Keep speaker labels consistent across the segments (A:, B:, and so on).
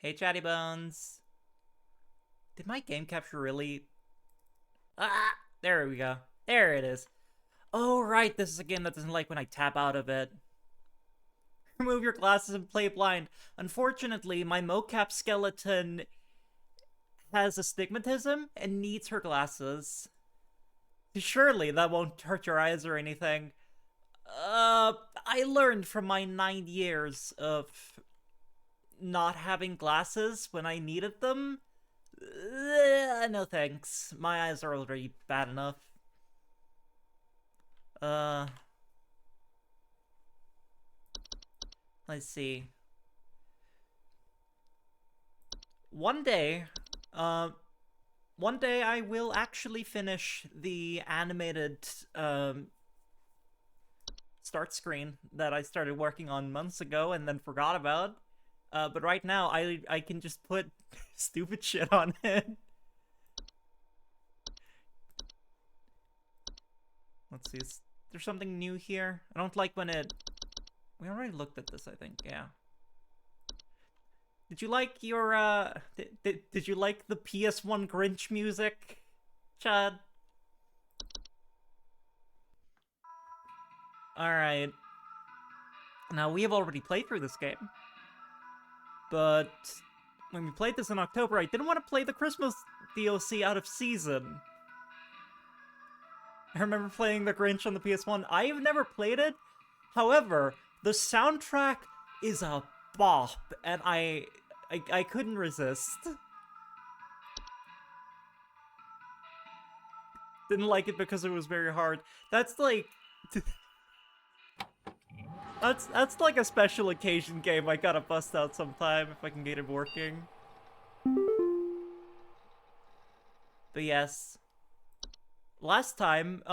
A: Hey, Chatty Bones. Did my game capture really... Ah! There we go. There it is. Oh, right. This is a game that doesn't like when I tap out of it. Remove your glasses and play blind. Unfortunately, my mocap skeleton has astigmatism and needs her glasses. Surely that won't hurt your eyes or anything. I learned from my 9 years of not having glasses when I needed them. No thanks. My eyes are already bad enough. Uh, let's see. One day, uh, one day I will actually finish the animated, start screen that I started working on months ago and then forgot about. But right now, I can just put stupid shit on it. Let's see, is there something new here? I don't like when it... We already looked at this, I think, yeah. Did you like your, did you like the PS1 Grinch music, Chad? Alright. Now, we have already played through this game. But when we played this in October, I didn't want to play the Christmas DLC out of season. I remember playing the Grinch on the PS1. I have never played it. However, the soundtrack is a bop, and I couldn't resist. Didn't like it because it was very hard. That's like... That's like a special occasion game I gotta bust out sometime if I can get it working. But yes. Last time,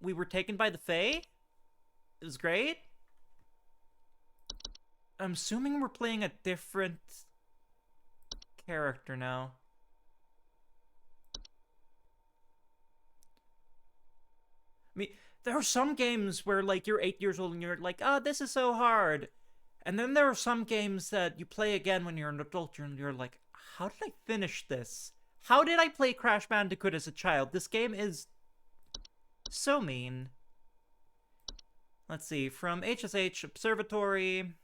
A: we were taken by the Fae. It was great. I'm assuming we're playing a different character now. I mean, there are some games where, like, you're 8 years old and you're like, oh, this is so hard. And then there are some games that you play again when you're an adult and you're like, how did I finish this? How did I play Crash Bandicoot as a child? This game is so mean. Let's see, from HSH Observatory...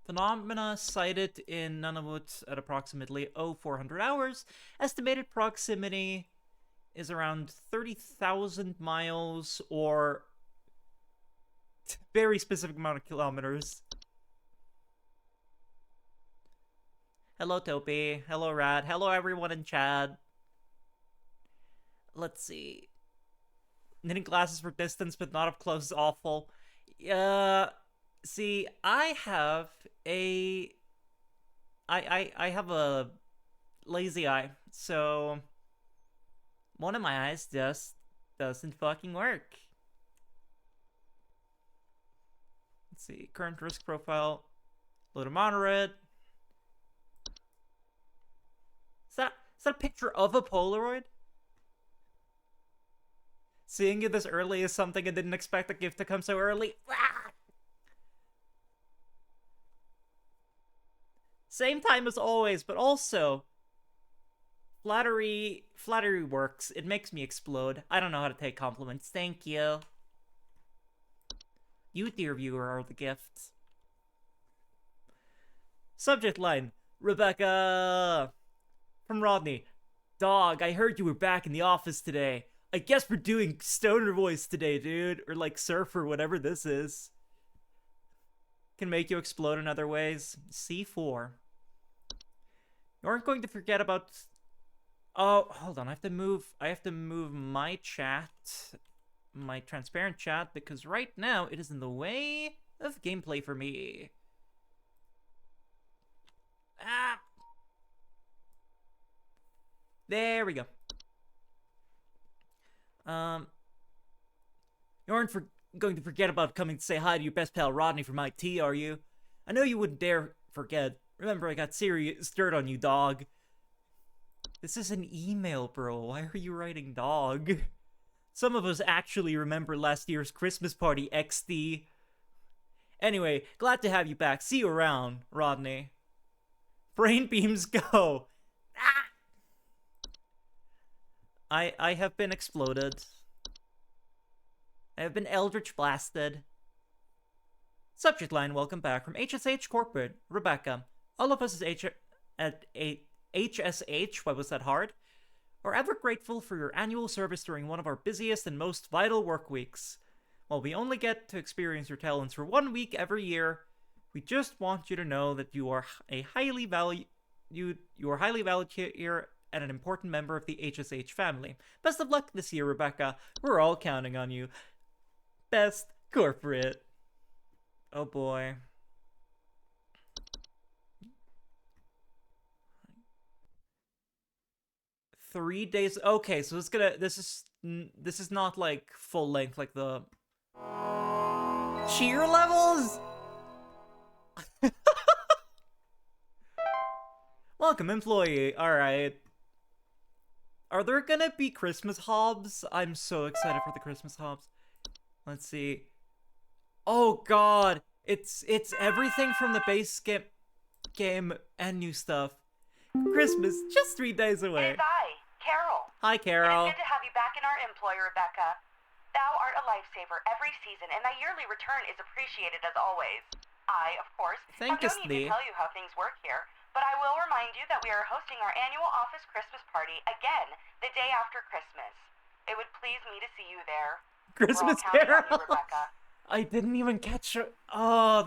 A: Phenomena sighted in Nunavut at approximately 0400 hours. Estimated proximity is around 30,000 miles, or very specific amount of kilometers. Hello, Topi. Hello, Rat. Hello, everyone in chat. Let's see. Knitting glasses for distance, but not up close is awful. See, I have a... I have a lazy eye, so... One of my eyes just doesn't fucking work. Let's see, current risk profile. Low to moderate. Is that a picture of a Polaroid? Seeing you this early is something I didn't expect the gift to come so early. Ah! Same time as always, but also... Flattery works. It makes me explode. I don't know how to take compliments. Thank you. You, dear viewer, are the gift. Subject line. Rebecca. From Rodney. Dog, I heard you were back in the office today. I guess we're doing stoner voice today, dude. Or like surf or whatever this is. Can make you explode in other ways. C4. You aren't going to forget about... Oh, hold on. I have to move my chat, my transparent chat, because right now it is in the way of gameplay for me. Ah. There we go. You aren't going to forget about coming to say hi to your best pal Rodney from IT, are you? I know you wouldn't dare forget. Remember, I got serious dirt on you, dog. This is an email, bro. Why are you writing dog? Some of us actually remember last year's Christmas party, XD. Anyway, glad to have you back. See you around, Rodney. Brain beams go. Ah! I have been exploded. I have been eldritch blasted. Subject line, welcome back from HSH Corporate. Rebecca. All of us at HSH, why was that hard? Are ever grateful for your annual service during one of our busiest and most vital work weeks. While we only get to experience your talents for 1 week every year, we just want you to know that you are highly valued here and an important member of the HSH family. Best of luck this year, Rebecca. We're all counting on you. Best corporate. Oh boy. $3 Okay, so this is not like full length like the cheer levels. Welcome, employee. All right. Are there gonna be Christmas hobs? I'm so excited for the Christmas hobs. Let's see. Oh God, it's everything from the base game and new stuff. Christmas just 3 days away.
B: It is I, Carol.
A: Hi, Carol.
B: It is good to have you back in our employ, Rebecca. Thou art a lifesaver every season, and thy yearly return is appreciated as always. I, of course, have no need to tell you how things work here, but I will remind you that we are hosting our annual office Christmas party again the day after Christmas. It would please me to see you there.
A: Christmas
B: Carol. Rebecca.
A: I didn't even catch. Oh,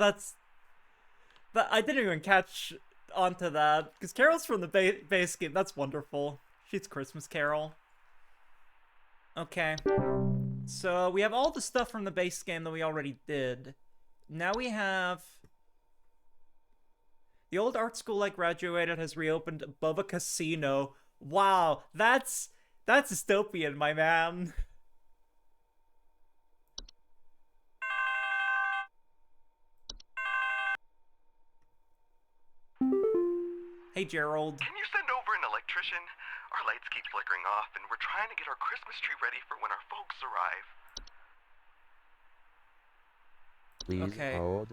A: I didn't even catch onto that because Carol's from the base game. That's wonderful. She's Christmas Carol. Okay, so we have all the stuff from the base game that we already did. Now we have the old art school I graduated has reopened above a casino. Wow, that's dystopian, my man. Hey, Gerald.
C: Can you send over an electrician? Our lights keep flickering off, and we're trying to get our Christmas tree ready for when our folks arrive.
D: Please hold.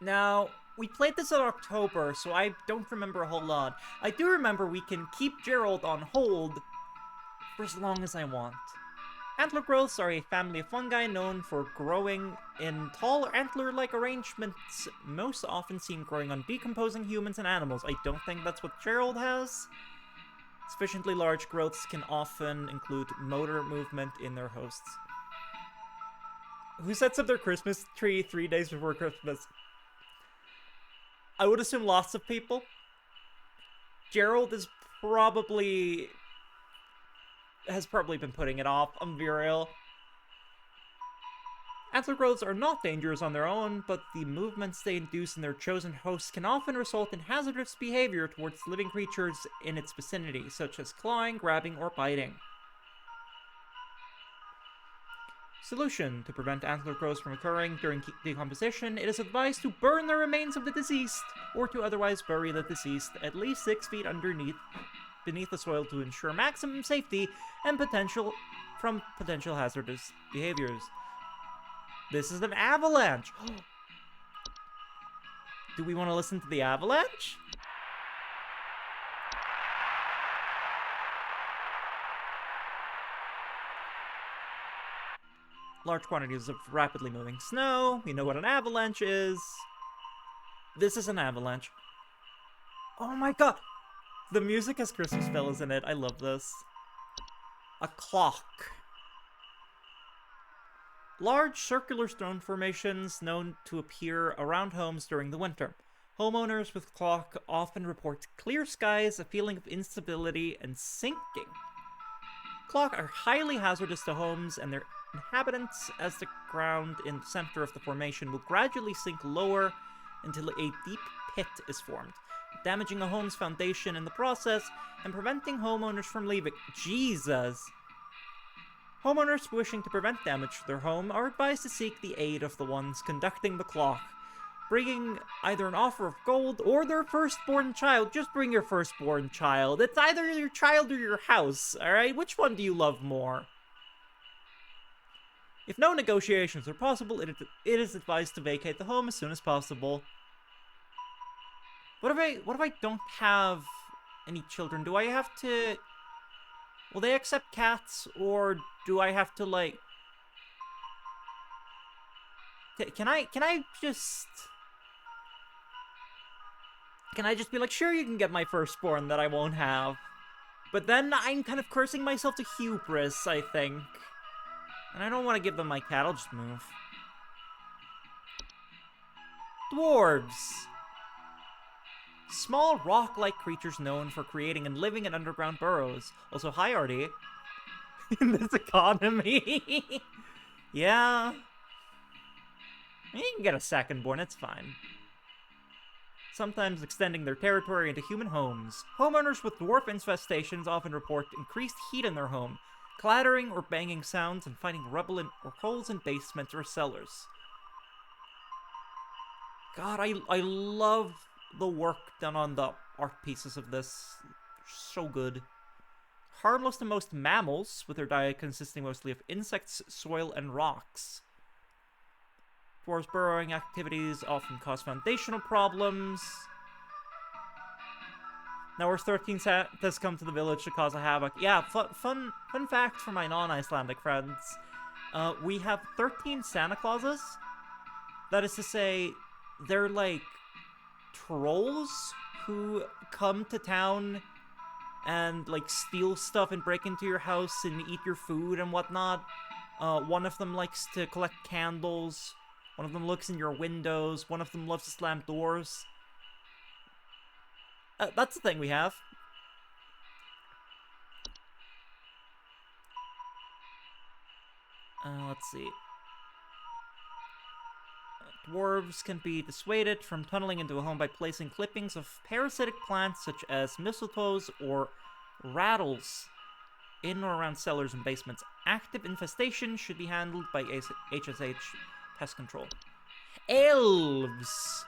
A: Now, we played this in October, so I don't remember a whole lot. I do remember we can keep Gerald on hold for as long as I want. Antler growths are a family of fungi known for growing in tall antler-like arrangements, most often seen growing on decomposing humans and animals. I don't think that's what Gerald has. Sufficiently large growths can often include motor movement in their hosts. Who sets up their Christmas tree 3 days before Christmas? I would assume lots of people. Gerald has probably been putting it off, I'm be real. Antler growths are not dangerous on their own, but the movements they induce in their chosen hosts can often result in hazardous behavior towards living creatures in its vicinity, such as clawing, grabbing, or biting. Solution: to prevent antler growths from occurring during decomposition, it is advised to burn the remains of the deceased, or to otherwise bury the deceased at least 6 feet beneath the soil to ensure maximum safety and potential hazardous behaviors. This is an avalanche! Do we want to listen to the avalanche? Large quantities of rapidly moving snow. We know what an avalanche is. This is an avalanche. Oh my god! The music has Christmas bells in it. I love this. A clock. Large circular stone formations known to appear around homes during the winter. Homeowners with clock often report clear skies, a feeling of instability, and sinking. Clock are highly hazardous to homes and their inhabitants, as the ground in the center of the formation will gradually sink lower until a deep pit is formed, damaging a home's foundation in the process and preventing homeowners from leaving. Jesus! Homeowners wishing to prevent damage to their home are advised to seek the aid of the ones conducting the clock, bringing either an offer of gold or their firstborn child. Just bring your firstborn child. It's either your child or your house, alright? Which one do you love more? If no negotiations are possible, it is advised to vacate the home as soon as possible. What if I don't have any children? Do I have to... Will they accept cats, or do I have to, like... Can I just... Can I just be like, sure, you can get my firstborn that I won't have? But then I'm kind of cursing myself to hubris, I think. And I don't want to give them my cat, I'll just move. Dwarves. Small rock-like creatures known for creating and living in underground burrows. Also, hi, Artie. In this economy. Yeah. You can get a second-born, it's fine. Sometimes extending their territory into human homes. Homeowners with dwarf infestations often report increased heat in their home, clattering or banging sounds, and finding rubble or holes in basements or cellars. God, I love the work done on the art pieces of this. So good. Harmless to most mammals, with their diet consisting mostly of insects, soil, and rocks. Dwarves' burrowing activities often cause foundational problems. Now we're 13 Santas come to the village to cause a havoc. Yeah, fun fact for my non-Icelandic friends. We have 13 Santa Clauses. That is to say, they're like trolls who come to town and like steal stuff and break into your house and eat your food and whatnot. One of them likes to collect candles. One of them looks in your windows. One of them loves to slam doors. That's the thing we have. Let's see. Dwarves can be dissuaded from tunneling into a home by placing clippings of parasitic plants such as mistletoes or rattles in or around cellars and basements. Active infestation should be handled by HSH Pest Control. Elves!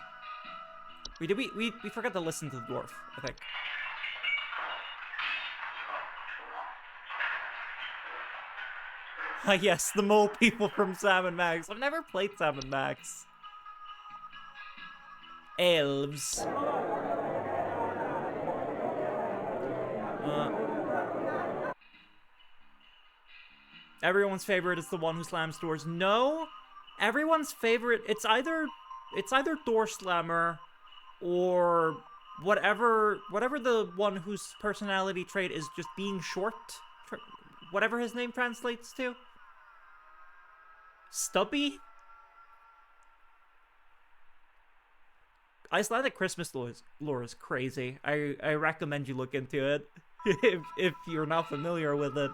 A: We forgot to listen to the dwarf, I think. Ah, yes, the mole people from Sam & Max. I've never played Sam & Max. Elves. Everyone's favorite is the one who slams doors. No, everyone's favorite, it's either Door Slammer or whatever the one whose personality trait is just being short, whatever his name translates to. Stubby? Icelandic Christmas lore is crazy. I recommend you look into it if you're not familiar with it.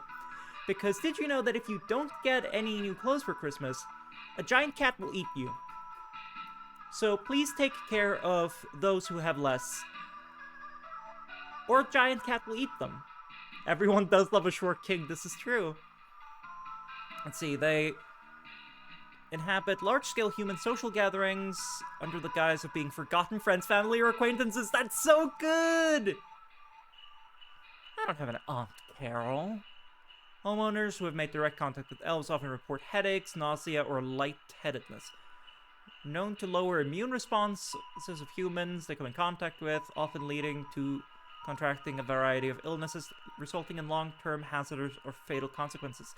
A: Because did you know that if you don't get any new clothes for Christmas, a giant cat will eat you? So please take care of those who have less. Or a giant cat will eat them. Everyone does love a short king, this is true. Let's see, they inhabit large-scale human social gatherings under the guise of being forgotten friends, family, or acquaintances. That's so good! I don't have an Aunt Carol. Homeowners who have made direct contact with elves often report headaches, nausea, or lightheadedness. Known to lower immune responses of humans they come in contact with, often leading to contracting a variety of illnesses, resulting in long-term hazardous or fatal consequences.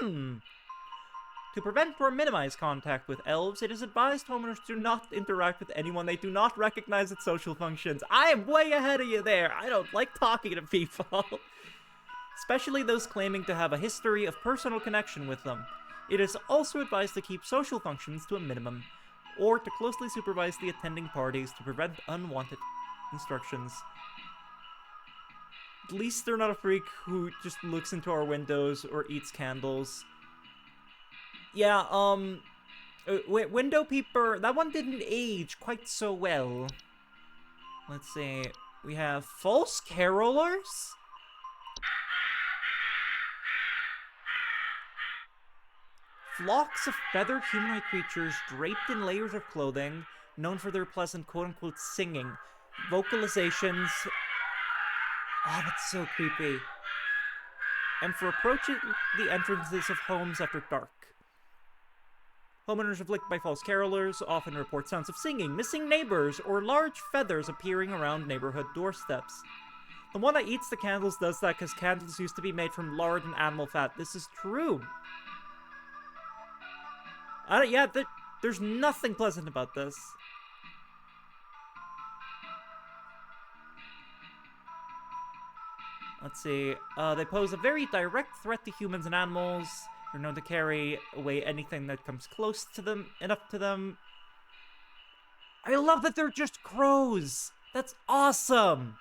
A: To prevent or minimize contact with elves, it is advised homeowners do not interact with anyone they do not recognize at social functions. I am way ahead of you there. I don't like talking to people. Especially those claiming to have a history of personal connection with them. It is also advised to keep social functions to a minimum, or to closely supervise the attending parties to prevent unwanted instructions. At least they're not a freak who just looks into our windows or eats candles. Yeah, Window Peeper, that one didn't age quite so well. Let's see, we have False Carolers? Flocks of feathered humanoid creatures draped in layers of clothing, known for their pleasant quote-unquote singing, vocalizations... Oh, that's so creepy. And for approaching the entrances of homes after dark. Homeowners afflicted by false carolers often report sounds of singing, missing neighbors, or large feathers appearing around neighborhood doorsteps. The one that eats the candles does that because candles used to be made from lard and animal fat. This is true. There's nothing pleasant about this. Let's see. They pose a very direct threat to humans and animals. They're known to carry away anything that comes close to them, enough to them. I love that they're just crows. That's awesome.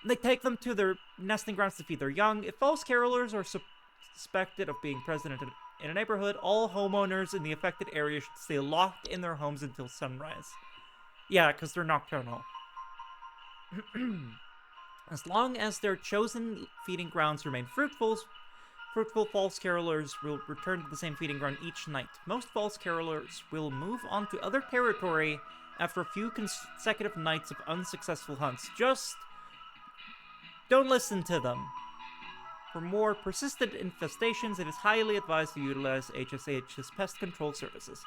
A: They take them to their nesting grounds to feed their young. If false carolers are suspected of being present in a neighborhood, all homeowners in the affected area should stay locked in their homes until sunrise. Yeah, because they're nocturnal. As long as their chosen feeding grounds remain fruitful, false carolers will return to the same feeding ground each night. Most false carolers will move on to other territory after a few consecutive nights of unsuccessful hunts. Just don't listen to them. For more persistent infestations, it is highly advised to utilize HSH's pest control services.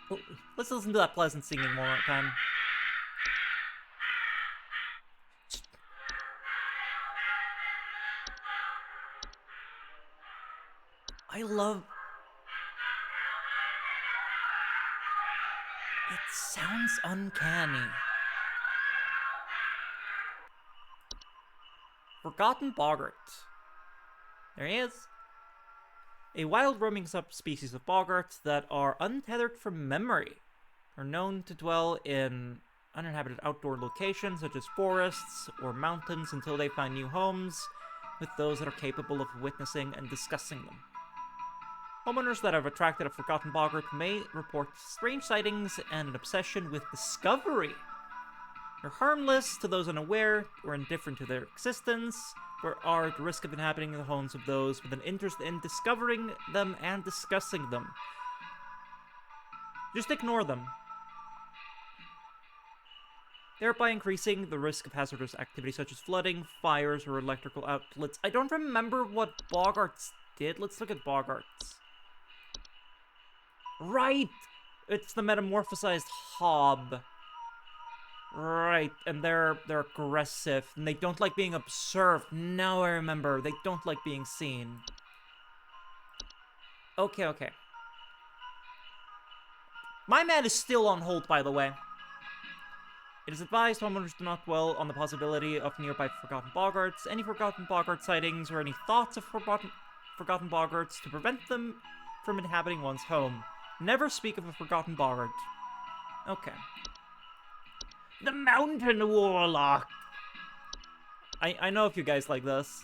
A: Well, let's listen to that pleasant singing one more time. I love... It sounds uncanny. Forgotten boggart. There he is. A wild roaming subspecies of boggarts that are untethered from memory. Are known to dwell in uninhabited outdoor locations such as forests or mountains until they find new homes with those that are capable of witnessing and discussing them. Homeowners that have attracted a forgotten boggart may report strange sightings and an obsession with discovery. They're harmless to those unaware or indifferent to their existence, but are at the risk of inhabiting the homes of those with an interest in discovering them and discussing them. Just ignore them, thereby increasing the risk of hazardous activity such as flooding, fires, or electrical outlets. I don't remember what boggarts did. Let's look at boggarts. Right! It's the metamorphosized hob. Right, and they're aggressive, and they don't like being observed. Now I remember, they don't like being seen. Okay. My man is still on hold, by the way. It is advised homeowners do not dwell on the possibility of nearby forgotten boggarts, any forgotten boggart sightings, or any thoughts of forgotten boggarts to prevent them from inhabiting one's home. Never speak of a forgotten boggart. Okay. The Mountain Warlock! I know if you guys like this.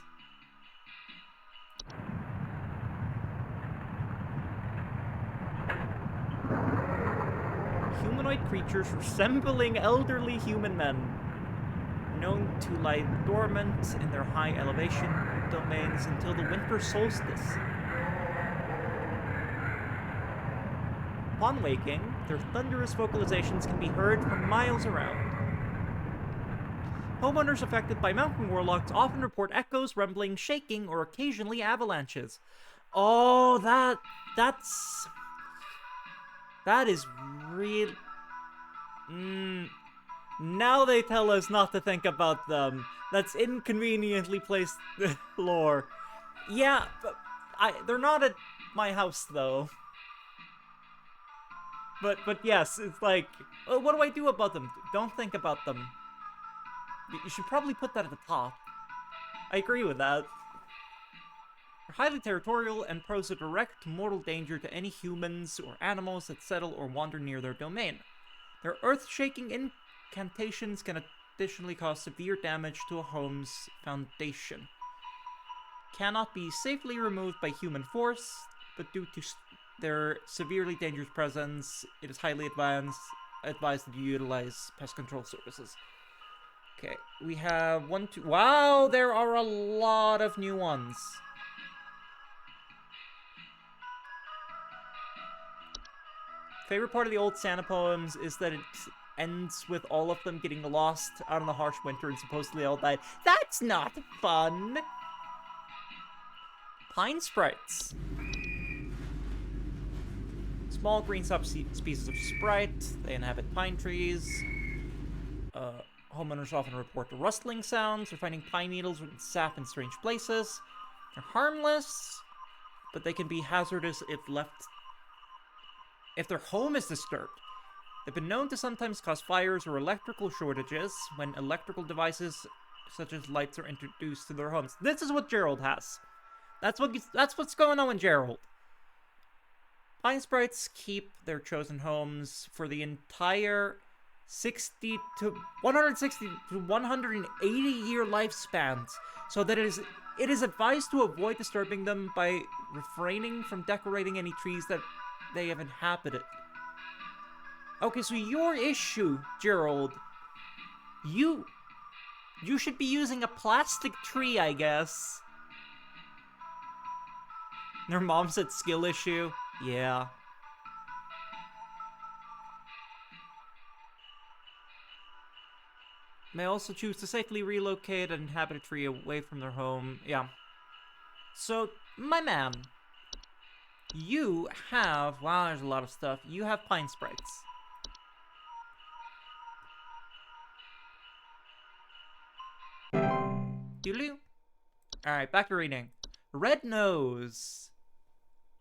A: Humanoid creatures resembling elderly human men, known to lie dormant in their high elevation domains until the winter solstice. Upon waking, their thunderous vocalizations can be heard from miles around. Homeowners affected by mountain warlocks often report echoes, rumbling, shaking, or occasionally avalanches. Oh, that is real. Now they tell us not to think about them. That's inconveniently placed lore. Yeah, but they're not at my house though. But yes, it's like, what do I do about them? Don't think about them. You should probably put that at the top. I agree with that. They're highly territorial and pose a direct mortal danger to any humans or animals that settle or wander near their domain. Their earth-shaking incantations can additionally cause severe damage to a home's foundation. Cannot be safely removed by human force, but due to their severely dangerous presence, it is highly advised that you utilize pest control services. Okay, we have 1, 2... Wow, there are a lot of new ones. Favorite part of the old Santa poems is that it ends with all of them getting lost out in the harsh winter and supposedly all died. That's not fun! Pine sprites. small green subspecies of sprite. They inhabit pine trees. Homeowners often report rustling sounds or finding pine needles with sap in strange places. They're harmless, but they can be hazardous if their home is disturbed. They've been known to sometimes cause fires or electrical shortages when electrical devices such as lights are introduced to their homes. This is what Gerald has. That's what's going on with Gerald. Pine sprites keep their chosen homes for the entire 160 to 180 year lifespans, so that it is advised to avoid disturbing them by refraining from decorating any trees that they have inhabited. Okay, so your issue, Gerald, you should be using a plastic tree, I guess. Their mom said skill issue. Yeah. May also choose to safely relocate and inhabit a tree away from their home. Yeah. So, my man, you have... Wow, there's a lot of stuff. You have pine sprites. Doodaloo. Alright, back to reading. Red nose.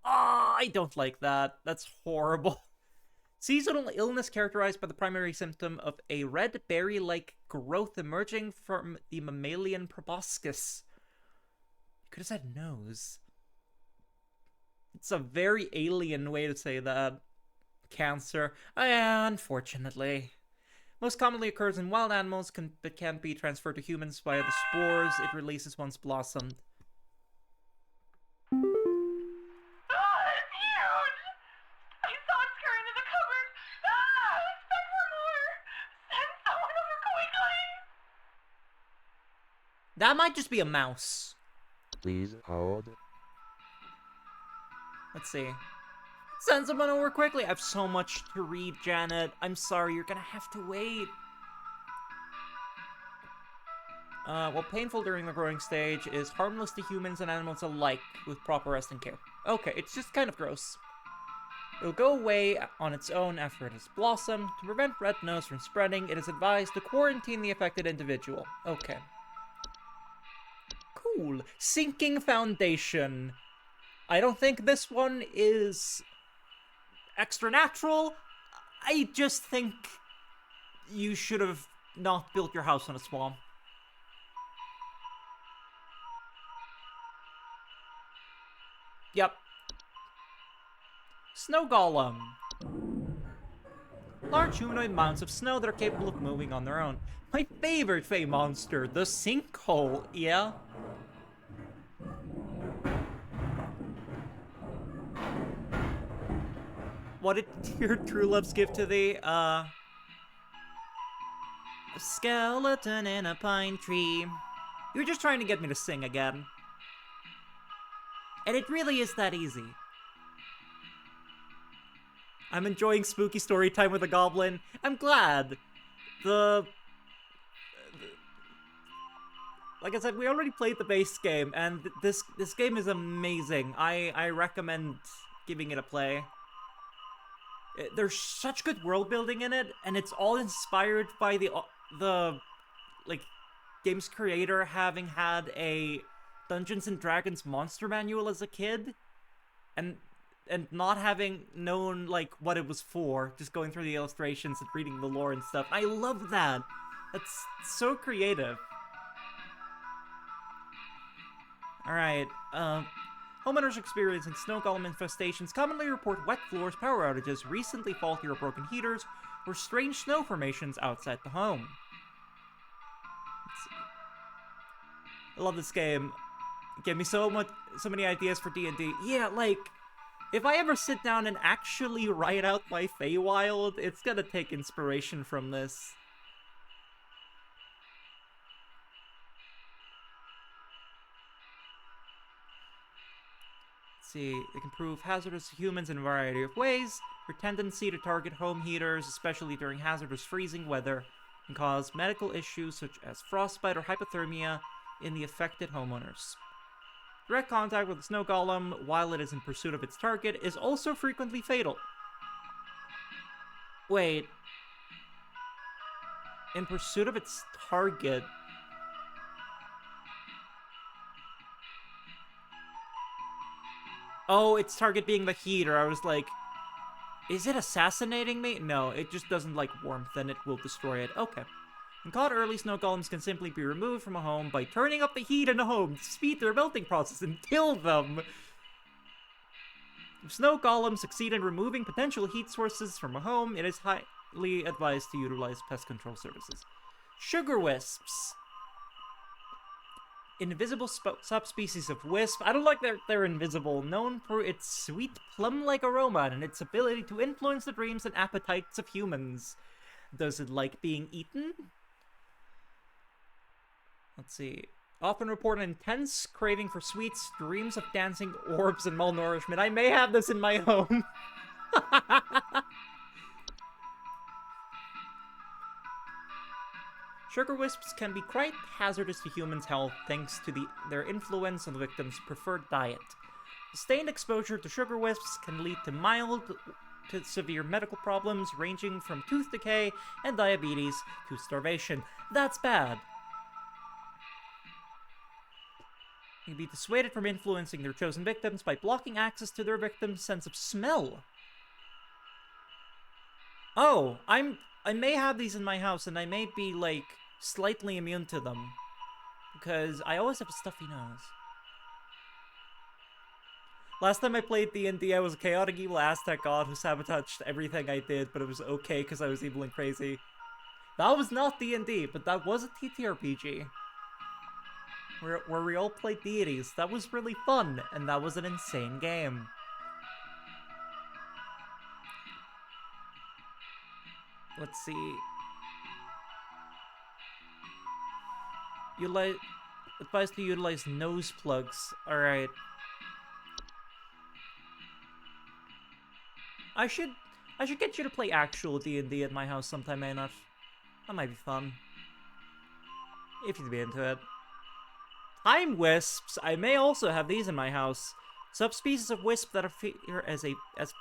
A: Ah, I don't like that. That's horrible. Seasonal illness characterized by the primary symptom of a red berry-like growth emerging from the mammalian proboscis. You could have said nose. It's a very alien way to say that. Cancer. Unfortunately. Most commonly occurs in wild animals, but can be transferred to humans via the spores it releases once blossomed. That might just be a mouse.
D: Please hold.
A: Let's see. Send someone over quickly. I have so much to read, Janet. I'm sorry, you're gonna have to wait. While painful during the growing stage, is harmless to humans and animals alike with proper rest and care. Okay, it's just kind of gross. It'll go away on its own after it has blossomed. To prevent red nose from spreading, it is advised to quarantine the affected individual. Okay. Cool. Sinking foundation. I don't think this one is extra natural. I just think you should have not built your house on a swamp. Yep. Snow golem. Large humanoid mounds of snow that are capable of moving on their own. My favorite Fey monster, the sinkhole, yeah? What did your true loves give to thee? A skeleton in a pine tree. You're just trying to get me to sing again. And it really is that easy. I'm enjoying spooky story time with a goblin. I'm glad. Like I said, we already played the base game, and this game is amazing. I recommend giving it a play. There's such good world building in it, and it's all inspired by the like game's creator having had a Dungeons and Dragons monster manual as a kid, and not having known like what it was for, just going through the illustrations and reading the lore and stuff. I love that. That's so creative. Alright, homeowners experiencing snow golem infestations commonly report wet floors, power outages, recently faulty or broken heaters, or strange snow formations outside the home. I love this game. It gave me so many ideas for D&D. Yeah, like, if I ever sit down and actually write out my Feywild, it's gonna take inspiration from this. See, they can prove hazardous to humans in a variety of ways. Their tendency to target home heaters, especially during hazardous freezing weather, can cause medical issues such as frostbite or hypothermia in the affected homeowners. Direct contact with the snow golem while it is in pursuit of its target is also frequently fatal. Wait. In pursuit of its target. Oh, its target being the heater. I was like, is it assassinating me? No, it just doesn't like warmth and it will destroy it. Okay. When caught early, snow golems can simply be removed from a home by turning up the heat in a home to speed their melting process and kill them. If snow golems succeed in removing potential heat sources from a home, it is highly advised to utilize pest control services. Sugar wisps. Invisible subspecies of wisp. I don't like that they're invisible. Known for its sweet plum-like aroma and its ability to influence the dreams and appetites of humans. Does it like being eaten? Let's see. Often report an intense craving for sweets, dreams of dancing orbs, and malnourishment. I may have this in my home. Sugar wisps can be quite hazardous to humans' health thanks to their influence on the victim's preferred diet. Sustained exposure to sugar wisps can lead to mild to severe medical problems ranging from tooth decay and diabetes to starvation. That's bad. They can be dissuaded from influencing their chosen victims by blocking access to their victim's sense of smell. Oh, I may have these in my house and I may be like slightly immune to them because I always have a stuffy nose. Last time I played D&D, I was a chaotic evil Aztec god who sabotaged everything I did, but it was okay because I was evil and crazy. That was not D&D, but that was a TTRPG. Where we all played deities. That was really fun, and that was an insane game. Let's see. Advised to utilize nose plugs. Alright. I should get you to play actual D&D at my house sometime, Maynard. That might be fun. If you'd be into it. Time wisps. I may also have these in my house. Subspecies of wisp that appear as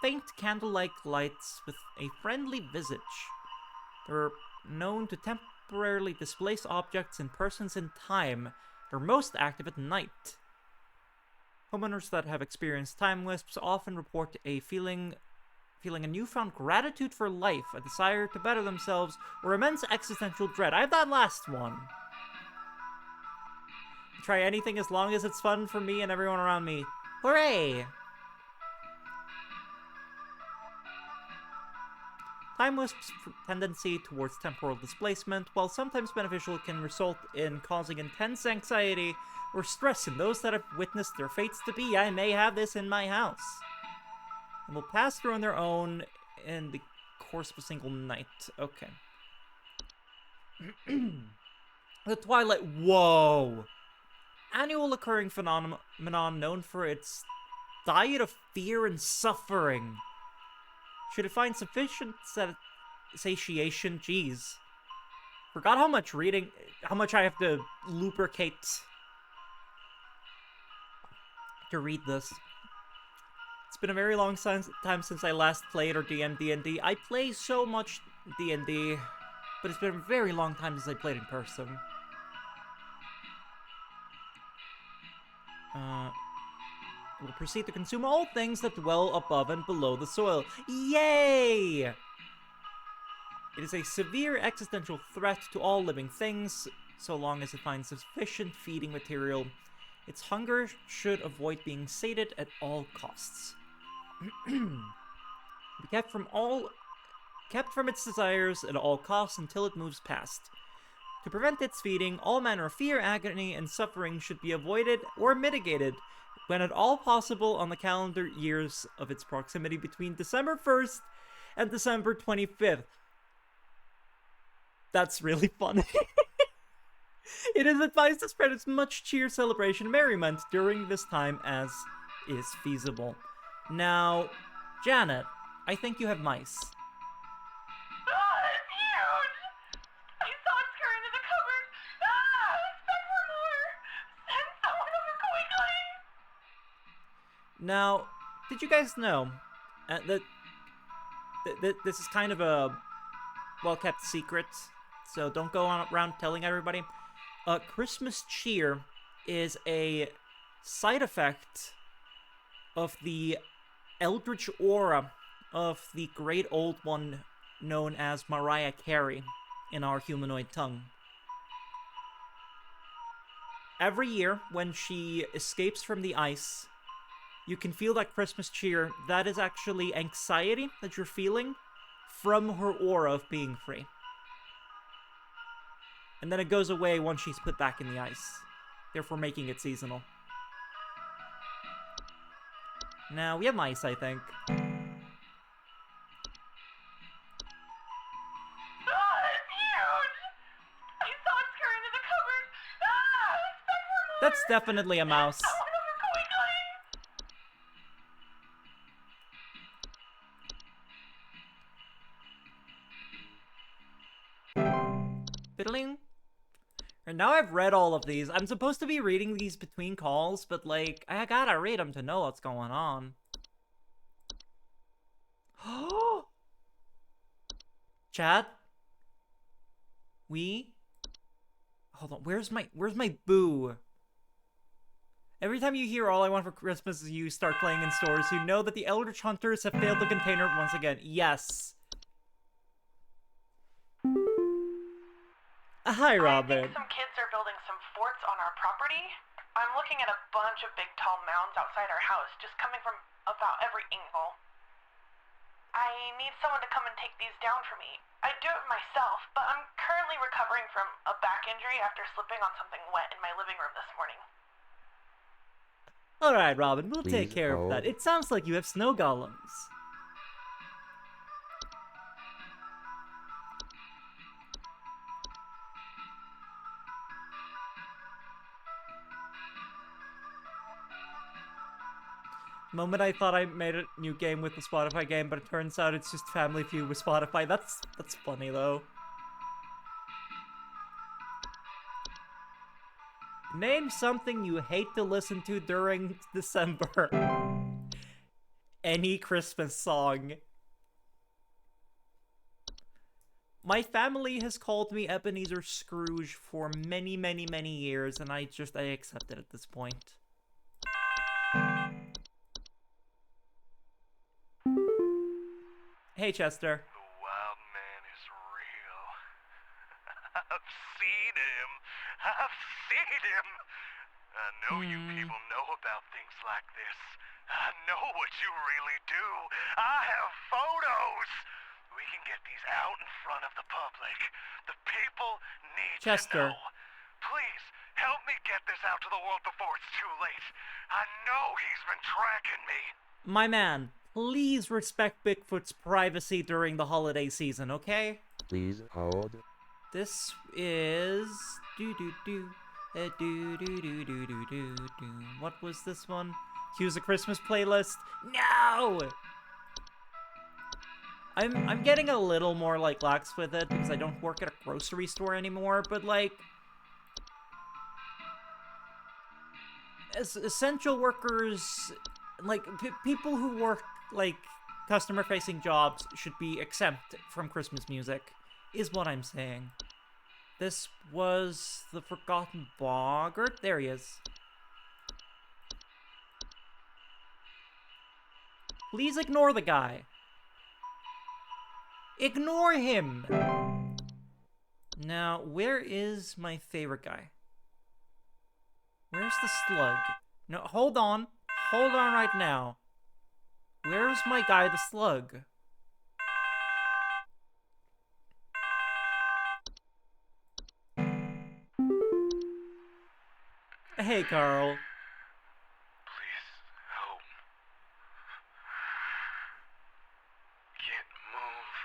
A: faint candle-like lights with a friendly visage. They're known to temporarily displace objects and persons in time. They're most active at night. Homeowners that have experienced time wisps often report feeling a newfound gratitude for life, a desire to better themselves, or immense existential dread. I have that last one. Try anything as long as it's fun for me and everyone around me. Hooray! Time wisps' tendency towards temporal displacement, while sometimes beneficial, can result in causing intense anxiety or stress in those that have witnessed their fates to be. I may have this in my house. And will pass through on their own in the course of a single night. Okay. The Twilight. Whoa! Annual occurring phenomenon known for its diet of fear and suffering. Should it find sufficient satiation? Jeez. Forgot how much I have to lubricate to read this. It's been a very long time since I last played or DM'd D&D. I play so much D&D, but it's been a very long time since I played in person. It will proceed to consume all things that dwell above and below the soil. Yay! It is a severe existential threat to all living things, so long as it finds sufficient feeding material. Its hunger should avoid being sated at all costs. Be kept from its desires at all costs until it moves past. To prevent its feeding, all manner of fear, agony, and suffering should be avoided or mitigated when at all possible on the calendar years of its proximity between December 1st and December 25th. That's really funny. It is advised to spread as much cheer, celebration, and merriment during this time as is feasible. Now, Janet, I think you have mice.
B: Ah, it's huge! I saw it scurry into the cupboard. Ah, expect for more! Send someone over quickly!
A: Now, did you guys know that this is kind of a well-kept secret, so don't go around telling everybody. Christmas cheer is a side effect of the eldritch aura of the great old one known as Mariah Carey in our humanoid tongue. Every year, when she escapes from the ice, you can feel that Christmas cheer. That is actually anxiety that you're feeling from her aura of being free. And then it goes away once she's put back in the ice, therefore making it seasonal. Now, we have mice, I think. That's definitely a mouse. Fiddling. And now I've read all of these. I'm supposed to be reading these between calls, but like, I gotta read them to know what's going on. Chat? Hold on, where's my boo? Every time you hear All I Want for Christmas Is You start playing in stores, you know that the Eldritch Hunters have failed the container once again. Yes. Hi, Robin.
B: I think some kids are building some forts on our property. I'm looking at a bunch of big tall mounds outside our house, just coming from about every angle. I need someone to come and take these down for me. I'd do it myself, but I'm currently recovering from a back injury after slipping on something wet in my living room this morning.
A: Alright, Robin, we'll take care of that. It sounds like you have snow golems. The moment I thought I made a new game with the Spotify game, but it turns out it's just Family Feud with Spotify. That's funny, though. Name something you hate to listen to during December. Any Christmas song. My family has called me Ebenezer Scrooge for many, many, many years, and I accept it at this point. Hey, Chester.
C: The wild man is real. I've seen him. I've seen him. I know you people know about things like this. I know what you really do. I have photos. We can get these out in front of the public. The people need
A: Chester.
C: to know. Please, help me get this out to the world before it's too late. I know he's been tracking me.
A: My man, please respect Bigfoot's privacy during the holiday season, okay?
D: Please hold.
A: This is... What was this one? Choose a Christmas playlist? No! I'm getting a little more, like, lax with it because I don't work at a grocery store anymore, but, like... As essential workers, like, people who work, like, customer-facing jobs should be exempt from Christmas music, is what I'm saying. This was the Forgotten Boggart? There he is. Please ignore the guy. Ignore him! Now, where is my favorite guy? Where's the slug? No, hold on. Hold on right now. Where's my guy, the slug? Hey, Carl.
C: Please help. Can't move.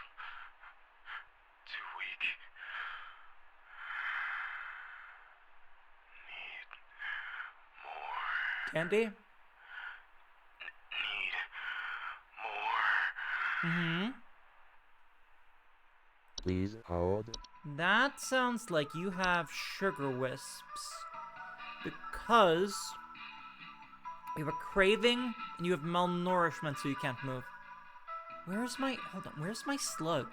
C: Too weak. Need more.
A: Candy?
C: Need more.
A: Mm-hmm.
D: Please hold.
A: That sounds like you have sugar wisps. Because you have a craving and you have malnourishment, so you can't move. Where's my... Hold on. Where's my slug?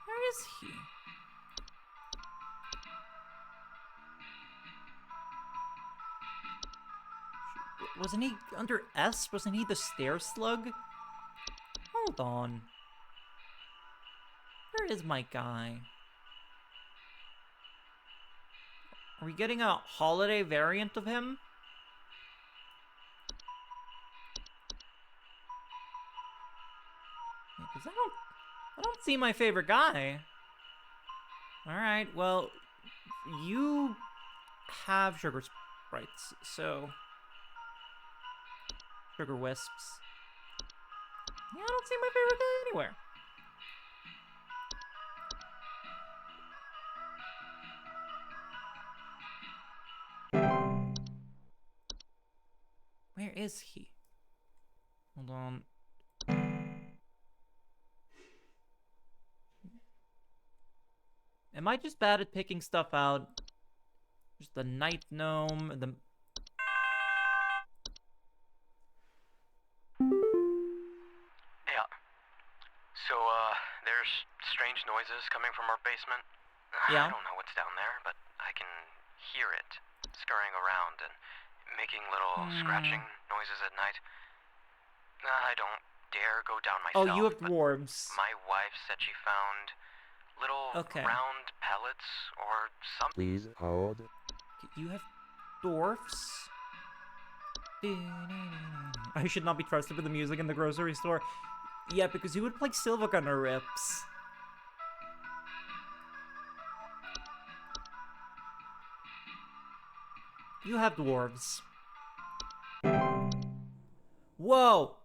A: Where is he? Wasn't he under S? Wasn't he the stair slug? Hold on. Where is my guy? Are we getting a holiday variant of him? Because I don't see my favorite guy. Alright, well, you have sugar sprites, so... Sugar wisps. Yeah, I don't see my favorite guy anywhere. Where is he? Hold on. Am I just bad at picking stuff out? Just the night gnome, the...
C: Yeah. So, there's strange noises coming from our basement.
A: Yeah.
C: I don't know what's down there, but I can hear it scurrying around and making little scratching noises at night. I don't dare go down myself.
A: Oh, you have dwarves.
C: My wife said she found little round pellets or something.
D: Please hold.
A: You have dwarfs? I should not be trusted with the music in the grocery store. Yeah, because you would play Silvergunner rips. You have dwarves. Whoa!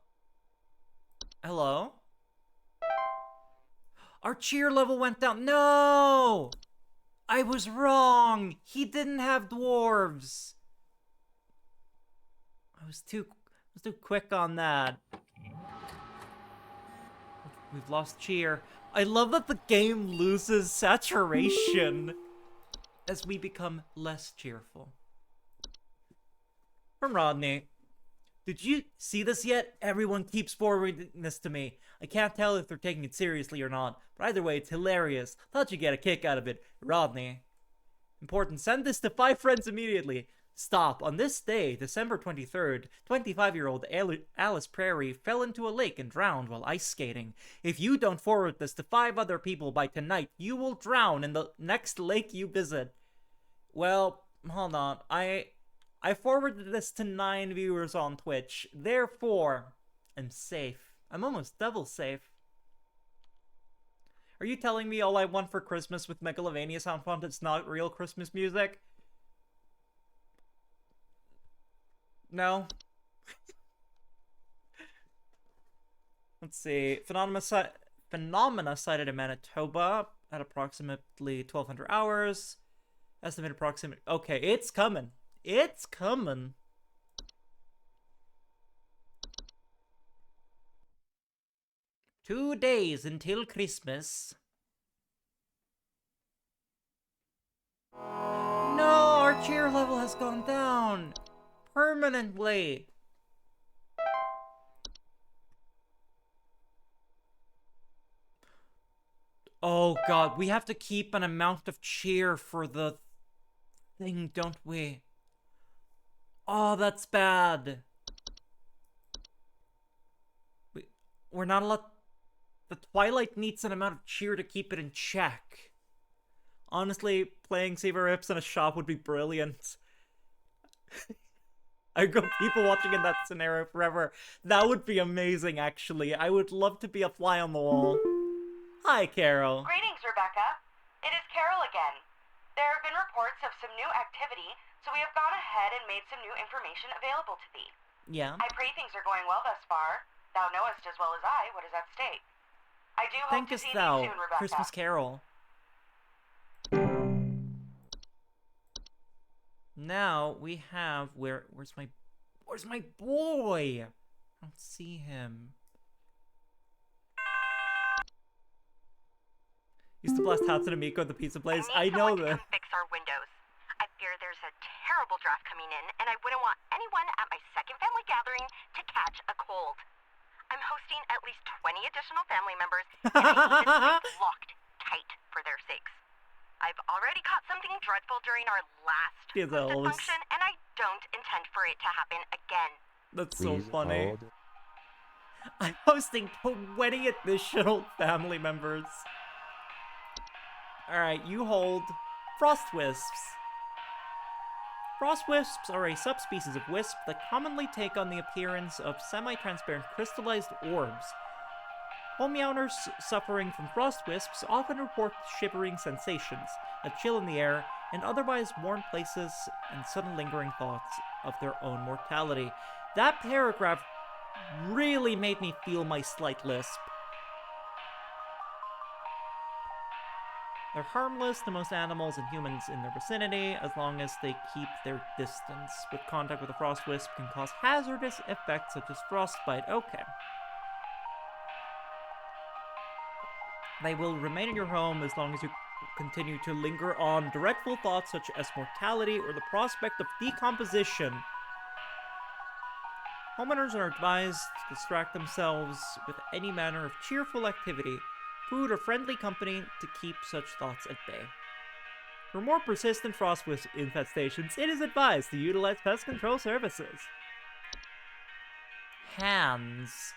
A: Hello? Our cheer level went down. No! I was wrong! He didn't have dwarves. I was too quick on that. We've lost cheer. I love that the game loses saturation as we become less cheerful. From Rodney. Did you see this yet? Everyone keeps forwarding this to me. I can't tell if they're taking it seriously or not, but either way, it's hilarious. Thought you'd get a kick out of it. Rodney. Important. Send this to 5 friends immediately. Stop. On this day, December 23rd, 25-year-old Alice Prairie fell into a lake and drowned while ice skating. If you don't forward this to 5 other people by tonight, you will drown in the next lake you visit. Well, hold on. I forwarded this to 9 viewers on Twitch. Therefore, I'm safe. I'm almost double safe. Are you telling me All I Want for Christmas with Megalovania sound font is not real Christmas music? No. Let's see. Phenomena sighted in Manitoba at approximately 1,200 hours. Estimated approximate... Okay, it's coming. It's coming. Two days until Christmas. No, our cheer level has gone down. Permanently. Oh god, we have to keep an amount of cheer for the thing, don't we? Oh, that's bad. We're not allowed... The Twilight needs an amount of cheer to keep it in check. Honestly, playing Saber Rips in a shop would be brilliant. I'd go people watching in that scenario forever. That would be amazing, actually. I would love to be a fly on the wall. Hi, Carol.
B: Greetings, Rebecca. It is Carol again. There have been reports of some new activity, so we have gone ahead and made some new information available to thee.
A: Yeah.
B: I pray things are going well thus far. Thou knowest as well as I what is at stake. I do hope to see thee soon, Rebecca.
A: Christmas Carol. Now we have where's my boy? I don't see him. Used to blast Hatsune Miku at the pizza place. I know that.
B: To fix our windows. I fear there's a terrible draft coming in, and I wouldn't want anyone at my second family gathering to catch a cold. I'm hosting at least 20 additional family members, and I need this place locked tight for their sakes. I've already caught something dreadful during our last hosted function, and I don't intend for it to happen again.
A: That's so funny. I'm hosting 20 additional family members. Alright, you hold frost wisps. Frost wisps are a subspecies of wisp that commonly take on the appearance of semi-transparent crystallized orbs. Homeowners suffering from frost wisps often report shivering sensations, a chill in the air, and otherwise warm places and sudden lingering thoughts of their own mortality. That paragraph really made me feel my slight lisp. They're harmless to most animals and humans in their vicinity, as long as they keep their distance. With contact with a frost wisp can cause hazardous effects such as frostbite. Okay. They will remain in your home as long as you continue to linger on dreadful thoughts such as mortality or the prospect of decomposition. Homeowners are advised to distract themselves with any manner of cheerful activity, food, or friendly company to keep such thoughts at bay. For more persistent frost wisp infestations, it is advised to utilize pest control services. Hands.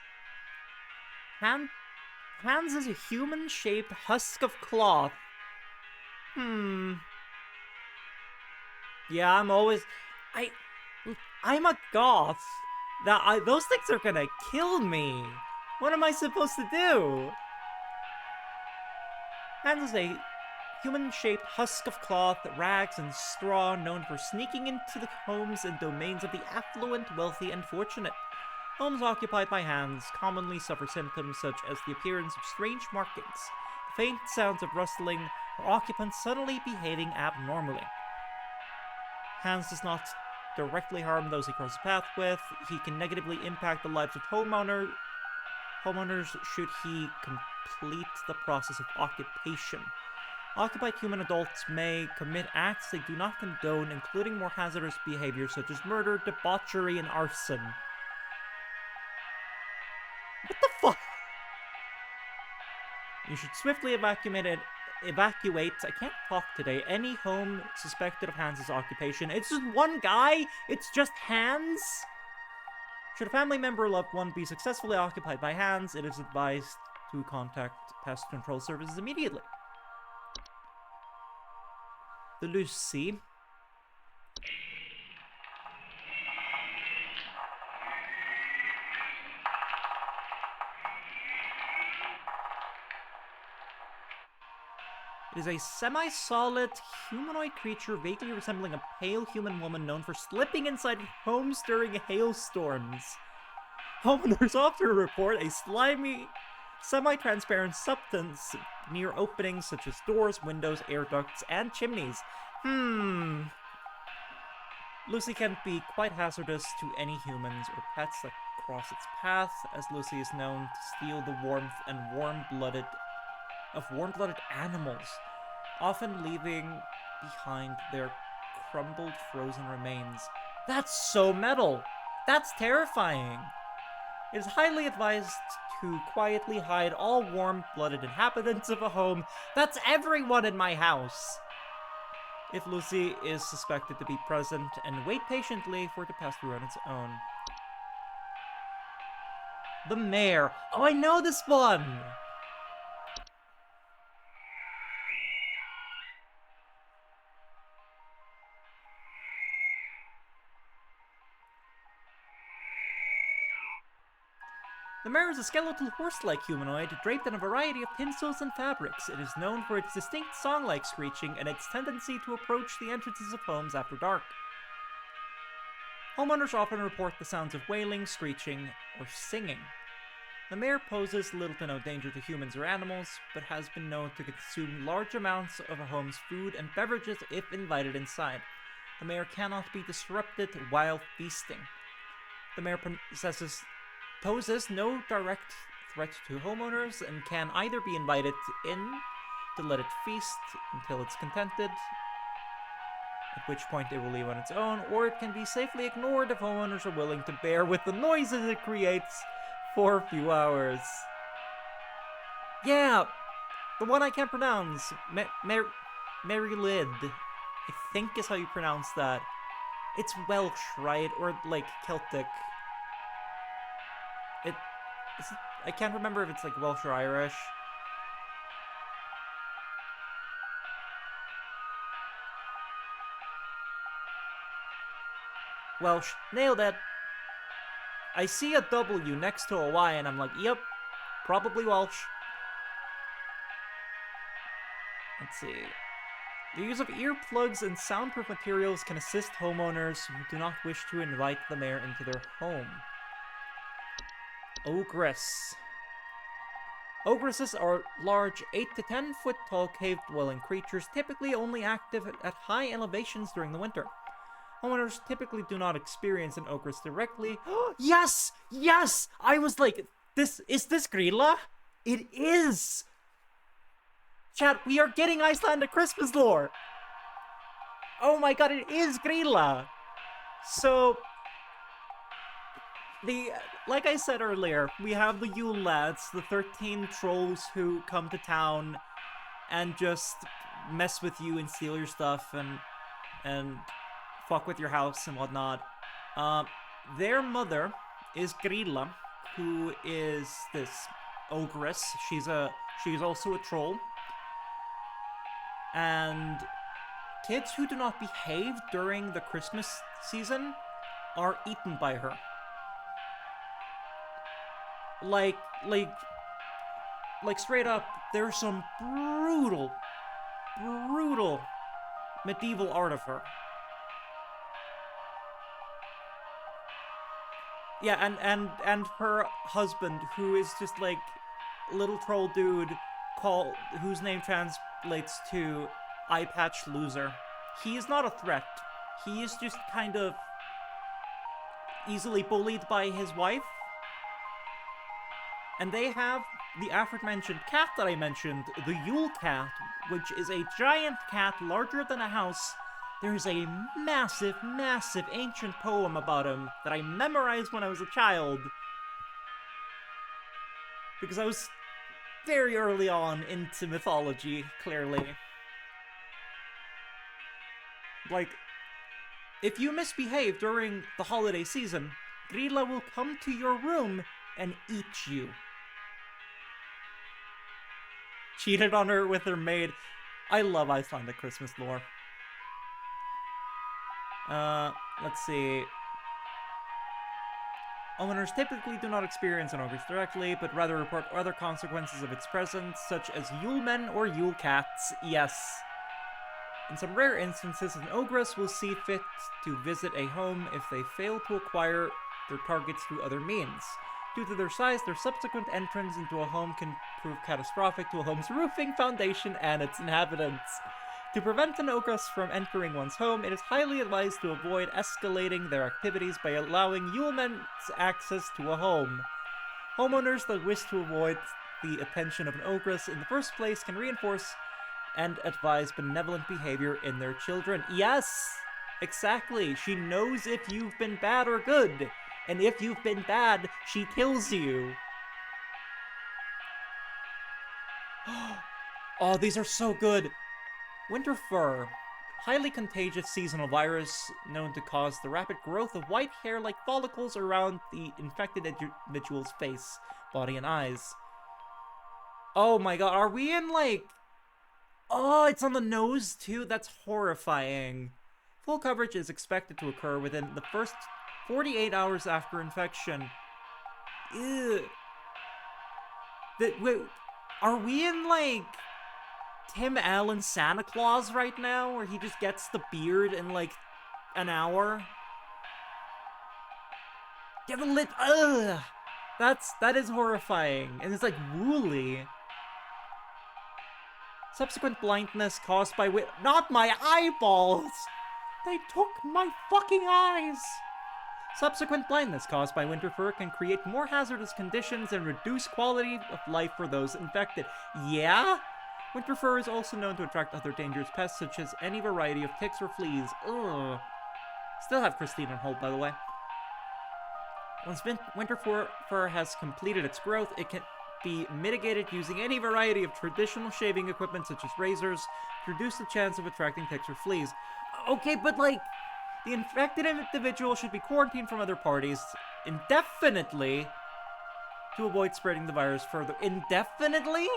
A: Hands is a human-shaped husk of cloth. Yeah, I'm a goth. Those things are gonna kill me. What am I supposed to do? Hands is a human-shaped husk of cloth, rags, and straw known for sneaking into the homes and domains of the affluent, wealthy, and fortunate. Homes occupied by hands commonly suffer symptoms such as the appearance of strange markings, the faint sounds of rustling, or occupants suddenly behaving abnormally. Hands does not directly harm those he crosses path with. He can negatively impact the lives of homeowners should he complete the process of occupation. Occupied human adults may commit acts they do not condone, including more hazardous behavior such as murder, debauchery, and arson. What the fuck? You should swiftly evacuate, I can't talk today, any home suspected of Hans' occupation. It's just one guy? It's just Hans? Should a family member or loved one be successfully occupied by Hans, it is advised to contact pest control services immediately. The Lucy. It is a semi-solid humanoid creature vaguely resembling a pale human woman known for slipping inside homes during hailstorms. Homeowners often report a slimy, semi-transparent substance near openings such as doors, windows, air ducts, and chimneys. Lucy can be quite hazardous to any humans or pets that cross its path, as Lucy is known to steal the warmth and warm-blooded animals, often leaving behind their crumbled, frozen remains. That's so metal! That's terrifying! It is highly advised to quietly hide all warm-blooded inhabitants of a home. That's everyone in my house! If Lucy is suspected to be present, and wait patiently for it to pass through on its own. The Mayor. Oh, I know this one! The mare is a skeletal horse-like humanoid draped in a variety of tinsels and fabrics. It is known for its distinct song-like screeching and its tendency to approach the entrances of homes after dark. Homeowners often report the sounds of wailing, screeching, or singing. The mare poses little to no danger to humans or animals, but has been known to consume large amounts of a home's food and beverages if invited inside. The mare cannot be disrupted while feasting. The mare poses no direct threat to homeowners and can either be invited in to let it feast until it's contented, at which point it will leave on its own, or it can be safely ignored if homeowners are willing to bear with the noises it creates. For a few hours. Yeah, the one I can't pronounce. Mary Lyd. I think is how you pronounce that. It's Welsh, right? Or, like, Celtic. I can't remember if it's, like, Welsh or Irish. Welsh. Nailed it. I see a W next to a Y and I'm like, yep, probably Welsh. Let's see. The use of earplugs and soundproof materials can assist homeowners who do not wish to invite the mayor into their home. Ogress. Ogresses are large, 8 to 10 foot tall cave-dwelling creatures, typically only active at high elevations during the winter. Homeowners typically do not experience an ogress directly. Yes! Yes! I was like, is this Grilla? It is! Chat, we are getting Icelandic Christmas lore! Oh my god, it is Grilla! So, like I said earlier, we have the Yule lads, the 13 trolls who come to town and just mess with you and steal your stuff and fuck with your house and whatnot. Their mother is Grilla, who is this ogress. She's also a troll. And kids who do not behave during the Christmas season are eaten by her. Like straight up, there's some brutal medieval art of her. Yeah, and her husband, who is just like a little troll dude whose name translates to eye patch loser. He is not a threat. He is just kind of easily bullied by his wife. And they have the aforementioned cat that I mentioned, the Yule cat, which is a giant cat larger than a house. There's a massive ancient poem about him that I memorized when I was a child. Because I was very early on into mythology, clearly. Like, if you misbehave during the holiday season, Grilla will come to your room and eat you. Cheated on her with her maid. I love Icelandic Christmas lore. Let's see. Homeowners typically do not experience an ogress directly, but rather report other consequences of its presence, such as Yule men or Yule cats. Yes. In some rare instances, an ogress will see fit to visit a home if they fail to acquire their targets through other means. Due to their size, their subsequent entrance into a home can prove catastrophic to a home's roofing, foundation, and its inhabitants. To prevent an ogress from entering one's home, it is highly advised to avoid escalating their activities by allowing Yulemen's access to a home. Homeowners that wish to avoid the attention of an ogress in the first place can reinforce and advise benevolent behavior in their children. Yes! Exactly! She knows if you've been bad or good. And if you've been bad, she kills you. Oh, these are so good! Winter fur. Highly contagious seasonal virus known to cause the rapid growth of white hair like follicles around the infected individual's face, body, and eyes. Oh my god, are we in like... Oh, it's on the nose too? That's horrifying. Full coverage is expected to occur within the first 48 hours after infection. Ew. Wait, are we in like Tim Allen Santa Claus right now, where he just gets the beard in like an hour? Get the lip. Ugh. That is horrifying, and it's like woolly. Subsequent blindness caused by not my eyeballs. They took my fucking eyes. Subsequent blindness caused by winter fur can create more hazardous conditions and reduce quality of life for those infected. Yeah? Winter fur is also known to attract other dangerous pests, such as any variety of ticks or fleas. Ugh. Still have Christine on hold, by the way. Once winter fur has completed its growth, it can be mitigated using any variety of traditional shaving equipment such as razors to reduce the chance of attracting ticks or fleas. Okay, but like, the infected individual should be quarantined from other parties indefinitely to avoid spreading the virus further. Indefinitely?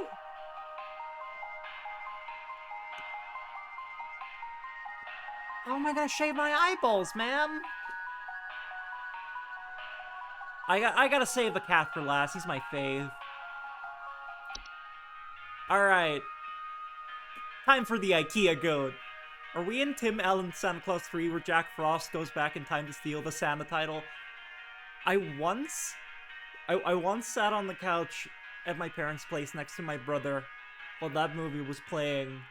A: How am I gonna shave my eyeballs, man? I gotta save the cat for last. He's my fave. Alright. Time for the IKEA goat. Are we in Tim Allen's Santa Claus 3 where Jack Frost goes back in time to steal the Santa title? I once sat on the couch at my parents' place next to my brother while that movie was playing,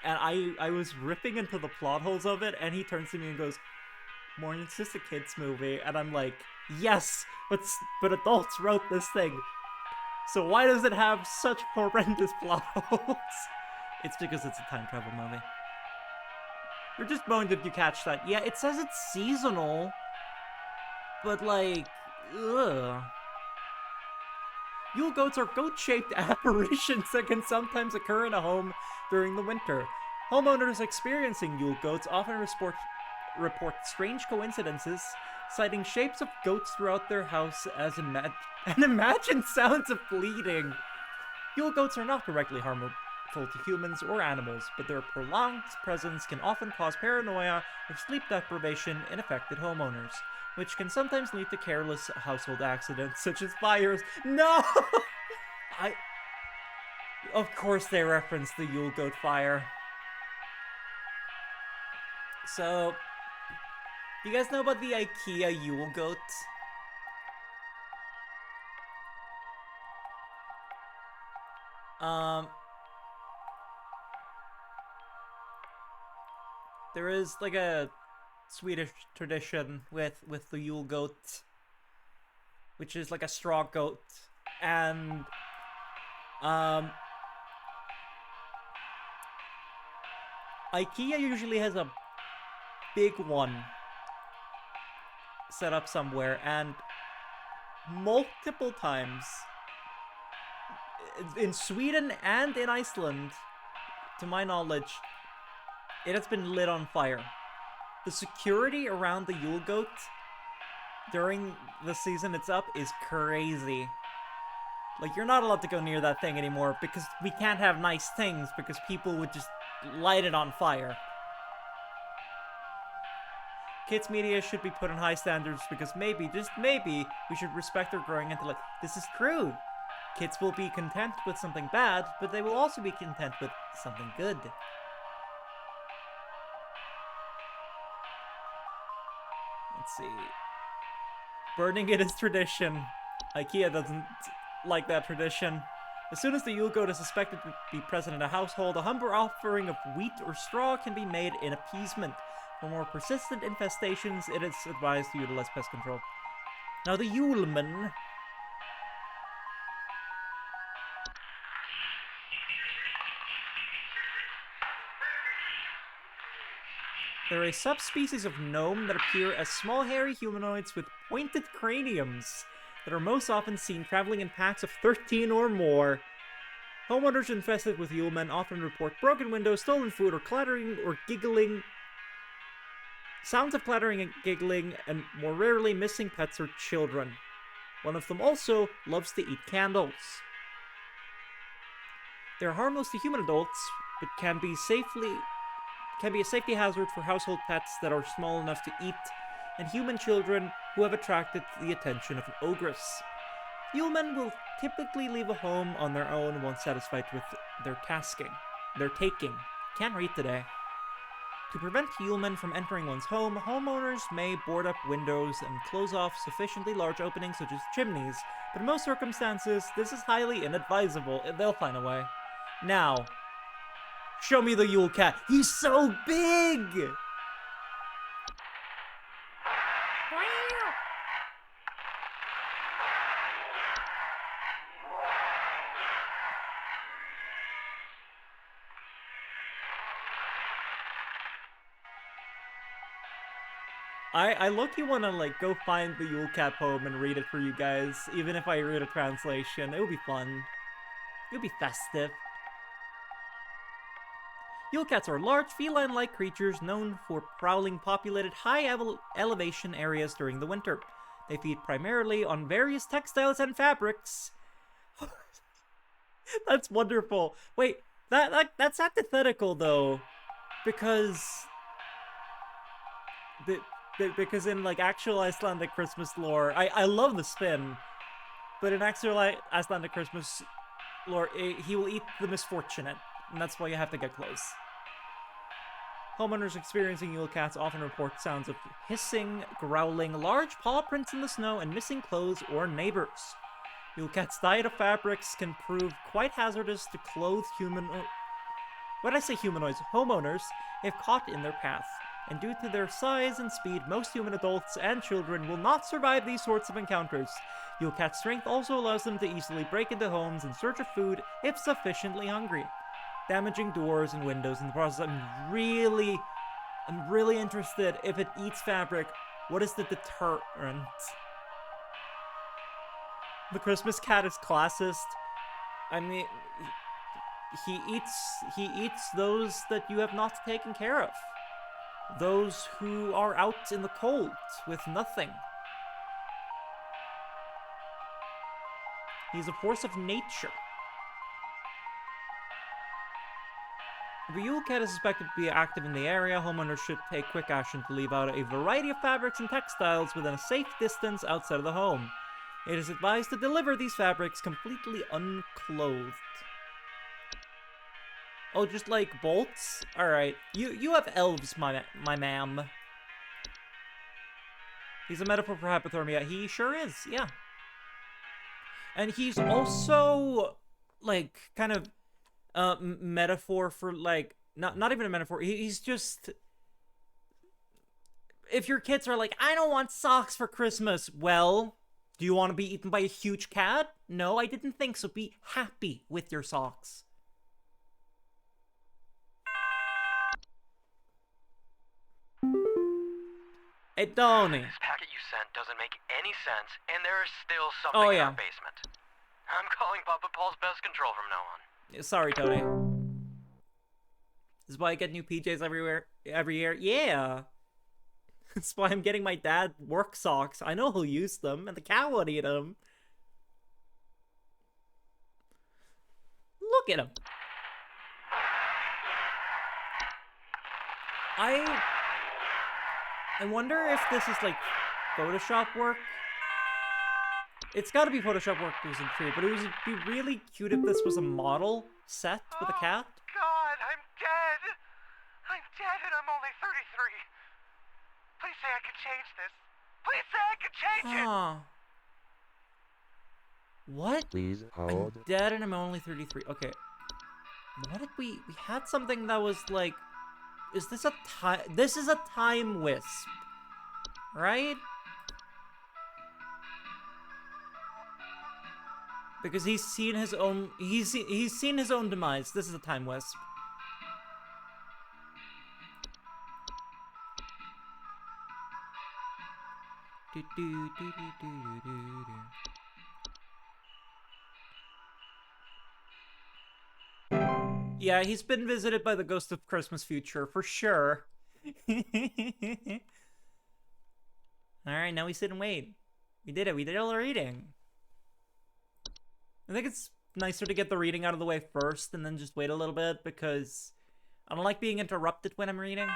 A: and I was ripping into the plot holes of it, and he turns to me and goes, "Morning, it's just a kid's movie," and I'm like, yes, but adults wrote this thing, so why does it have such horrendous plot holes? It's because it's a time travel movie. You're just boned if you catch that. Yeah, it says it's seasonal, but like, ugh. Yule goats are goat-shaped apparitions that can sometimes occur in a home during the winter. Homeowners experiencing Yule goats often report strange coincidences, citing shapes of goats throughout their house as and imagined sounds of bleeding. Yule goats are not directly harmful to humans or animals, but their prolonged presence can often cause paranoia or sleep deprivation in affected homeowners, which can sometimes lead to careless household accidents such as fires. No! Of course they reference the Yule goat fire. So, you guys know about the IKEA Yule goat? There is like a Swedish tradition with the Yule goat, which is like a straw goat, and IKEA usually has a big one set up somewhere, and multiple times in Sweden and in Iceland, to my knowledge, it has been lit on fire. The security around the Yule goat during the season it's up is crazy. Like, you're not allowed to go near that thing anymore because we can't have nice things because people would just light it on fire. Kids media should be put on high standards because maybe, just maybe, we should respect their growing intellect. This is true. Kids will be content with something bad, but they will also be content with something good. Let's see. Burning it is tradition. IKEA doesn't like that tradition. As soon as the Yule goat is suspected to be present in a household, a humble offering of wheat or straw can be made in appeasement. For more persistent infestations, it is advised to utilize pest control. Now the Yuleman. They're a subspecies of gnome that appear as small hairy humanoids with pointed craniums that are most often seen traveling in packs of 13 or more. Homeowners infested with Yulemen often report broken windows, stolen food, or clattering or giggling. Sounds of clattering and giggling, and more rarely missing pets or children. One of them also loves to eat candles. They're harmless to human adults, but can be a safety hazard for household pets that are small enough to eat, and human children who have attracted the attention of an ogress. Yulemen will typically leave a home on their own once satisfied with their taking. Can't read today. To prevent Yulemen from entering one's home, homeowners may board up windows and close off sufficiently large openings such as chimneys, but in most circumstances, this is highly inadvisable. They'll find a way. Now, show me the Yule cat. He's so big! I low-key wanna, like, go find the Yule Cat poem and read it for you guys, even if I read a translation. It would be fun. It would be festive. Yule cats are large, feline-like creatures known for prowling populated high-elevation areas during the winter. They feed primarily on various textiles and fabrics. That's wonderful. Wait, that's antithetical, though, because... because in, like, actual Icelandic Christmas lore, I love the spin, but in actual Icelandic Christmas lore, he will eat the misfortunate, and that's why you have to get close. Homeowners experiencing Yule cats often report sounds of hissing, growling, large paw prints in the snow, and missing clothes or neighbors. Yule cats' diet of fabrics can prove quite hazardous to clothed homeowners, if caught in their path. And due to their size and speed, most human adults and children will not survive these sorts of encounters. Yule cat's strength also allows them to easily break into homes in search of food if sufficiently hungry, damaging doors and windows in the process. I'm really interested. If it eats fabric, what is the deterrent? The Christmas cat is classist. I mean, he eats those that you have not taken care of. Those who are out in the cold with nothing. He's a force of nature. If a Yule cat is suspected to be active in the area, homeowners should take quick action to leave out a variety of fabrics and textiles within a safe distance outside of the home. It is advised to deliver these fabrics completely unclothed. Oh, just like bolts? Alright. You have elves, my ma'am. He's a metaphor for hypothermia. He sure is, yeah. And he's also, like, kind of metaphor for, like, not even a metaphor. He's just... If your kids are like, I don't want socks for Christmas, well, do you want to be eaten by a huge cat? No, I didn't think so. Be happy with your socks. Hey, Tony.
E: This packet you sent doesn't make any sense, and there is still something in our basement. I'm calling Papa Paul's pest control from now on.
A: Sorry, Tony. This is why I get new PJs every year. Yeah. That's why I'm getting my dad work socks. I know he'll use them, and the cat won't eat them. Look at him. I wonder if this is, like, Photoshop work. It's gotta be Photoshop work using tree, but it would be really cute if this was a model set with a cat.
C: God, I'm dead! I'm dead and I'm only 33. Please say I can change this. Please say I can change it!
A: What?
D: Please hold.
A: I'm dead and I'm only 33. Okay. What did we had something that was like... Is this a time... This is a time wisp. Right? Because he's seen his own... He's seen his own demise. This is a time wisp. Yeah, he's been visited by the ghost of Christmas future, for sure. Alright, now we sit and wait. We did it. We did all the reading. I think it's nicer to get the reading out of the way first and then just wait a little bit, because I don't like being interrupted when I'm reading.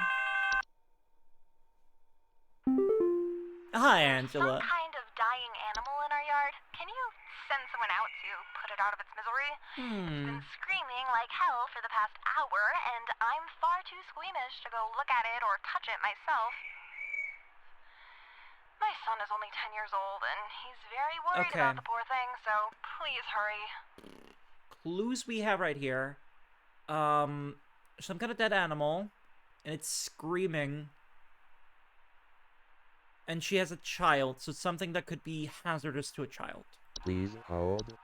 A: Hi, Angela.
B: Some kind of dying animal in our yard. Can you send someone out to put it out of its misery? It's been screaming like hell for the past hour, and I'm far too squeamish to go look at it or touch it myself. My son is only 10 years old, and he's very worried about the poor thing, so please hurry.
A: Clues we have right here. Some kind of dead animal, and it's screaming. And she has a child, so something that could be hazardous to a child.
D: Please hold.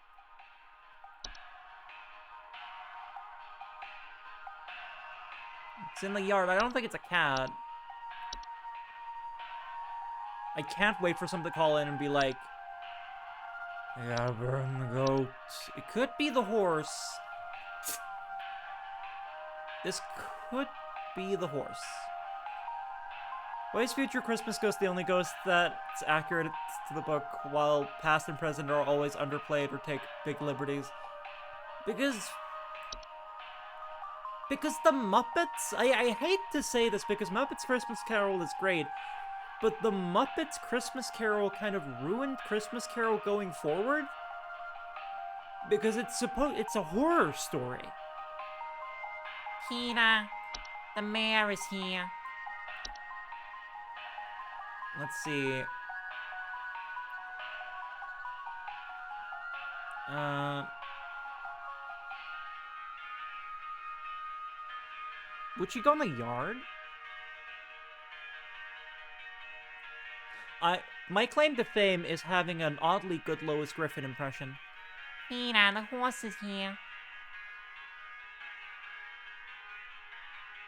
A: It's in the yard. I don't think it's a cat. I can't wait for someone to call in and be like, I gotta burn the goat. It could be the horse. This could be the horse. Why is future Christmas Ghost the only ghost that's accurate to the book, while past and present are always underplayed or take big liberties? Because the Muppets, I hate to say this because Muppets Christmas Carol is great, but the Muppets Christmas Carol kind of ruined Christmas Carol going forward. Because it's a horror story. Peter, the mayor is here. Let's see. Would she go in the yard? My claim to fame is having an oddly good Lois Griffin impression. Peter, the horse is here.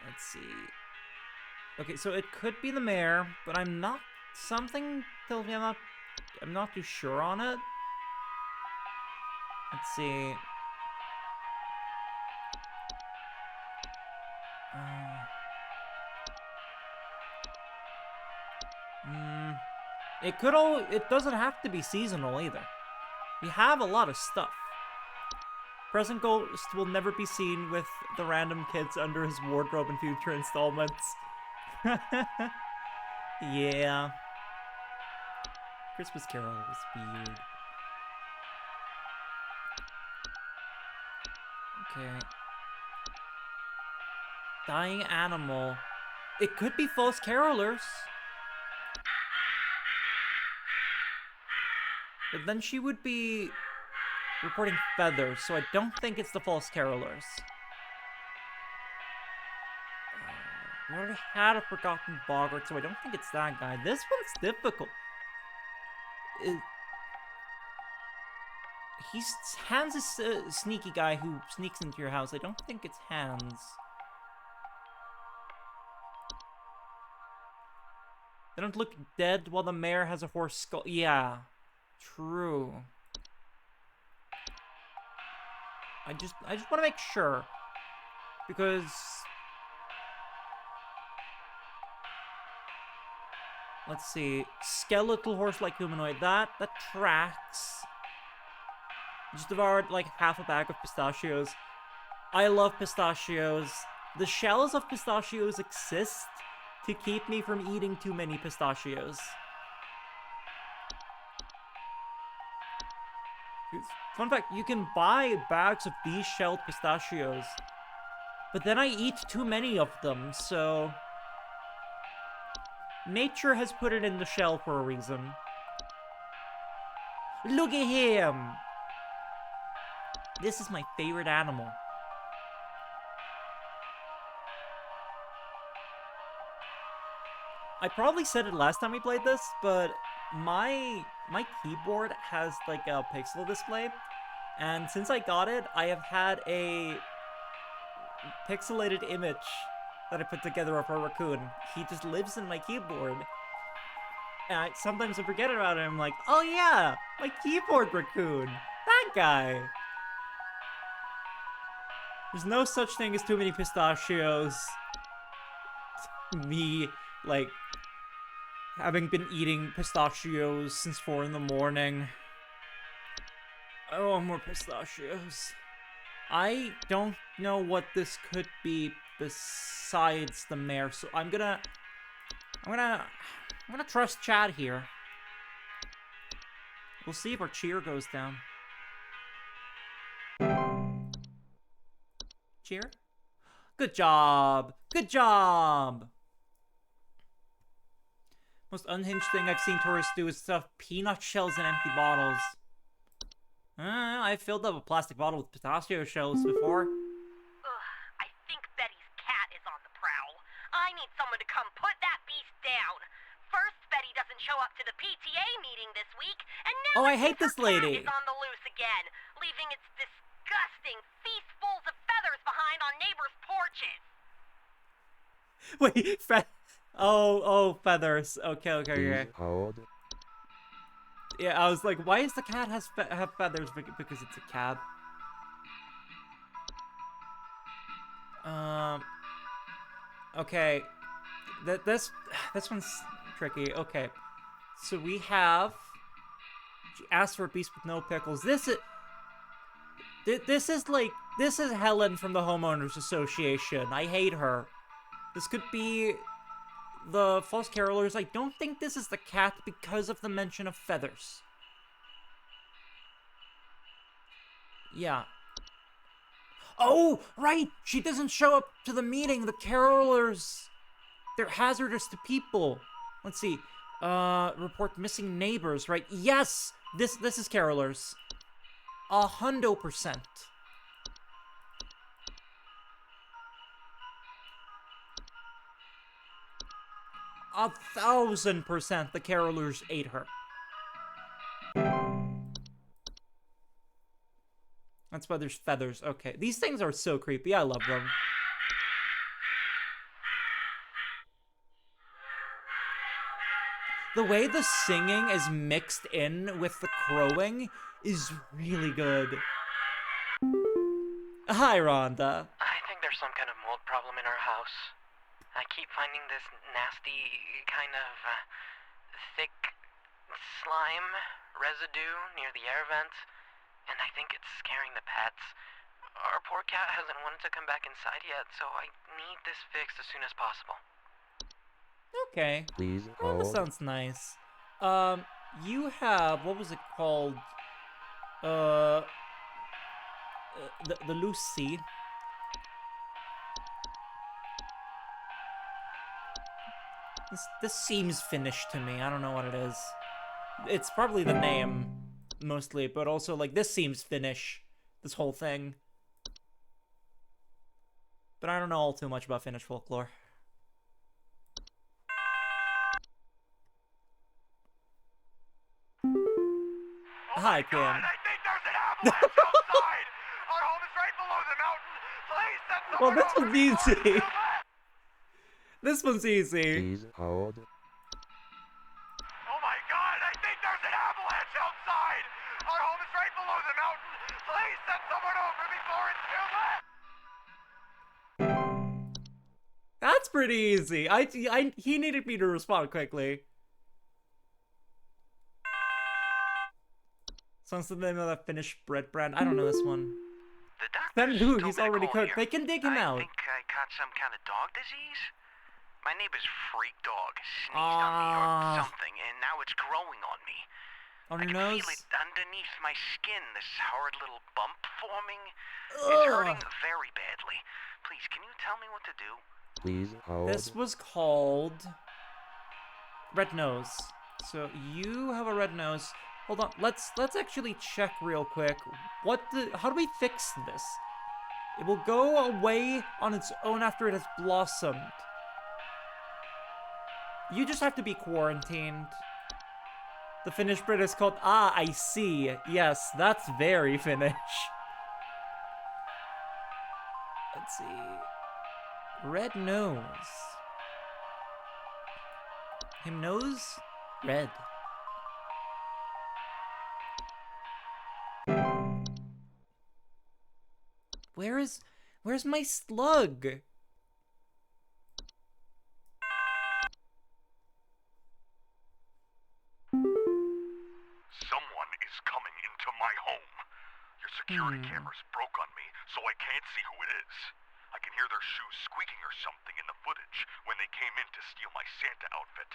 A: Let's see. Okay, so it could be the mayor, but I'm not. Something tells me I'm not too sure on it. Let's see. It doesn't have to be seasonal either. We have a lot of stuff. Present Ghost will never be seen with the random kids under his wardrobe in future installments. Yeah. Christmas Carol was weird. Okay. Dying animal. It could be false carolers. But then she would be reporting feathers, so I don't think it's the false carolers. We already had a forgotten boggart, so I don't think it's that guy. This one's difficult. Hans is a sneaky guy who sneaks into your house. I don't think it's Hans. They don't look dead while the mayor has a horse skull. Yeah, true. I just want to make sure, because let's see, skeletal horse-like humanoid. That tracks. Just devoured like half a bag of pistachios. I love pistachios. The shells of pistachios exist to keep me from eating too many pistachios. Fun fact, you can buy bags of these shelled pistachios, but then I eat too many of them, so nature has put it in the shell for a reason. Look at him! This is my favorite animal. I probably said it last time we played this, but my keyboard has like a pixel display, and since I got it, I have had a pixelated image that I put together of a raccoon. He just lives in my keyboard. And sometimes I forget about it, I'm like, oh yeah, my keyboard raccoon! That guy! There's no such thing as too many pistachios. Me, like, having been eating pistachios since 4 in the morning. I want more pistachios. I don't know what this could be besides the mayor, so I'm gonna trust Chad here. We'll see if our cheer goes down. Cheer? Good job! Good job! Most unhinged thing I've seen tourists do is stuff peanut shells in empty bottles. I filled up a plastic bottle with pistachio shells before.
B: Ugh, I think Betty's cat is on the prowl. I need someone to come put that beast down. First, Betty doesn't show up to the PTA meeting this week, and now
A: I hate this lady.
B: Cat is on the loose again, leaving its disgusting feastfuls of feathers behind on neighbors' porches.
A: Wait, Oh, feathers. Okay, okay,
D: Please
A: okay.
D: hold.
A: Yeah, I was like, why is the cat have feathers? Because it's a cat. Okay. This one's tricky. Okay. So we have. She asked for a beast with no pickles. This is Helen from the Homeowners Association. I hate her. This could be the false carolers. I don't think this is the cat because of the mention of feathers. Yeah. Oh, right! She doesn't show up to the meeting. The carolers, they're hazardous to people. Let's see. Report missing neighbors, right? Yes! This is carolers. 100%. 1,000% the carolers ate her. That's why there's feathers. Okay. These things are so creepy. I love them. The way the singing is mixed in with the crowing is really good. Hi, Rhonda.
E: I think there's some kind of mold problem in our house. I keep finding this nasty kind of thick slime residue near the air vent, and I think it's scaring the pets. Our poor cat hasn't wanted to come back inside yet, so I need this fixed as soon as possible.
A: Okay.
D: Please
A: Well, that
D: hold.
A: sounds nice. You have, what was it called? The Lucy. This seems Finnish to me. I don't know what it is. It's probably the name, mostly, but also, like, this seems Finnish. This whole thing. But I don't know all too much about Finnish folklore. Hi, Kim.
C: God, I think there's an avalanche outside! Our home is right below the mountain! Please send someone
A: Well, this
C: over
A: one's
C: before it's
A: easy.
C: too late!
A: This one's easy.
D: Please hold.
C: Oh my God, I think there's an avalanche outside! Our home is right below the mountain! Please send someone over before it's too late!
A: That's pretty easy. He needed me to respond quickly. Sounds the name of that Finnish bread brand. I don't know this one.
C: The doctor
A: Then who? He's already cooked. They can dig him out.
C: I think I caught some kind of dog disease. My neighbor's freak dog sneezed on me or something, and now it's growing on me.
A: On
C: I
A: your
C: can
A: nose?
C: feel it underneath my skin, this horrid little bump forming. It's hurting very badly. Please, can you tell me what to do?
D: Please hold.
A: This was called red nose. So you have a red nose. Hold on. Let's actually check real quick. How do we fix this? It will go away on its own after it has blossomed. You just have to be quarantined. The Finnish bread is called I see. Yes, that's very Finnish. Let's see. Red nose. Him nose? Red. Where's my slug?
C: Someone is coming into my home. Your security cameras broke on me, so I can't see who it is. I can hear their shoes squeaking or something in the footage when they came in to steal my Santa outfit.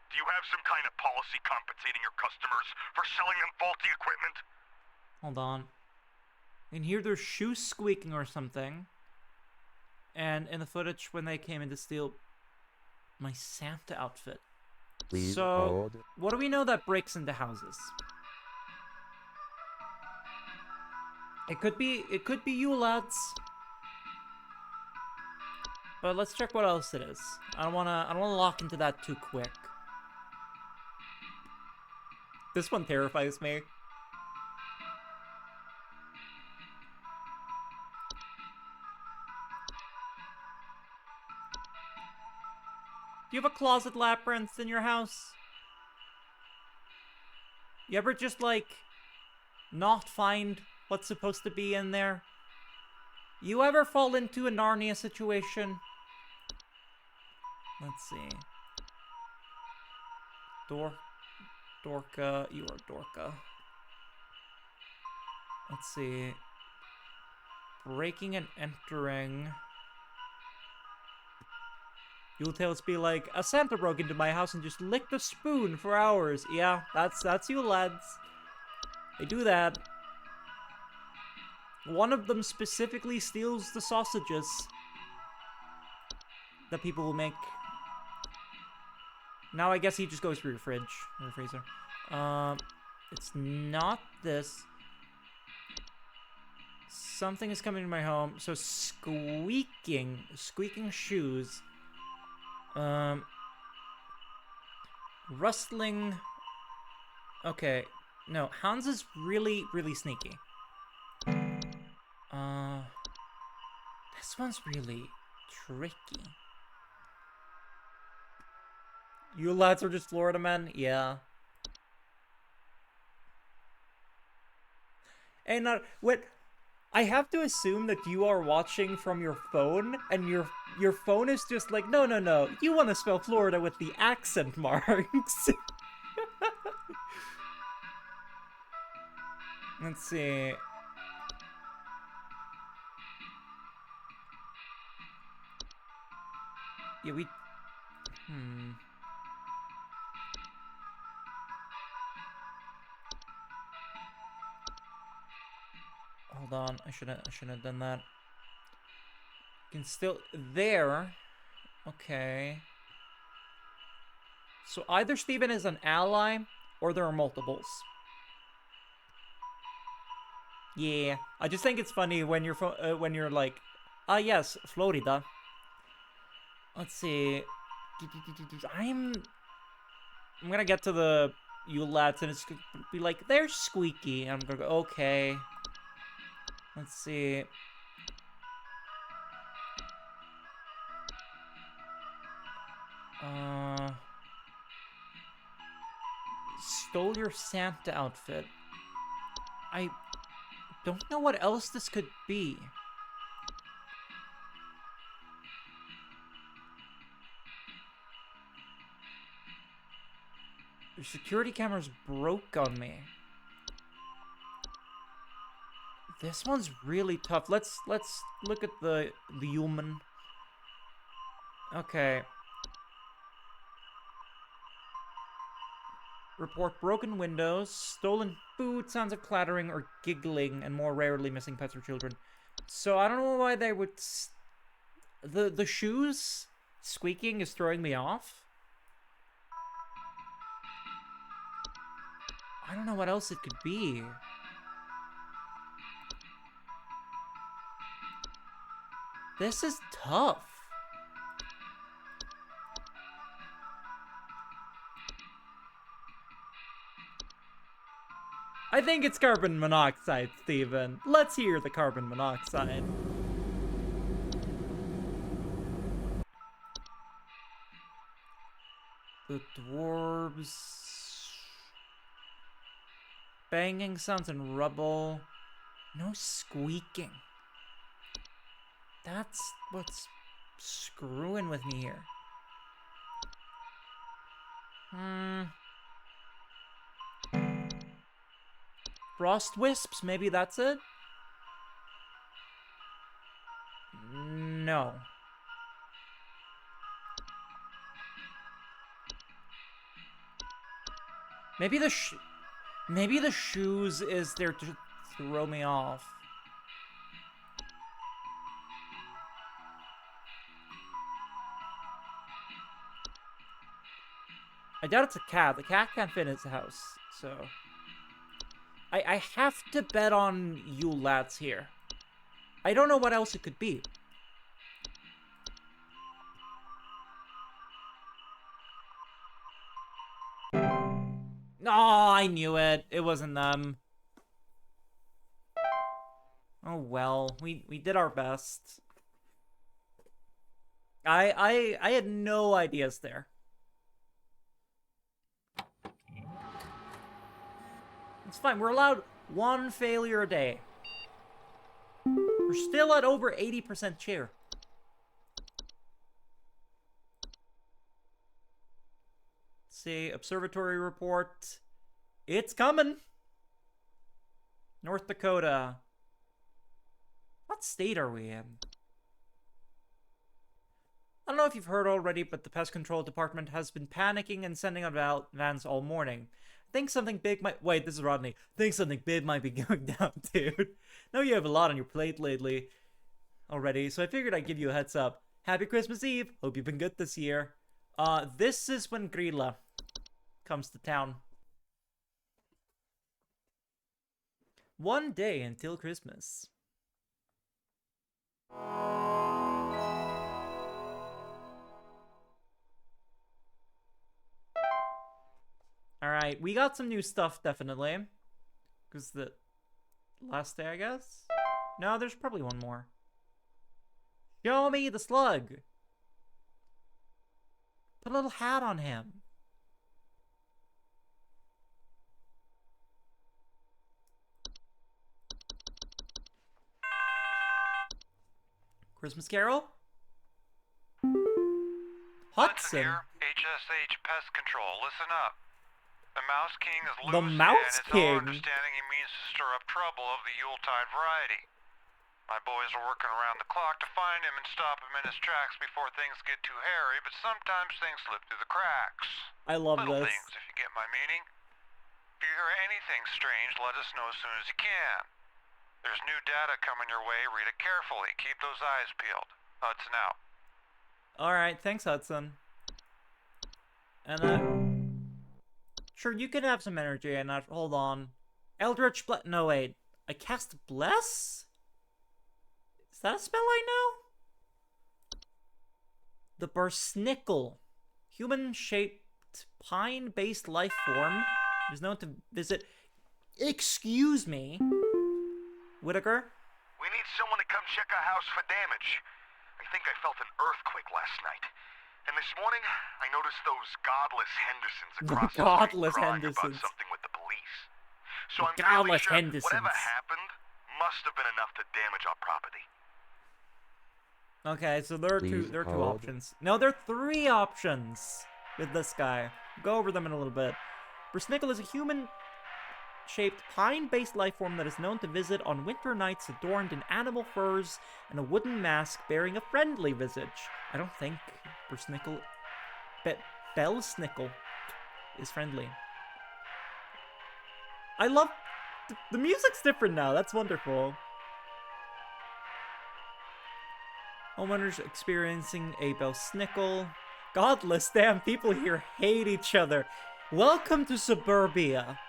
C: Do you have some kind of policy compensating your customers for selling them faulty equipment?
A: Hold on. You can hear their shoes squeaking or something. And in the footage when they came in to steal my Santa outfit.
D: Please
A: So,
D: hold.
A: what do we know that breaks into houses? It could be you lads. But let's check what else it is. I don't wanna lock into that too quick. This one terrifies me. Do you have a closet labyrinth in your house? You ever just, like, not find what's supposed to be in there? You ever fall into a Narnia situation? Let's see. Dorka, you are Dorka. Let's see. Breaking and entering. You'll tales be like, a Santa broke into my house and just licked a spoon for hours. Yeah, that's you lads. They do that. One of them specifically steals the sausages that people will make. Now I guess he just goes through your fridge, or your freezer. It's not this. Something is coming to my home. So squeaking shoes. Rustling. Okay, no, Hans is really, really sneaky. This one's really tricky. You lads are just Florida men? Yeah. And what? I have to assume that you are watching from your phone, and your phone is just like, no. You want to spell Florida with the accent marks. Let's see. Yeah, we... Hold on, I shouldn't have done that. Can still... There. Okay. So either Steven is an ally, or there are multiples. Yeah, I just think it's funny when you're like, yes, Florida. Let's see. I'm gonna get to the lads, and it's gonna be like, they're squeaky. And I'm gonna go, okay. Let's see. Stole your Santa outfit. I don't know what else this could be. Your security cameras broke on me. This one's really tough. Let's look at the human. Okay. Report broken windows, stolen food, sounds of clattering or giggling, and more rarely missing pets or children. So I don't know why they would... The shoes squeaking is throwing me off. I don't know what else it could be. This is tough. I think it's carbon monoxide, Steven. Let's hear the carbon monoxide. The dwarves... Banging sounds and rubble. No squeaking. That's what's screwing with me here. Frost wisps, maybe that's it? No. Maybe the shoes is there to throw me off. I doubt it's a cat. The cat can't fit in its house, so... I have to bet on you lads here. I don't know what else it could be. Oh, I knew it. It wasn't them. Oh well, we did our best. I had no ideas there. It's fine. We're allowed one failure a day. We're still at over 80% cheer. Let's see, observatory report. It's coming. North Dakota. What state are we in? I don't know if you've heard already, but the pest control department has been panicking and sending out vans all morning. Think something big might... Wait, this is Rodney. Think something big might be going down, dude. Know you have a lot on your plate lately already, so I figured I'd give you a heads up. Happy Christmas Eve. Hope you've been good this year. This is when Grilla comes to town. One day until Christmas. Alright, we got some new stuff, definitely. Because the last day, I guess? No, there's probably one more. Show me the slug! Put a little hat on him. Christmas Carol? Hudson
C: here, HSH Pest Control. Listen up. The Mouse King is loose,
A: The Mouse
C: and it's
A: King?
C: our understanding he means to stir up trouble of the Yuletide variety. My boys are working around the clock to find him and stop him in his tracks before things get too hairy, but sometimes things slip through the cracks.
A: I love
C: Little
A: this.
C: things, if you get my meaning. If you hear anything strange, let us know as soon as you can. There's new data coming your way. Read it carefully. Keep those eyes peeled. Hudson out.
A: Alright, thanks, Hudson. And, sure, you can have some energy and hold on. Eldritch no, wait. I cast Bless? Is that a spell I know? The Bursnickle. Human-shaped, pine-based life form is known to visit... Excuse me? Whitaker?
C: We need someone to come check our house for damage. I think I felt an earthquake last night. And this morning, I noticed those godless Hendersons across the
A: godless
C: street crying
A: Hendersons.
C: about something with the police. So I'm
A: godless
C: fairly sure
A: Hendersons.
C: whatever happened must have been enough to damage our property.
A: Okay, so there are
D: Please
A: two
D: hold.
A: options. No, there are 3 options with this guy. Go over them in a little bit. Bursnickle is a human-shaped, pine-based life form that is known to visit on winter nights adorned in animal furs and a wooden mask bearing a friendly visage. I don't think Bursnickle... Bellsnickle is friendly. I love... The music's different now. That's wonderful. Homeowners experiencing a Bellsnickle. Godless, damn, people here hate each other. Welcome to suburbia.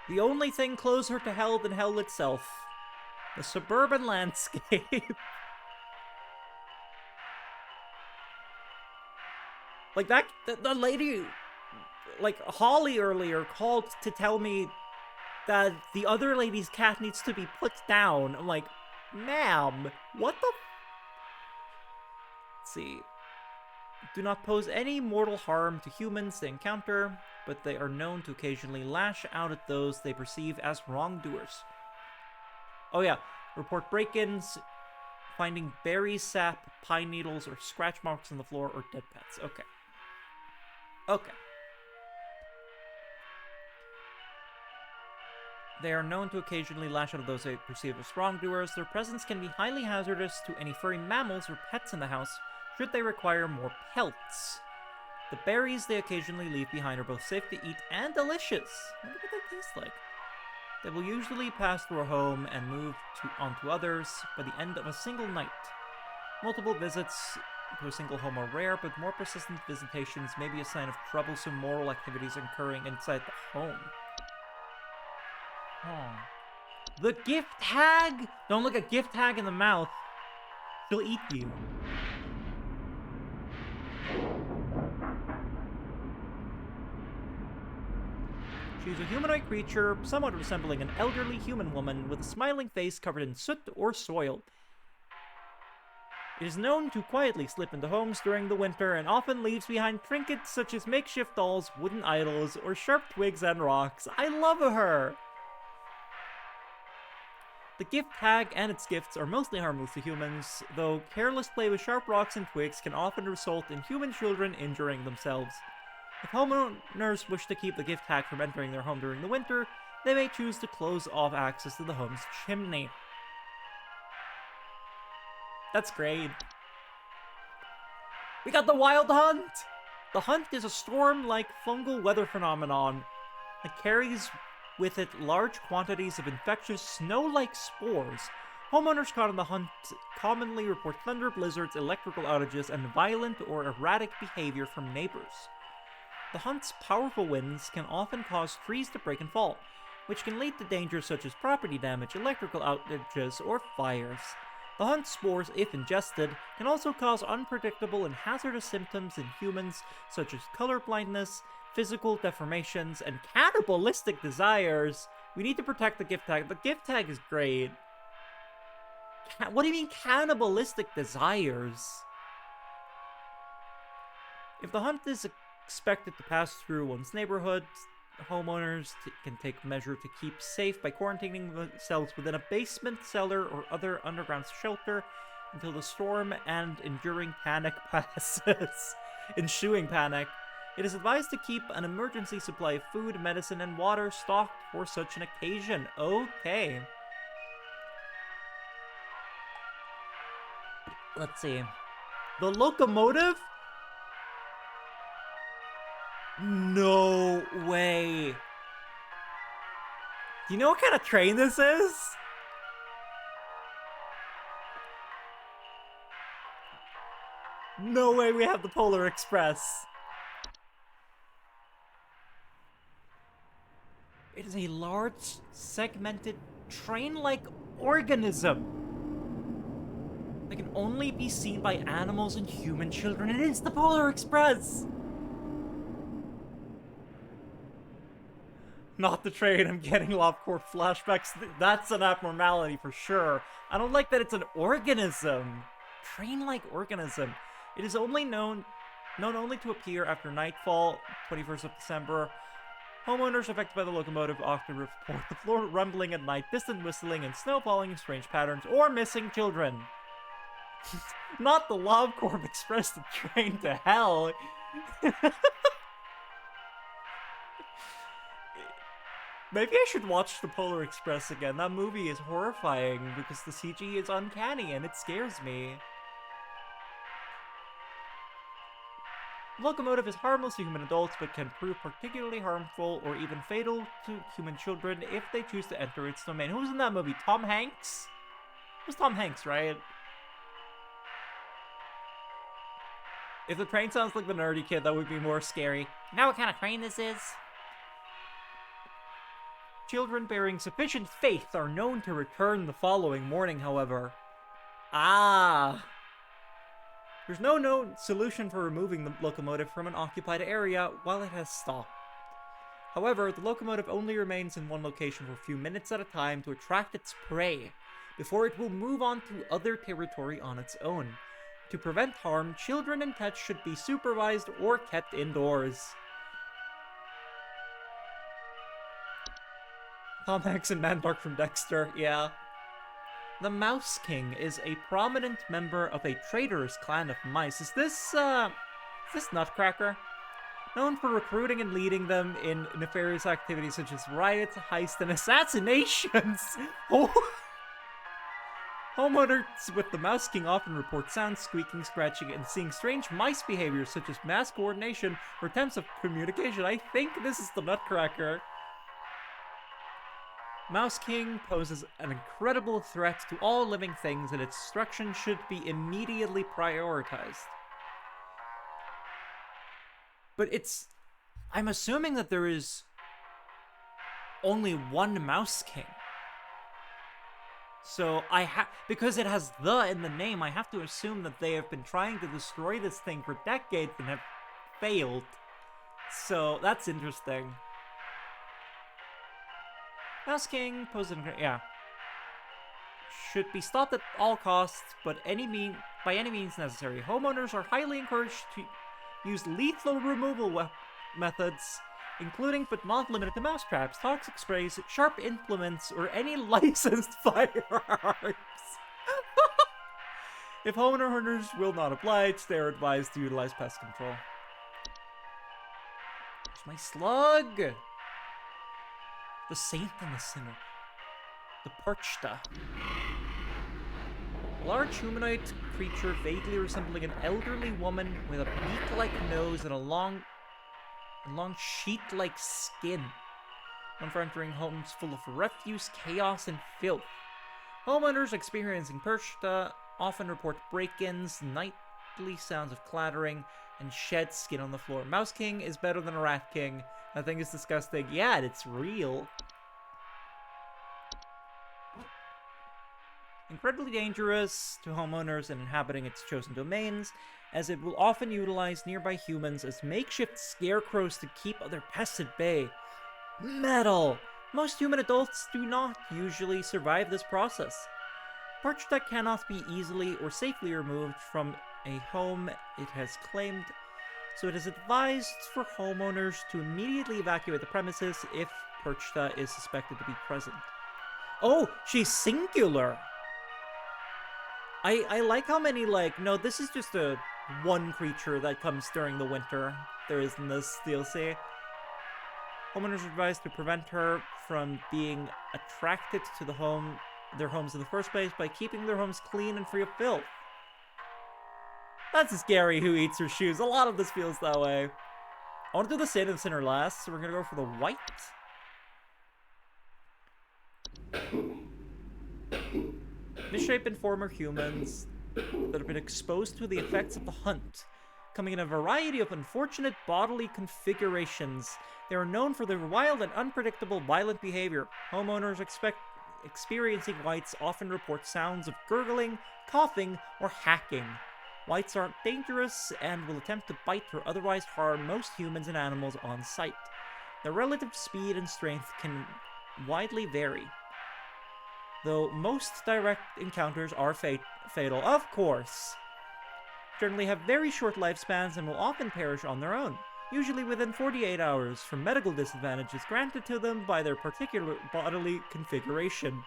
A: The only thing closer to hell than hell itself. The suburban landscape. Like that, the lady, like Holly earlier called to tell me that the other lady's cat needs to be put down. I'm like, ma'am, what the? Let's see. Do not pose any mortal harm to humans they encounter, but they are known to occasionally lash out at those they perceive as wrongdoers. Oh yeah, report break-ins, finding berries, sap, pine needles, or scratch marks on the floor, or dead pets. Okay. Okay. They are known to occasionally lash out at those they perceive as wrongdoers. Their presence can be highly hazardous to any furry mammals or pets in the house, should they require more pelts. The berries they occasionally leave behind are both safe to eat and delicious. I wonder what they taste like. They will usually pass through a home and move onto others by the end of a single night. Multiple visits to a single home are rare, but more persistent visitations may be a sign of troublesome moral activities occurring inside the home. Oh. The gift hag! Don't look a gift hag in the mouth. She'll eat you. She's a humanoid creature, somewhat resembling an elderly human woman with a smiling face covered in soot or soil. It is known to quietly slip into homes during the winter and often leaves behind trinkets such as makeshift dolls, wooden idols, or sharp twigs and rocks. I love her! The gift tag and its gifts are mostly harmless to humans, though careless play with sharp rocks and twigs can often result in human children injuring themselves. If homeowners wish to keep the gift tag from entering their home during the winter, they may choose to close off access to the home's chimney. That's great. We got the Wild Hunt! The Hunt is a storm-like fungal weather phenomenon that carries with it large quantities of infectious snow-like spores. Homeowners caught in the Hunt commonly report thunder, blizzards, electrical outages, and violent or erratic behavior from neighbors. The Hunt's powerful winds can often cause trees to break and fall, which can lead to dangers such as property damage, electrical outages, or fires. The Hunt's spores, if ingested, can also cause unpredictable and hazardous symptoms in humans, such as color blindness, physical deformations, and cannibalistic desires. We need to protect the gift tag. The gift tag is great. What do you mean cannibalistic desires? If the Hunt is expected to pass through one's neighborhood, homeowners can take measure to keep safe by quarantining themselves within a basement, cellar, or other underground shelter until the storm and ensuing panic passes. Ensuing panic. It is advised to keep an emergency supply of food, medicine, and water stocked for such an occasion. Okay. Let's see. The locomotive? No way. Do you know what kind of train this is? No way we have the Polar Express. It is a large, segmented, train-like organism that can only be seen by animals and human children. It is the Polar Express! Not the train, I'm getting Lovecore flashbacks. That's an abnormality for sure. I don't like that it's an organism. Train-like organism. It is only known only to appear after nightfall, 21st of December. Homeowners affected by the locomotive often report the floor rumbling at night, distant whistling, and snow falling in strange patterns, or missing children. Not the Lovecore Express, the train to hell. Maybe I should watch the Polar Express again. That movie is horrifying because the CG is uncanny and it scares me. The locomotive is harmless to human adults, but can prove particularly harmful or even fatal to human children if they choose to enter its domain. Who was in that movie? Tom Hanks? It was Tom Hanks, right? If the train sounds like the nerdy kid, that would be more scary. You know what kind of train this is? Children bearing sufficient faith are known to return the following morning, however. Ah! There's no known solution for removing the locomotive from an occupied area while it has stopped. However, the locomotive only remains in one location for a few minutes at a time to attract its prey, before it will move on to other territory on its own. To prevent harm, children and pets should be supervised or kept indoors. Tom Hanks and Mandark from Dexter, yeah. The Mouse King is a prominent member of a traitorous clan of mice. Is this Nutcracker? Known for recruiting and leading them in nefarious activities such as riots, heists, and assassinations. Homeowners with the Mouse King often report sounds, squeaking, scratching, and seeing strange mice behaviors such as mass coordination or attempts of communication. I think this is the Nutcracker. Mouse King poses an incredible threat to all living things, and its destruction should be immediately prioritized. But I'm assuming that there is only one Mouse King. So because it has "the" in the name, I have to assume that they have been trying to destroy this thing for decades and have failed. So that's interesting. Mouse King poses yeah. Should be stopped at all costs, but by any means necessary. Homeowners are highly encouraged to use lethal removal methods, including but not limited to mouse traps, toxic sprays, sharp implements, or any licensed firearms. If homeowners will not oblige, they are advised to utilize pest control. There's my slug! The saint and the sinner. The Perchta. A large humanoid creature vaguely resembling an elderly woman with a beak-like nose and a long sheet-like skin. Known for entering homes full of refuse, chaos, and filth. Homeowners experiencing Perchta often report break-ins, nightly sounds of clattering, and shed skin on the floor. Mouse King is better than a Rat King. That thing is disgusting. Yeah, it's real. Incredibly dangerous to homeowners and inhabiting its chosen domains, as it will often utilize nearby humans as makeshift scarecrows to keep other pests at bay. Metal! Most human adults do not usually survive this process. Perchta cannot be easily or safely removed from a home it has claimed, so it is advised for homeowners to immediately evacuate the premises if Perchta is suspected to be present. Oh, she's singular! I like how many, no, this is just a one creature that comes during the winter there is in this DLC. Homeowners are advised to prevent her from being attracted to their homes in the first place by keeping their homes clean and free of filth. That's scary who eats her shoes. A lot of this feels that way. I want to do the saint and the sinner last, so we're going to go for the white. Misshapen former humans that have been exposed to the effects of the hunt, coming in a variety of unfortunate bodily configurations. They are known for their wild and unpredictable violent behavior. Homeowners experiencing whites often report sounds of gurgling, coughing, or hacking. Whites aren't dangerous and will attempt to bite or otherwise harm most humans and animals on sight. Their relative speed and strength can widely vary, though most direct encounters are fatal, of course. Generally have very short lifespans and will often perish on their own, usually within 48 hours from medical disadvantages granted to them by their particular bodily configuration.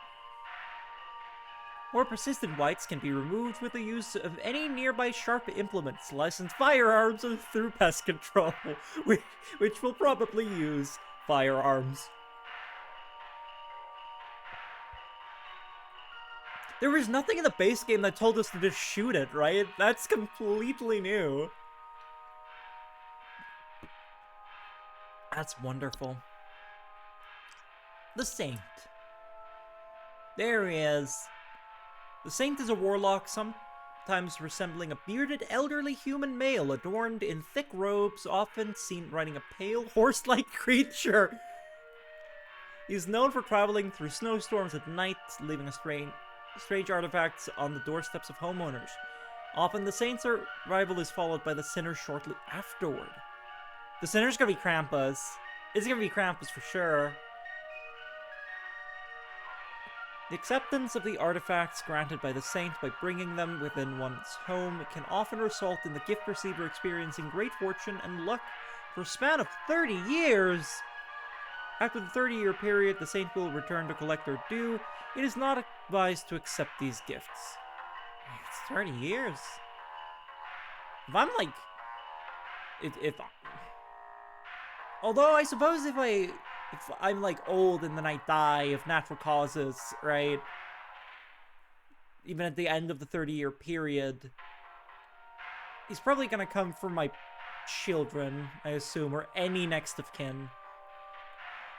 A: More persistent whites can be removed with the use of any nearby sharp implements, licensed firearms, or through pest control, which will probably use firearms. There was nothing in the base game that told us to just shoot it, right? That's completely new. That's wonderful. The Saint. There he is. The Saint is a warlock, sometimes resembling a bearded elderly human male adorned in thick robes, often seen riding a pale horse-like creature. He is known for traveling through snowstorms at night, leaving strange artifacts on the doorsteps of homeowners. Often the Saint's arrival is followed by the Sinner shortly afterward. The Sinner's gonna be Krampus. It's gonna be Krampus for sure. The acceptance of the artifacts granted by the Saint by bringing them within one's home can often result in the gift receiver experiencing great fortune and luck for a span of 30 years. After the 30-year period, the Saint will return to collect their due. It is not advised to accept these gifts. It's 30 years. If I'm like... Although I suppose if I'm like old and then I die of natural causes, right? Even at the end of the 30-year period, he's probably gonna come from my children, I assume, or any next of kin.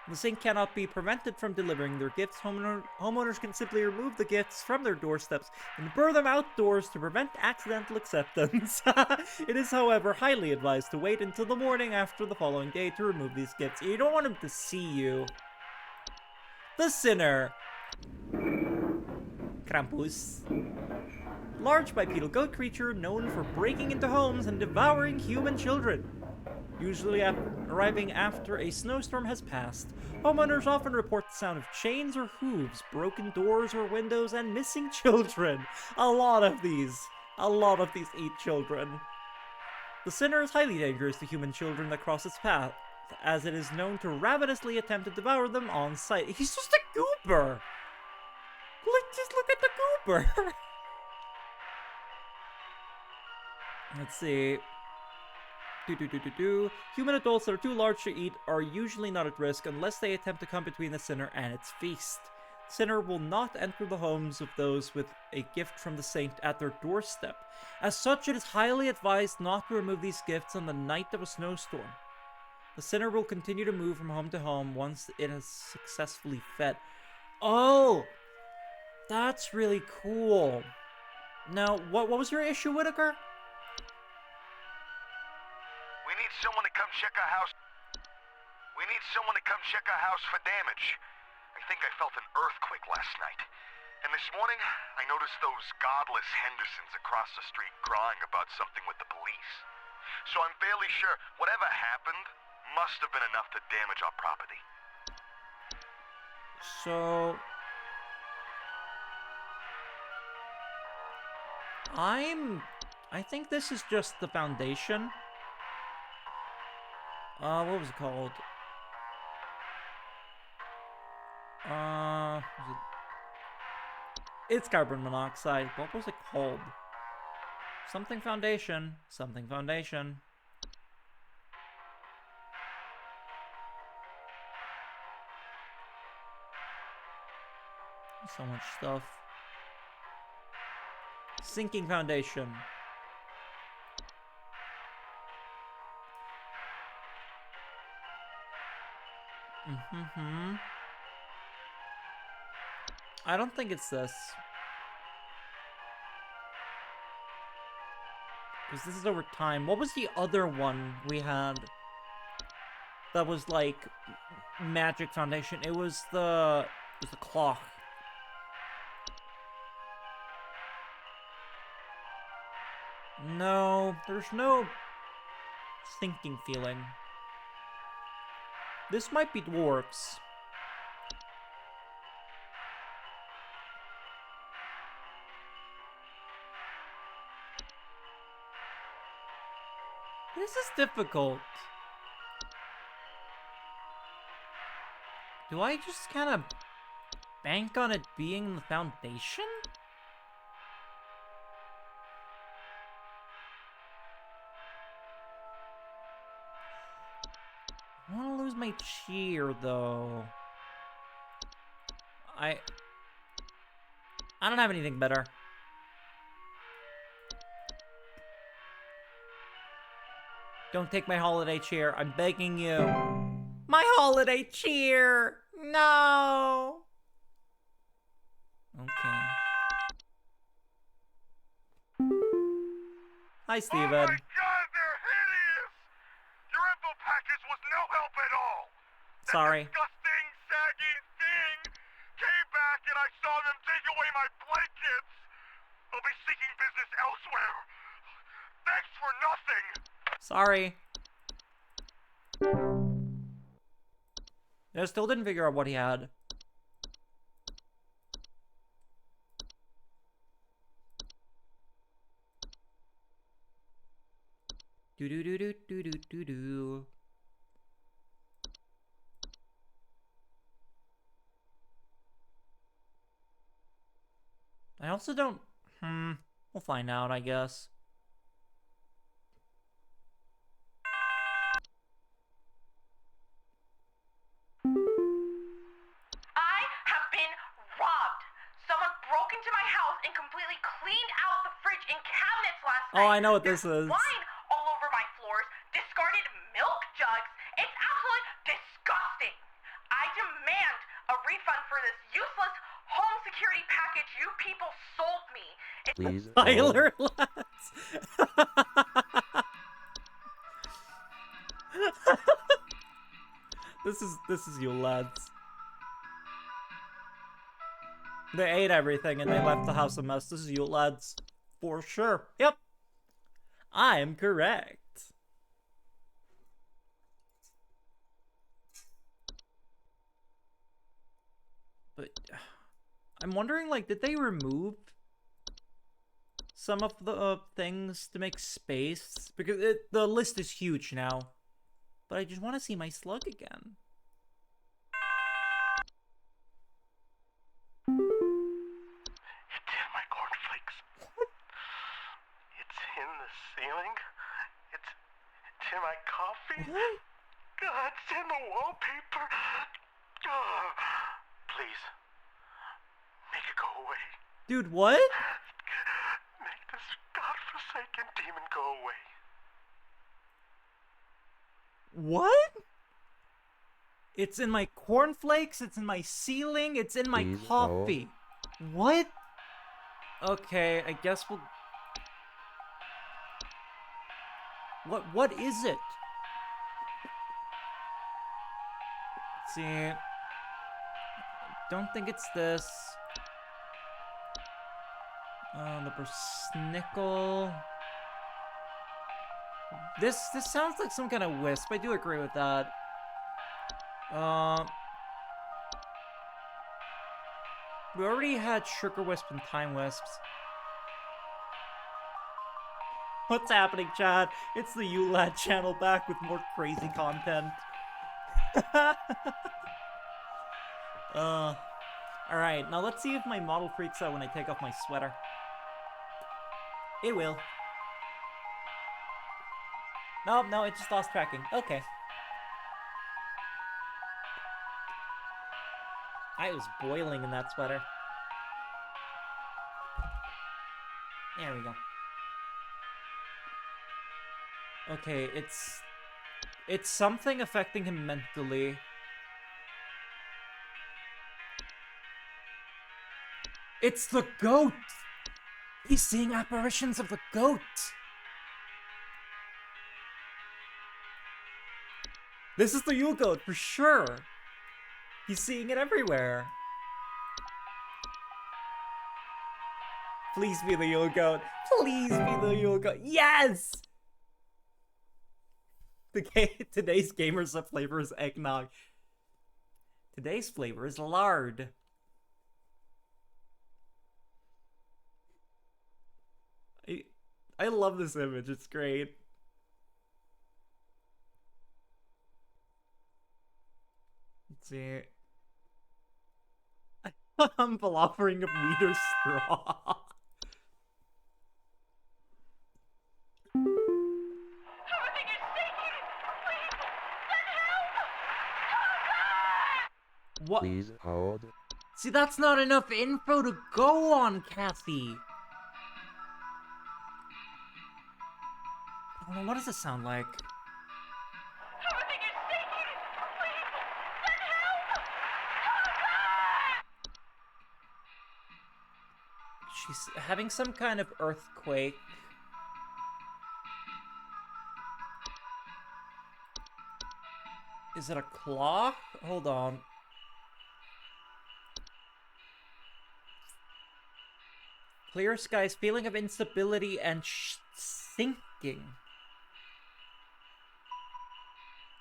A: The Saint cannot be prevented from delivering their gifts. Homeowners can simply remove the gifts from their doorsteps and burn them outdoors to prevent accidental acceptance. It is, however, highly advised to wait until the morning after the following day to remove these gifts. You don't want him to see you. The Sinner. Krampus. Large bipedal goat creature known for breaking into homes and devouring human children. usually arriving after a snowstorm has passed. Homeowners often report the sound of chains or hooves, broken doors or windows, and missing children. A lot of these eat children. The sinner is highly dangerous to human children that cross its path, as it is known to ravenously attempt to devour them on sight. He's just a goober! Just look at the goober! Let's see. Human adults that are too large to eat are usually not at risk unless they attempt to come between the sinner and its feast. The sinner will not enter the homes of those with a gift from the saint at their doorstep. As such, it is highly advised not to remove these gifts on the night of a snowstorm. The sinner will continue to move from home to home once it has successfully fed. Oh! That's really cool. Now, what was your issue, Whitaker?
C: We need someone to come check our house. For damage. I think I felt an earthquake last night. And this morning, I noticed those godless Hendersons across the street crying about something with the police. So I'm fairly sure whatever happened must have been enough to damage our property.
A: So... I think this is just the foundation. What was it called? It's carbon monoxide. What was it called? Something foundation. Something foundation. So much stuff. Sinking foundation. I don't think it's this. Because this is over time. What was the other one we had? That was like magic foundation. It was the clock. No, there's no sinking feeling. This might be dwarves. This is difficult. Do I just kind of bank on it being the foundation? I want to lose my cheer, though. I don't have anything better. Don't take my holiday cheer. I'm begging you. My holiday cheer! No! Okay. Hi, Steven.
C: Oh my God, they're hideous! Your info package was no help at all!
A: Sorry.
C: That disgusting, saggy thing came back and I saw them take away my blankets! I'll be seeking business elsewhere! Thanks for nothing!
A: Sorry. I still didn't figure out what he had. Do do do do do do do do. I also don't. We'll find out, I guess.
B: I have been robbed. Someone broke into my house and completely cleaned out the fridge and cabinets last night.
A: Oh, I know what this
B: There's
A: is.
B: wine all over my floors, discarded milk jugs. It's absolutely disgusting. I demand a refund for this useless home security package you people sold me.
D: Please.
A: Tyler, lads. This is you lads. They ate everything and they left the house a mess. This is you lads. For sure. Yep. I am correct. But I'm wondering, like, did they remove some of the things to make space? Because the list is huge now. But I just want to see my slug again.
C: It's in my cornflakes. It's in the ceiling. It's in my coffee.
A: What?
C: God, it's in the wallpaper. Oh, please, make it go away.
A: Dude, what?
C: Make this godforsaken demon go away.
A: What? It's in my cornflakes, it's in my ceiling, it's in my
D: Please
A: coffee. What? Okay, I guess we'll... What is it? Let's see. Don't think it's this. The persnickle. This sounds like some kind of wisp. I do agree with that. We already had sugar wisp and time wisps. What's happening, Chad? It's the ULAD channel back with more crazy content. Alright, now let's see if my model freaks out when I take off my sweater. It will. No, it just lost tracking. Okay. I was boiling in that sweater. There we go. Okay, it's something affecting him mentally. It's the goat! He's seeing apparitions of the goat! This is the Yule goat, for sure! He's seeing it everywhere! Please be the Yule goat! Please be the Yule goat! Yes! Today's gamer's flavor is eggnog. Today's flavor is lard. I love this image, it's great. Let's see. Humble offering of wheat or straw.
B: Everything is sinking! Please, send help!
A: What?
D: Please hold.
A: See, that's not enough info to go on, Kathy. Oh, what does this sound like?
B: Everything is sinking! Please, send help!
A: She's having some kind of earthquake. Is it a clock? Hold on. Clear skies, feeling of instability and sinking.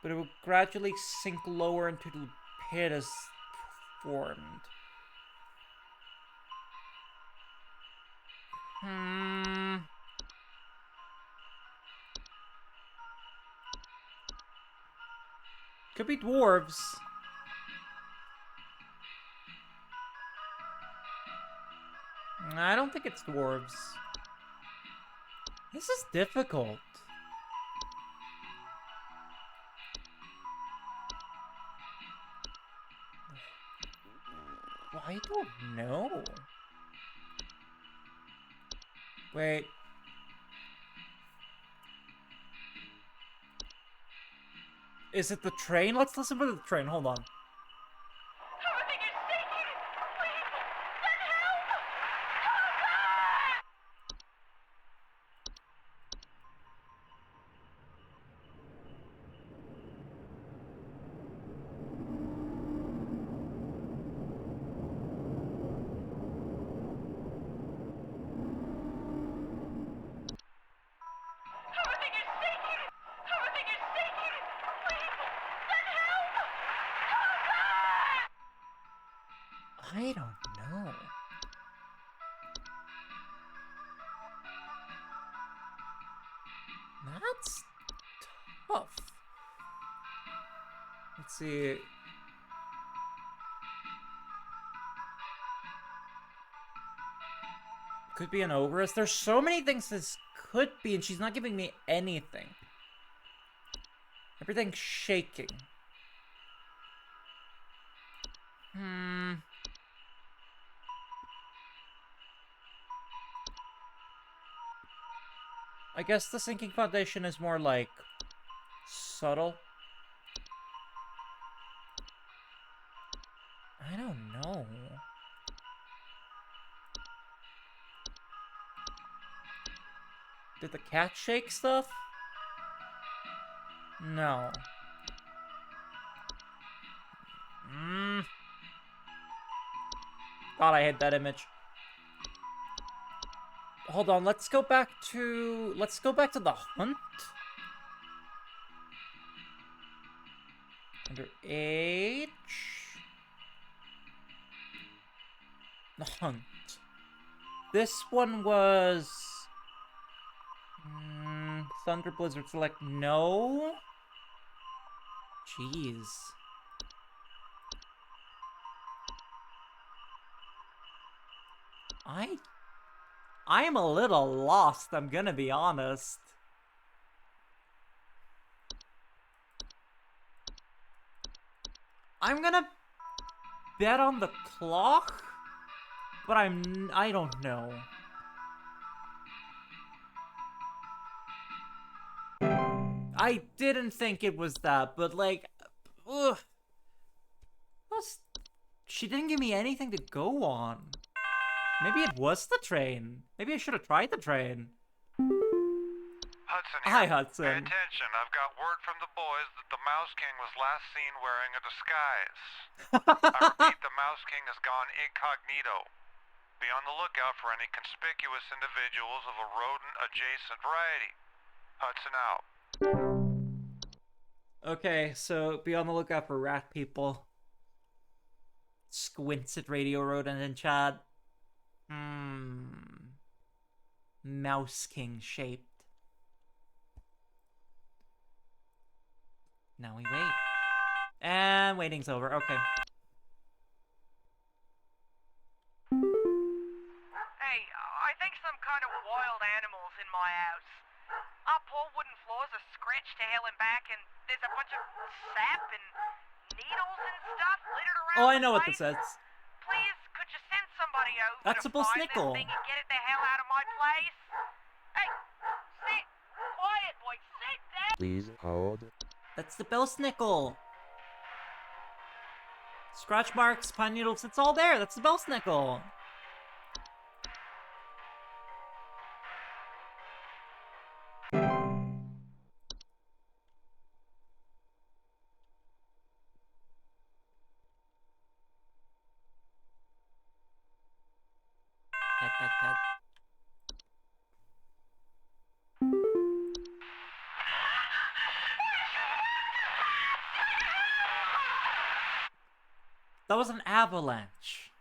A: But it will gradually sink lower into the pit as formed. Could be dwarves. I don't think it's dwarves. This is difficult. I don't know. Wait. Is it the train? Let's listen to the train. Hold on.
B: Everything is sinking! Please, send help! Everything is sinking! Everything is sinking! Please, send help!
A: see. Could be an ogress. There's so many things this could be, and she's not giving me anything. Everything's shaking. I guess the sinking foundation is more like subtle. I don't know. Did the cat shake stuff? No. God, I hate that image. Hold on, let's go back to the hunt. Under H. The hunt. This one was Thunder Blizzard Select. No. Jeez. I am a little lost, I'm gonna be honest. I'm gonna bet on the clock, but I don't know. I didn't think it was that, but like, ugh. She didn't give me anything to go on. Maybe it was the train. Maybe I should have tried the train.
C: Hudson here.
A: Hi, Hudson.
C: Pay attention. I've got word from the boys that the Mouse King was last seen wearing a disguise. I repeat, the Mouse King has gone incognito. Be on the lookout for any conspicuous individuals of a rodent-adjacent variety. Hudson out.
A: Okay, so be on the lookout for rat people. Squints at Radio Rodent in chat. Mouse King shaped. Now we wait. And waiting's over. Okay.
F: Hey, I think some kind of wild animal's in my house. Our poor wooden floors are scratched to hell and back, and there's a bunch of sap and needles and stuff littered around.
A: Oh, I know what
F: place.
A: this is.
F: Please, could you send somebody over
A: That's
F: to
A: a bull
F: find
A: snickle.
F: this thing and get it the hell out of my place? Hey, sit quiet, boy, sit down.
D: Please hold.
A: That's the Bellsnickle. Scratch marks, pine needles, it's all there. That's the Bellsnickle. Pet, pet, pet. That was an avalanche.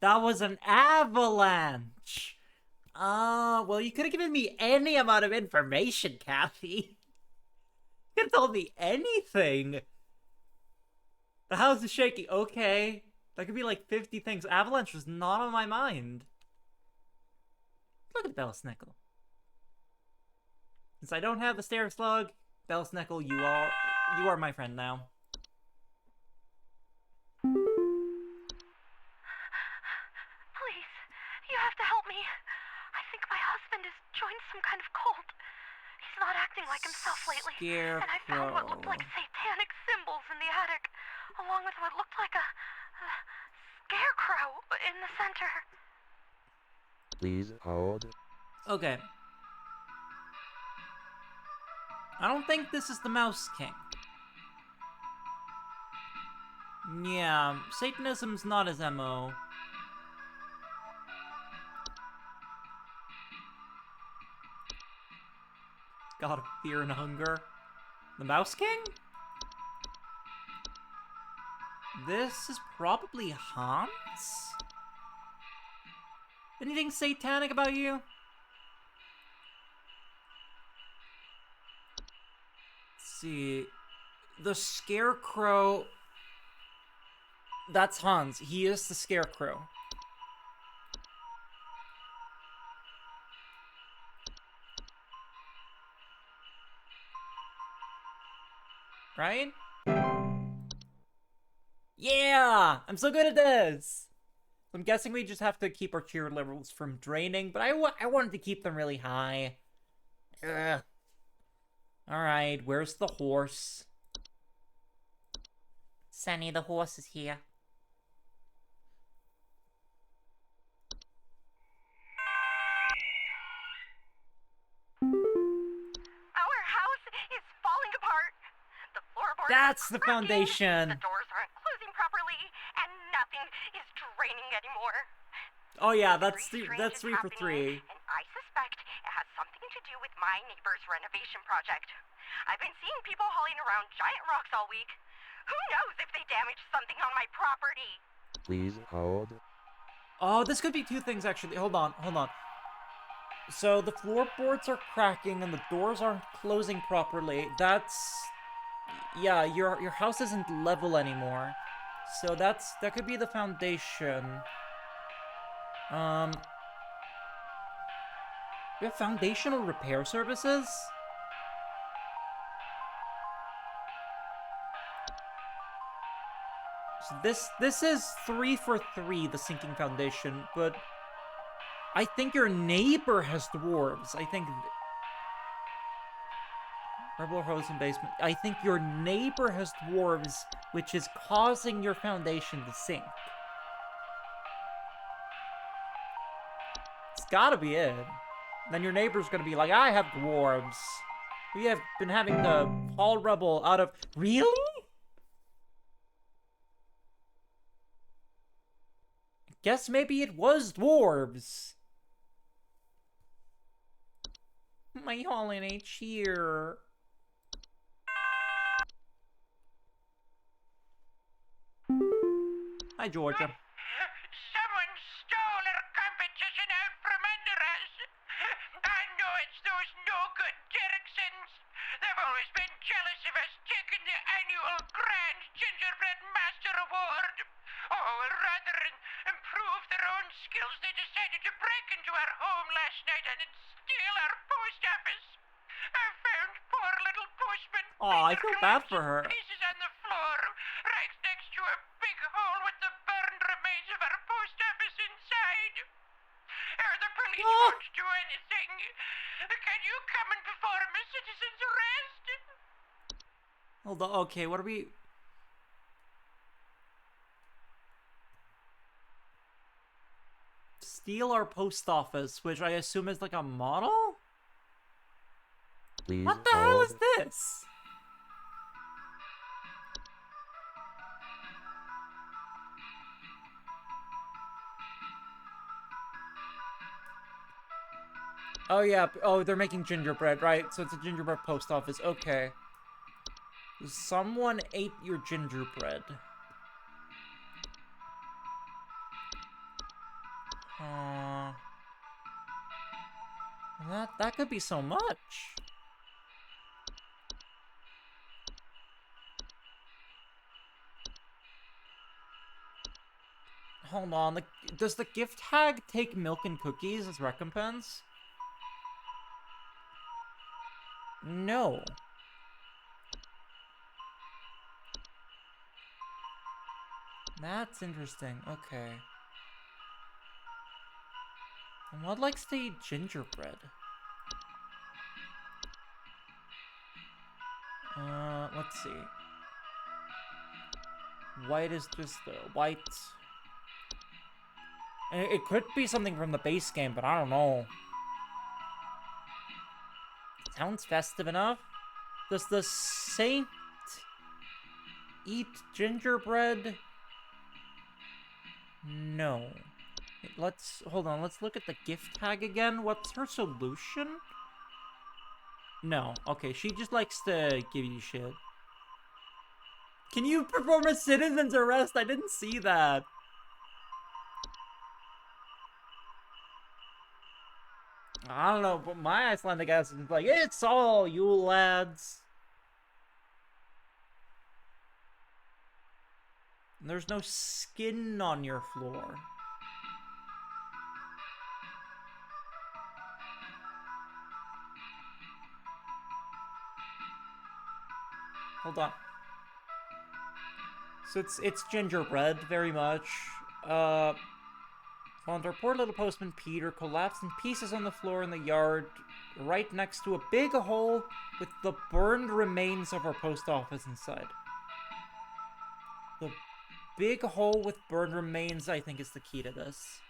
A: That was an avalanche. Well, you could have given me any amount of information, Kathy. You could have told me anything. The house is shaking. Okay. That could be like 50 things. Avalanche was not on my mind. Look at Bellsnickle. Since I don't have the Stare Slug, Bellsnickle, you are my friend now.
B: Please, you have to help me. I think my husband has joined some kind of cult. He's not acting like himself lately.
A: Scarecrow.
B: And I found what looked like satanic symbols in the attic, along with what looked like a scarecrow in the center.
D: Please hold.
A: Okay. I don't think this is the Mouse King. Yeah, Satanism's not his MO. God of fear and hunger. The Mouse King? This is probably Hans? Anything satanic about you? Let's see. The Scarecrow... That's Hans. He is the Scarecrow. Right? Yeah! I'm so good at this! I'm guessing we just have to keep our cheer levels from draining, but I wanted to keep them really high. Ugh. Alright, where's the horse? Sunny, the horse is here.
B: Our house is falling apart. The floorboards
A: That's the
B: cracking,
A: foundation.
B: The doors aren't closing properly, and nothing is draining anymore.
A: Oh yeah, that's
B: Three
A: three for three.
B: And I suspect it has something to do with my neighbor's renovation project. I've been seeing people hauling around giant rocks all week. Who knows if they damaged something on my property?
D: Please hold.
A: Oh, this could be two things actually. Hold on. So the floorboards are cracking and the doors aren't closing properly. That's... Yeah, your house isn't level anymore. So that could be the foundation. We have foundational repair services? So this is 3 for 3, the sinking foundation, but I think your neighbor has dwarves. I think Rebel Hose in basement. I think your neighbor has dwarves, which is causing your foundation to sink. It's gotta be it. Then your neighbor's gonna be like, I have dwarves. We have been having to haul rubble out of... Really? Guess maybe it was dwarves. My hauling H here. Hi, Georgia.
F: Someone stole our competition out from under us. I know it's those no-good Derricksons. They've always been jealous of us taking the annual Grand Gingerbread Master Award. Oh, well, rather than improve their own skills, they decided to break into our home last night and steal our post office. I found poor little postman.
A: Aw, I feel bad for her.
F: Pieces on the floor, right next to a big hole with the burned remains of our post office inside. The police won't do anything. Can you come and perform a citizen's arrest?
A: Hold on, okay, what are we... Steal our post office, which I assume is like a model?
D: Please
A: What the hell
D: hold.
A: is this? Oh yeah, oh they're making gingerbread, right? So it's a gingerbread post office, okay. Someone ate your gingerbread. That could be so much. Hold on, does the gift hag take milk and cookies as recompense? No. That's interesting, okay. And what likes to eat gingerbread? Let's see. White is just white. It could be something from the base game, but I don't know. Sounds festive enough. Does the saint eat gingerbread? No. Hold on, let's look at the gift tag again. What's her solution? No. Okay, she just likes to give you shit. Can you perform a citizen's arrest? I didn't see that. I don't know, but my Icelandic accent is like, it's all you lads. And there's no skin on your floor. Hold on. So it's gingerbread, very much. Found our poor little postman Peter collapsed in pieces on the floor in the yard, right next to a big hole with the burned remains of our post office inside. The big hole with burned remains, I think, is the key to this.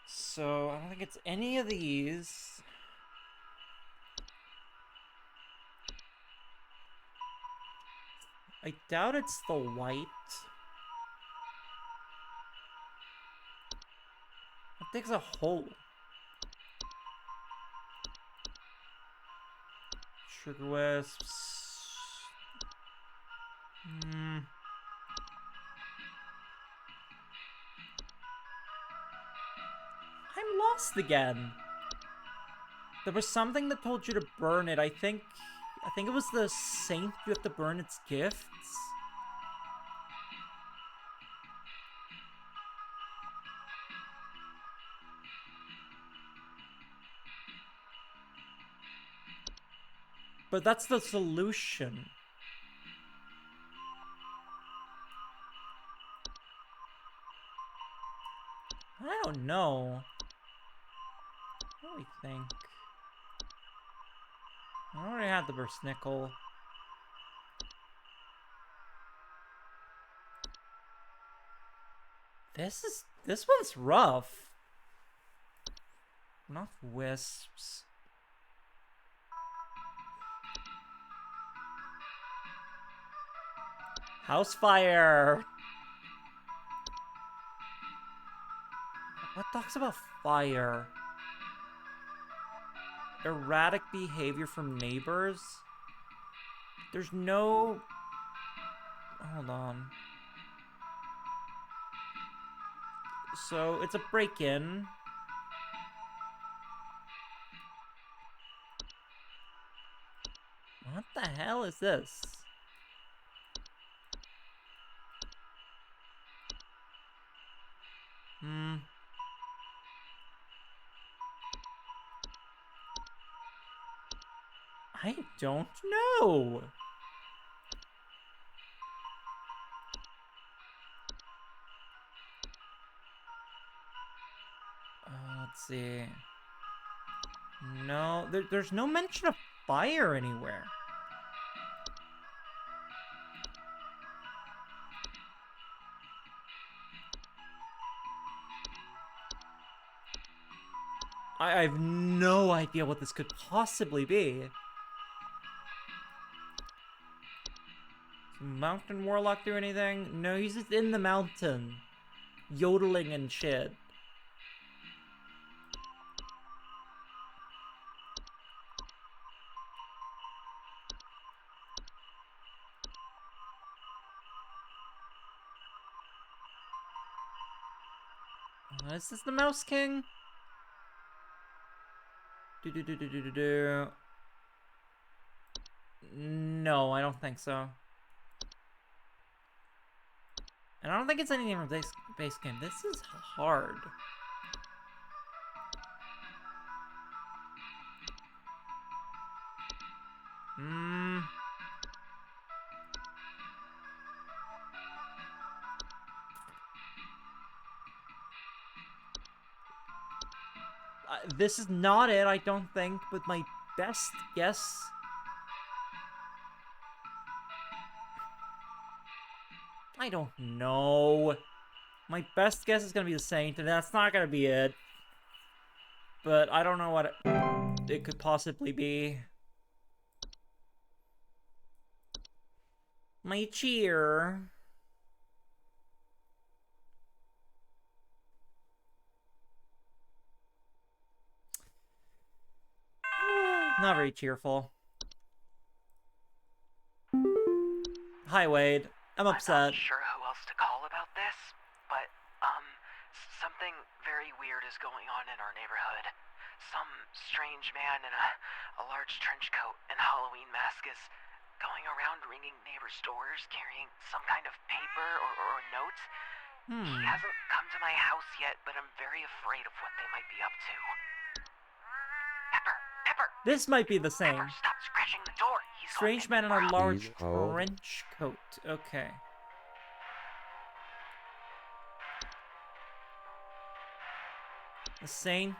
A: So, I don't think it's any of these. I doubt it's the white. It digs a hole. Sugar wisps. I'm lost again. There was something that told you to burn it. I think it was the saint you have to burn its gifts. But that's the solution. I don't know. What do we think? I already had the burst nickel. This one's rough. Enough wisps. House fire. What talks about fire? Erratic behavior from neighbors? There's no... Hold on. So, it's a break-in. What the hell is this? I don't know. Let's see. No, there's no mention of fire anywhere. I have no idea what this could possibly be. Does Mountain Warlock do anything? No, he's just in the mountain. Yodeling and shit. Is this the Mouse King? No, I don't think so. And I don't think it's anything from base game. This is hard. This is not it, I don't think, but my best guess... I don't know. My best guess is gonna be the Saint, and that's not gonna be it. But I don't know what it could possibly be. My cheer. Not very cheerful. Hi, Wade. I'm upset.
E: I'm not sure who else to call about this, but, something very weird is going on in our neighborhood. Some strange man in a large trench coat and Halloween mask is going around ringing neighbors' doors, carrying some kind of paper or notes. He hasn't come to my house yet, but I'm very afraid of what they might be up to. Pepper!
A: This might be the same.
E: Pepper, stop scratching the door. He's
A: Strange man in a large trench coat. Okay. A saint.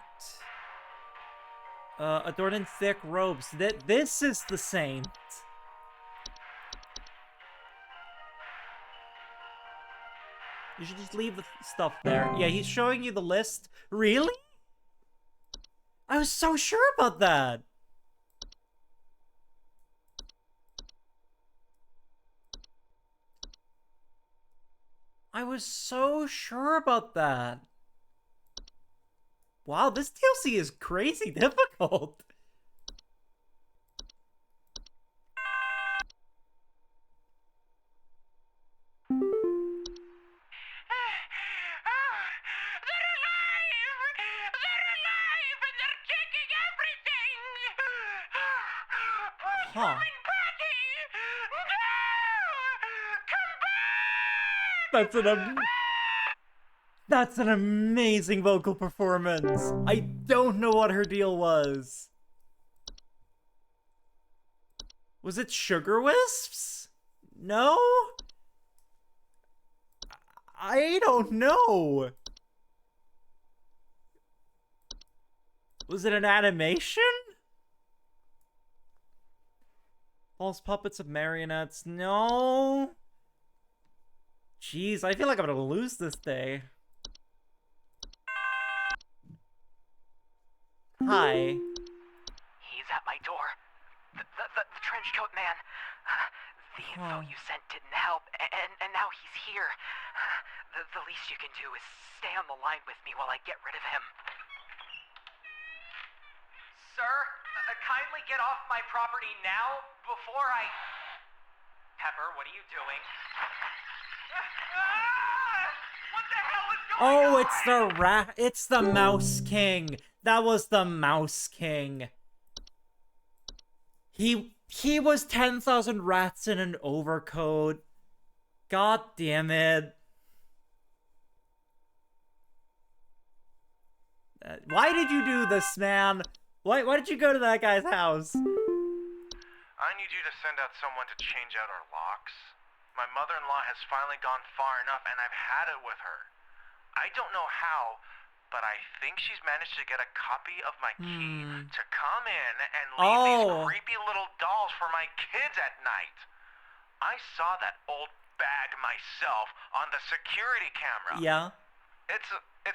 A: Adorned in thick robes. This is the saint. You should just leave the stuff there. Yeah, he's showing you the list. Really? I was so sure about that. I was so sure about that. Wow, this DLC is crazy difficult. Huh. That's an amazing vocal performance. I don't know what her deal was. Was it Sugar Wisps? No? I don't know. Was it an animation? False puppets of marionettes? No. Jeez, I feel like I'm gonna lose this day. Hi.
E: He's at my door. The trench coat man. The info you sent didn't help, and now he's here. The least you can do is stay on the line with me while I get rid of him. Sir, kindly get off my property now before I... Pepper, what are you doing? What the hell is going on?
A: It's the Mouse King. That was the Mouse King. He was 10,000 rats in an overcoat. God damn it. Why did you do this, man? Why did you go to that guy's house?
C: I need you to send out someone to change out our locks. My mother-in-law has finally gone far enough, and I've had it with her. I don't know how, but I think she's managed to get a copy of my key to come in and leave these creepy little dolls for my kids at night. I saw that old bag myself on the security camera.
A: Yeah.
C: It's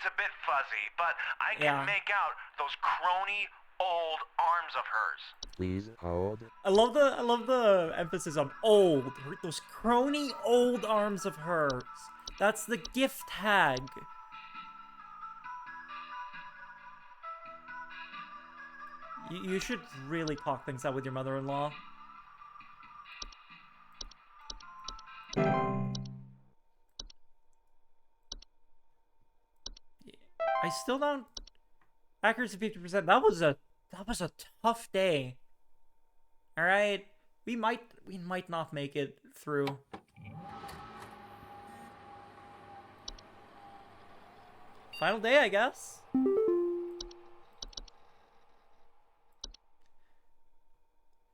C: a bit fuzzy, but I can make out those crony old arms of hers.
D: Please hold.
A: I love the emphasis on old. Those crony old arms of hers. That's the gift tag. You should really talk things out with your mother-in-law. I still don't... Accuracy 50%. That was a tough day. Alright. We might not make it through. Final day, I guess.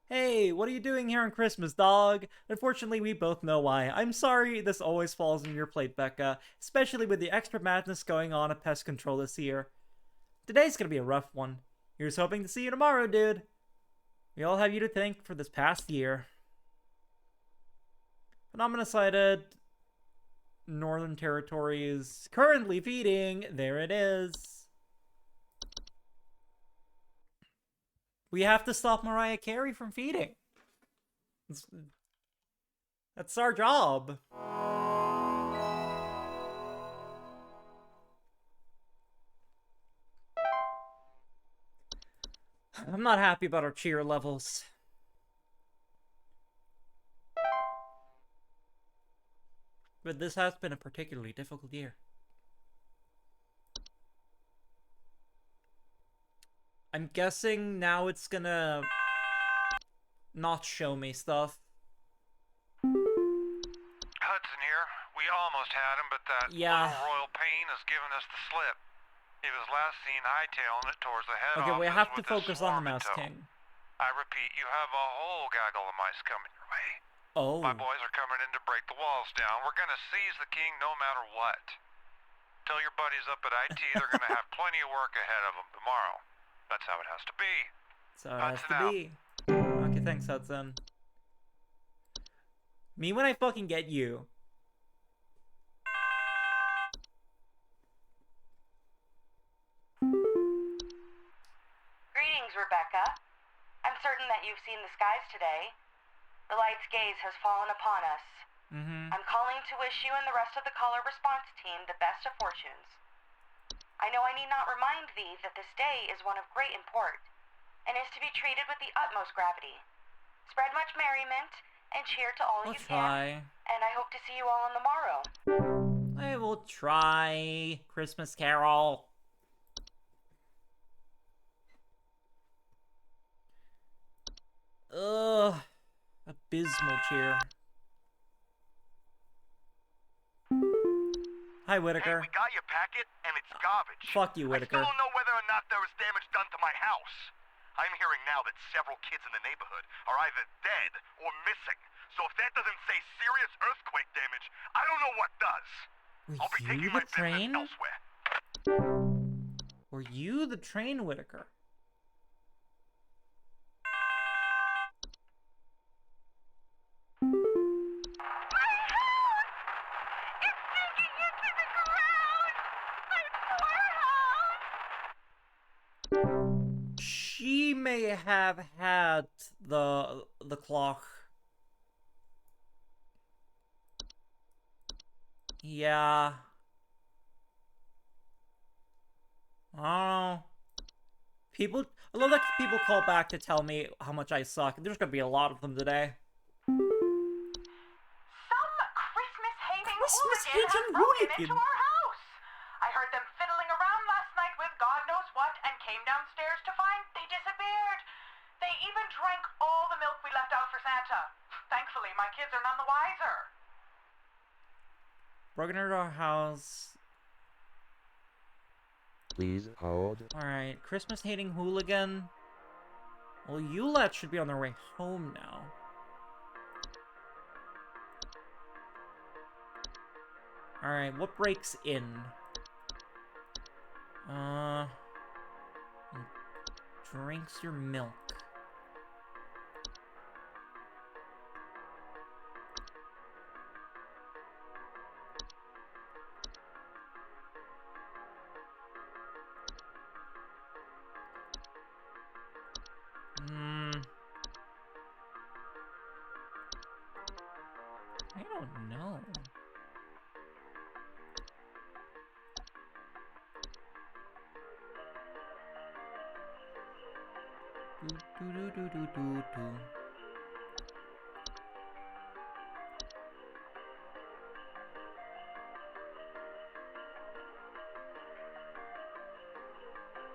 A: Hey, what are you doing here on Christmas, dog? Unfortunately, we both know why. I'm sorry this always falls on your plate, Becca, especially with the extra madness going on at Pest Control this year. Today's gonna be a rough one. Here's hoping to see you tomorrow, dude. We all have you to thank for this past year. Phenomena-cited. Northern Territories currently feeding. There it is. We have to stop Mariah Carey from feeding. That's our job. I'm not happy about our cheer levels. But this has been a particularly difficult year. I'm guessing now it's gonna not show me stuff.
C: that
A: Yeah.
C: little Royal Pain has given us the slip. He was last seen hightailing it towards the head
A: Okay,
C: office
A: we have to
C: with this
A: focus on the
C: swarm in
A: Mouse
C: tow.
A: King.
C: I repeat, you have a whole gaggle of mice coming your way.
A: Oh.
C: My boys are coming in to break the walls down. We're gonna seize the king no matter what. Tell your buddies up at IT they're gonna have plenty of work ahead of them tomorrow. That's how it has to be.
A: So it has
C: Hudson
A: to be. Okay, thanks, Hudson. Me when I fucking get you.
B: Greetings, Rebecca. I'm certain that you've seen the skies today. The light's gaze has fallen upon us. I'm calling to wish you and the rest of the caller response team the best of fortunes. I know I need not remind thee that this day is one of great import, and is to be treated with the utmost gravity. Spread much merriment, and cheer to all
A: I'll
B: you
A: try.
B: can, and I hope to see you all on the morrow.
A: I will try. Christmas Carol. Ugh. Abysmal cheer. Hi, Whitaker.
C: Hey, we got your packet, and it's garbage.
A: Fuck you, Whitaker.
C: I still don't know whether or not there was damage done to my house. I'm hearing now that several kids in the neighborhood are either dead or missing. So if that doesn't say serious earthquake damage, I don't know what does. I'll be taking my business elsewhere.
A: Were you the train, Whitaker? She may have had the clock. Yeah. I don't know. I love that people call back to tell me how much I suck. There's gonna be a lot of them today.
B: Some Christmas-hating hooligan has broken into our house. I heard them fiddling around last night with God knows what and came downstairs to find they disappeared. They even drank all the milk we left out for Santa. Thankfully, my kids are none the wiser.
A: Broken into our house.
D: Please hold.
A: Alright, Christmas hating hooligan. Well, Yulet should be on their way home now. Alright, what breaks in? Drinks your milk. I don't know. Do.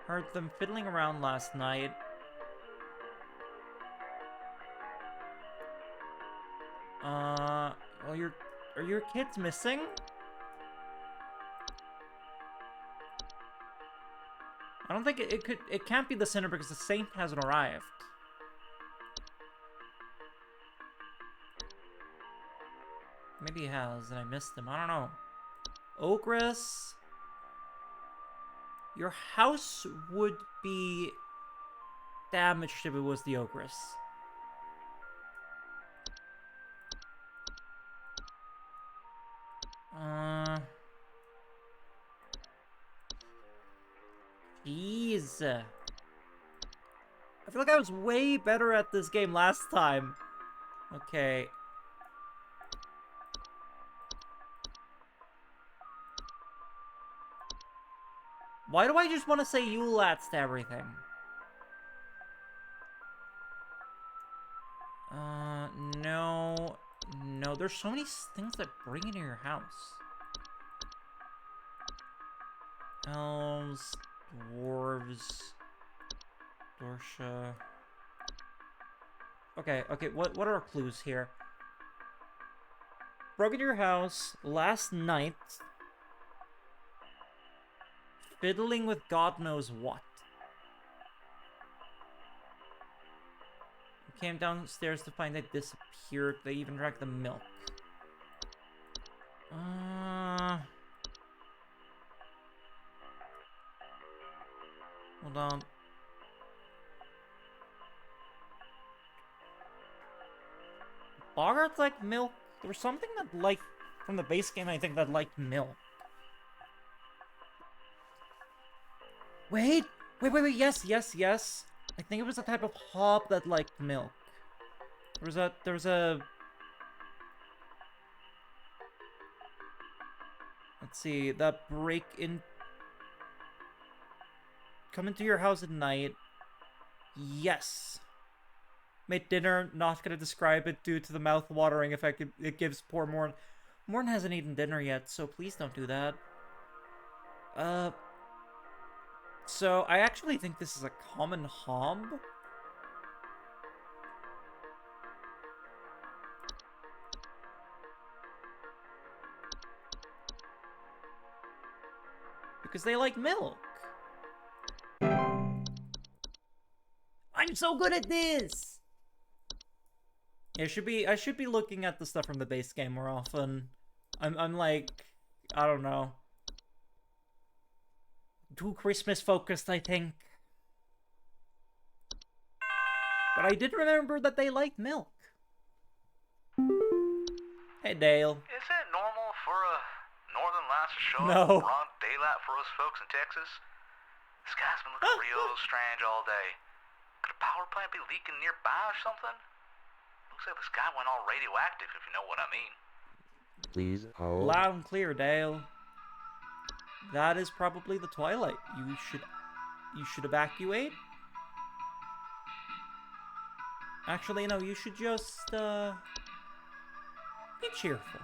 A: Heard them fiddling around last night. Well, are your kids missing? I don't think it can't be the Sinner because the Saint hasn't arrived. Maybe he has and I missed him, I don't know. Ogress. Your house would be damaged if it was the Ogress. Jeez. I feel like I was way better at this game last time. Okay. Why do I just want to say Yulats to everything? No. No, there's so many things that bring into your house. Elves, dwarves, Dorsha. Okay, what are our clues here? Broke into your house last night. fiddling with God knows what. Came downstairs to find it disappeared. They even drank the milk. Hold on. Boggarts like milk? There was something that liked, from the base game, I think, that liked milk. Wait, yes. I think it was a type of hob that liked milk. There was a... Let's see, that break in... Come into your house at night. Yes. Made dinner, not gonna describe it due to the mouth-watering effect it gives poor Morn. Morn hasn't eaten dinner yet, so please don't do that. So I actually think this is a common hob. Because they like milk. I'm so good at this! Yeah, I should be looking at the stuff from the base game more often. I'm like, I don't know. Too Christmas focused, I think. But I did remember that they like milk. Hey, Dale.
C: Is it normal for a northern lights to show
A: No.
C: up broad daylight for us folks in Texas? The sky's been looking real strange all day. Could a power plant be leaking nearby or something? Looks like the sky went all radioactive, if you know what I mean.
D: Please hold.
A: Loud and clear, Dale. That is probably the twilight. You should evacuate. Actually, no, you should just, be cheerful.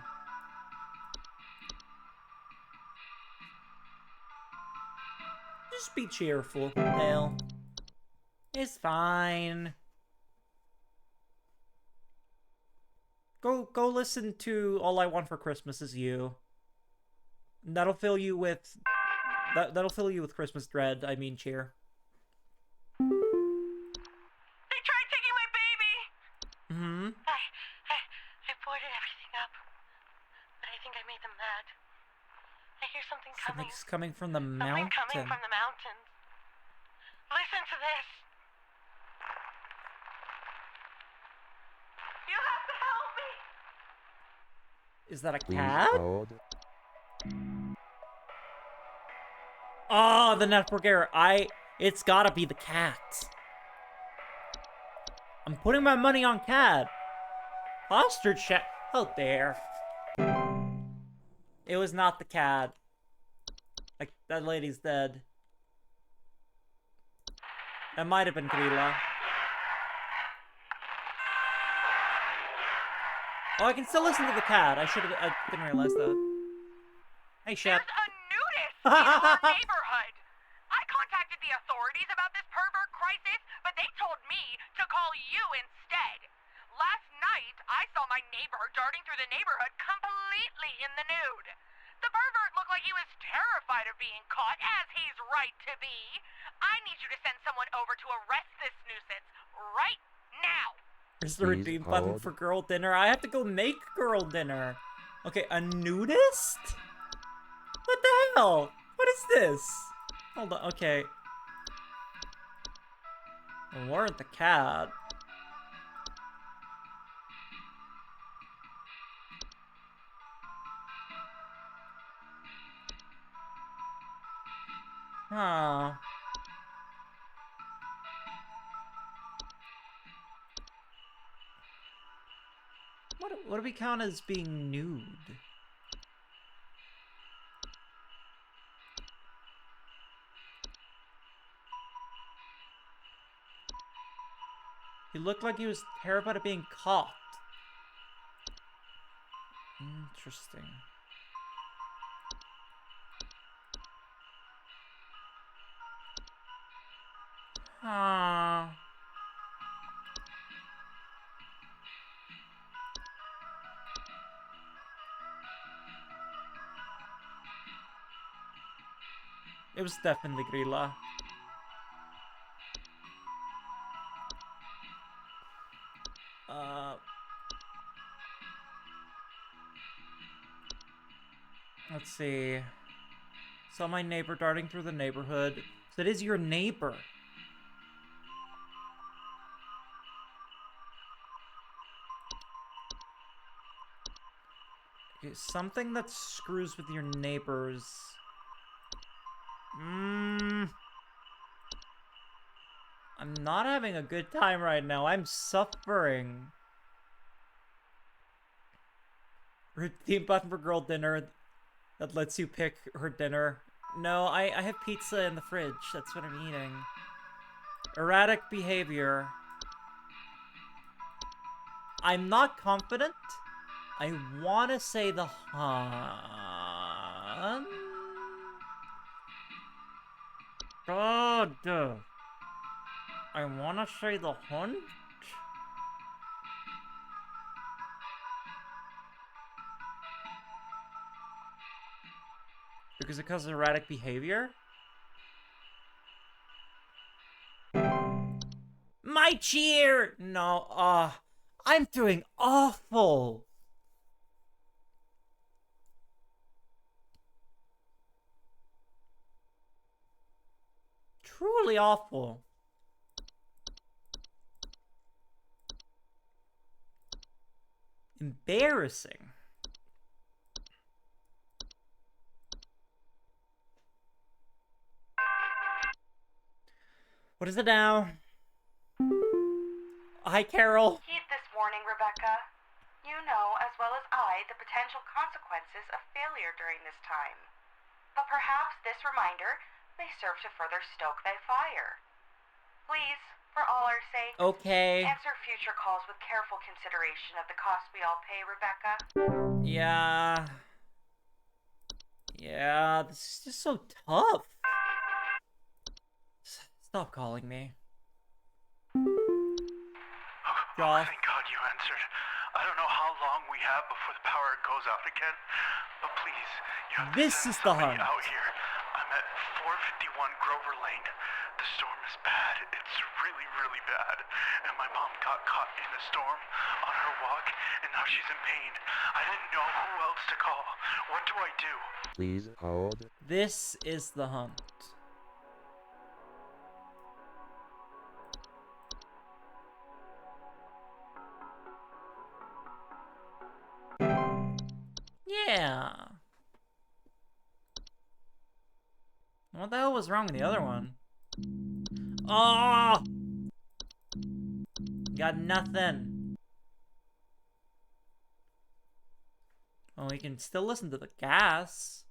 A: Just be cheerful, Dale. It's fine. Go listen to All I Want for Christmas Is You. That'll fill you with... That'll fill you with Christmas dread, I mean cheer.
F: They tried taking my baby!
A: Mm-hmm.
E: I boarded everything up. But I think I made them mad. I hear something coming.
A: Something's coming from the
E: Something
A: mountain.
E: coming from the mountains. Listen to this.
F: You have to help me!
A: Is that a
D: Please
A: cat?
D: hold.
A: Oh, the network error. It's gotta be the cat. I'm putting my money on cat. Posture check. Oh, there. It was not the cat. Like, that lady's dead. That might have been Krila. Oh, I can still listen to the cat. I didn't realize that. Hey, Shep.
F: There's a nudist in our neighborhood. I contacted the authorities about this pervert crisis, but they told me to call you instead. Last night, I saw my neighbor darting through the neighborhood completely in the nude. The pervert looked like he was terrified of being caught, as he's right to be. I need you to send someone over to arrest this nuisance right now.
A: There's the
D: Please
A: redeem button
D: hold.
A: for girl dinner. I have to go make girl dinner. Okay, a nudist? What the hell? What is this? Hold on, okay. It weren't the cat. Huh. What do we count as being nude? He looked like he was terrified of being caught. Interesting. Huh. It was definitely Grilla. Let's see. Saw my neighbor darting through the neighborhood. So it is your neighbor. Okay, something that screws with your neighbors. I'm not having a good time right now. I'm suffering. Redeem button for girl dinner that lets you pick her dinner. No, I have pizza in the fridge. That's what I'm eating. Erratic behavior. I'm not confident. I want to say the hunt. God. I want to say the hunt. Because it causes erratic behavior? My cheer! No, I'm doing awful. Truly awful. Embarrassing. What is it now? Hi, Carol.
B: Heed this warning, Rebecca. You know, as well as I, the potential consequences of failure during this time. But perhaps this reminder may serve to further stoke thy fire. Please, for all our sake, answer future calls with careful consideration of the cost we all pay, Rebecca.
A: Yeah. Yeah, this is just so tough. Stop calling me.
C: Oh, thank God you answered. I don't know how long we have before the power goes out again, but please, you have to send somebody out here. I'm at 451 Grover Lane. The storm is bad. It's really, really bad. And my mom got caught in a storm on her walk, and now she's in pain. I didn't know who else to call. What do I do?
D: Please hold.
A: This is the hunt. Yeah. What the hell was wrong with the other one? Oh! Got nothing. Oh, we can still listen to the gas.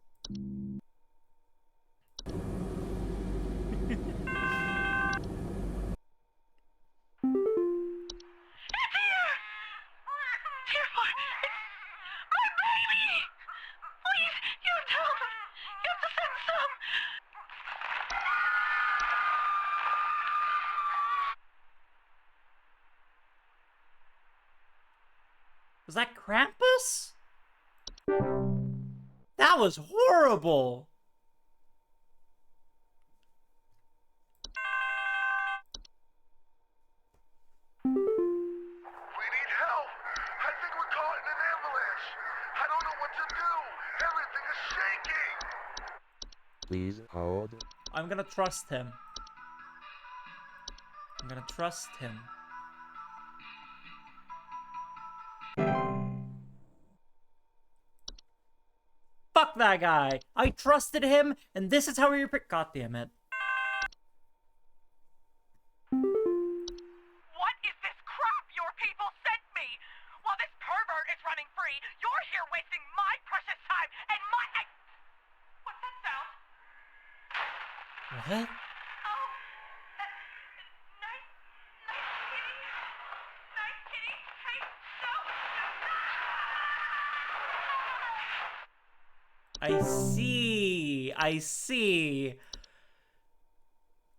A: Was that Krampus? That was horrible!
C: We need help! I think we're caught in an avalanche! I don't know what to do! Everything is shaking!
D: Please hold.
A: I'm gonna trust him. I'm gonna trust him. Fuck that guy! I trusted him, and this is how he God damn it.
F: What is this crap your people sent me? While this pervert is running free, you're here wasting my precious time and my... What's that sound?
A: What?
F: Oh, nice kitty. Nice kitty. Hey, no.
A: I see. I see.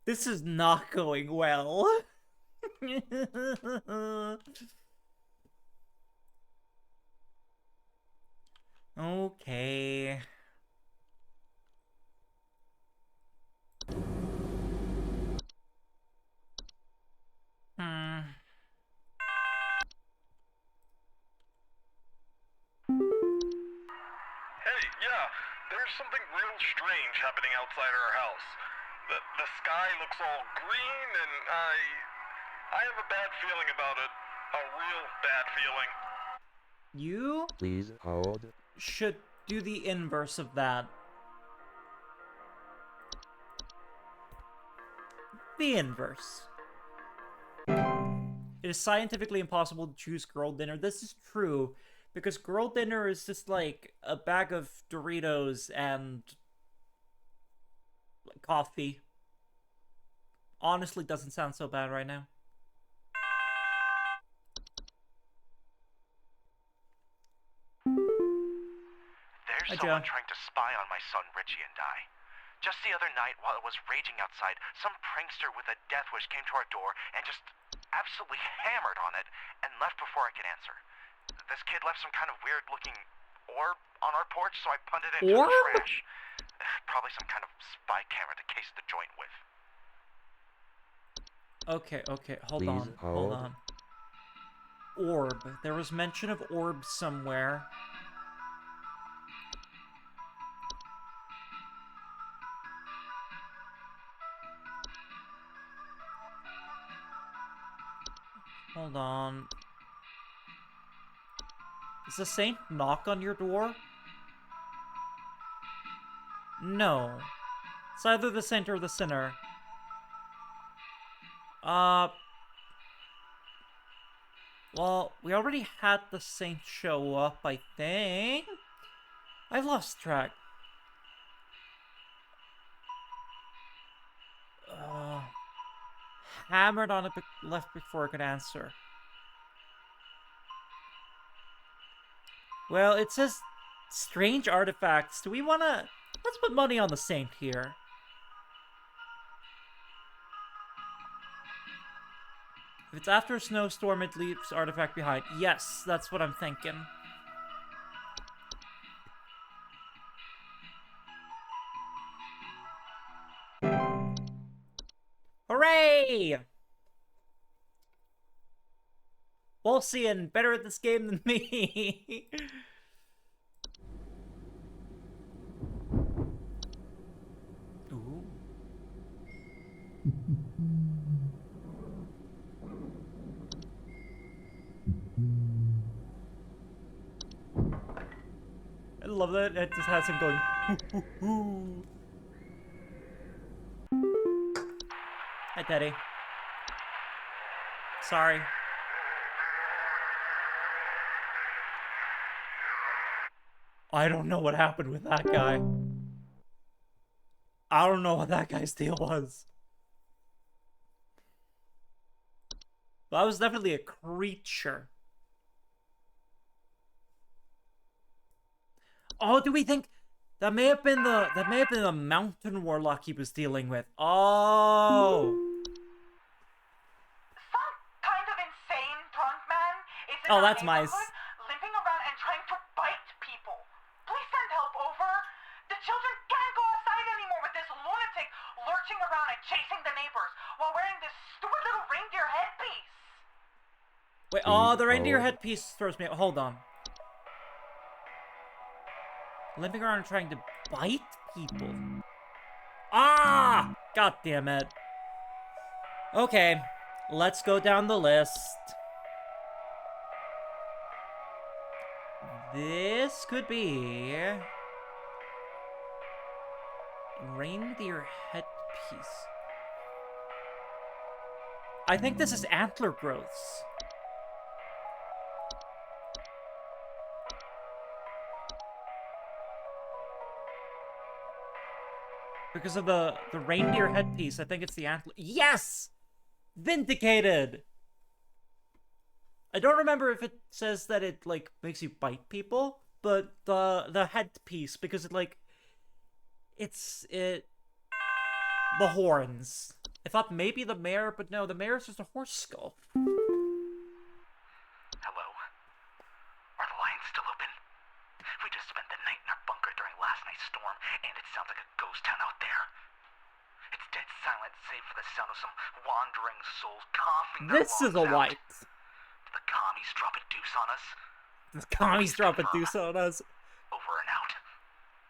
A: This is not going well. Okay.
C: Yeah, there's something real strange happening outside our house. The sky looks all green, and I have a bad feeling about it. A real bad feeling.
A: You
D: Please hold.
A: should do the inverse of that. The inverse. It is scientifically impossible to choose girl dinner. This is true, because girl dinner is just like a bag of Doritos and like, coffee. Honestly, doesn't sound so bad right now.
C: There's
A: Hi,
C: someone
A: Joe.
C: trying to spy on my son Richie and I. Just the other night, while it was raging outside, some prankster with a death wish came to our door and just absolutely hammered on it and left before I could answer. This kid left some kind of weird-looking orb on our porch, so I punted it into the trash. Probably some kind of spy camera to case the joint with.
A: Okay, hold
D: Please
A: on, hold
D: hold.
A: on. Orb. There was mention of orb somewhere. Hold on. Does the saint knock on your door? No. It's either the saint or the sinner. Well, we already had the saint show up, I think. I've lost track. Hammered on it, left before I could answer. Well, it says strange artifacts. Do we wanna... Let's put money on the saint here. If it's after a snowstorm, it leaves artifact behind. Yes, that's what I'm thinking. Hooray! Wolcian, better at this game than me. Ooh. I love that it just has him going. Hi, Teddy. Sorry. I don't know what happened with that guy. I don't know what that guy's deal was. But that was definitely a creature. Oh, do we think that may have been the mountain warlock he was dealing with? Oh.
B: Some kind of insane drunk man is in
A: Oh,
B: our
A: that's nice.
B: neighborhood, limping around and trying to bite people. Please send help over. The children can't go outside anymore with this lunatic lurching around and chasing the neighbors while wearing this stupid little reindeer headpiece.
A: Wait, oh, the reindeer headpiece throws me. Hold on. Limping around and trying to bite people. Ah! God damn it. Okay, let's go down the list. This could be... reindeer headpiece. I think this is antler growths. Because of the reindeer headpiece, I think it's the antler. Yes! Vindicated! I don't remember if it says that it, like, makes you bite people, but the headpiece, because it, like, the horns. I thought maybe the mare, but no, the mare is just a horse skull.
C: Hello? Are the lines still open? We just spent the night in our bunker during last night's storm, and it sounds like a ghost town out there. It's dead silent, save for the sound of some wandering souls coughing their
A: This is a
C: lungs out.
A: white.
C: Did the commies drop a deuce on us?
A: The commies drop a deuce on us.
C: Over and out.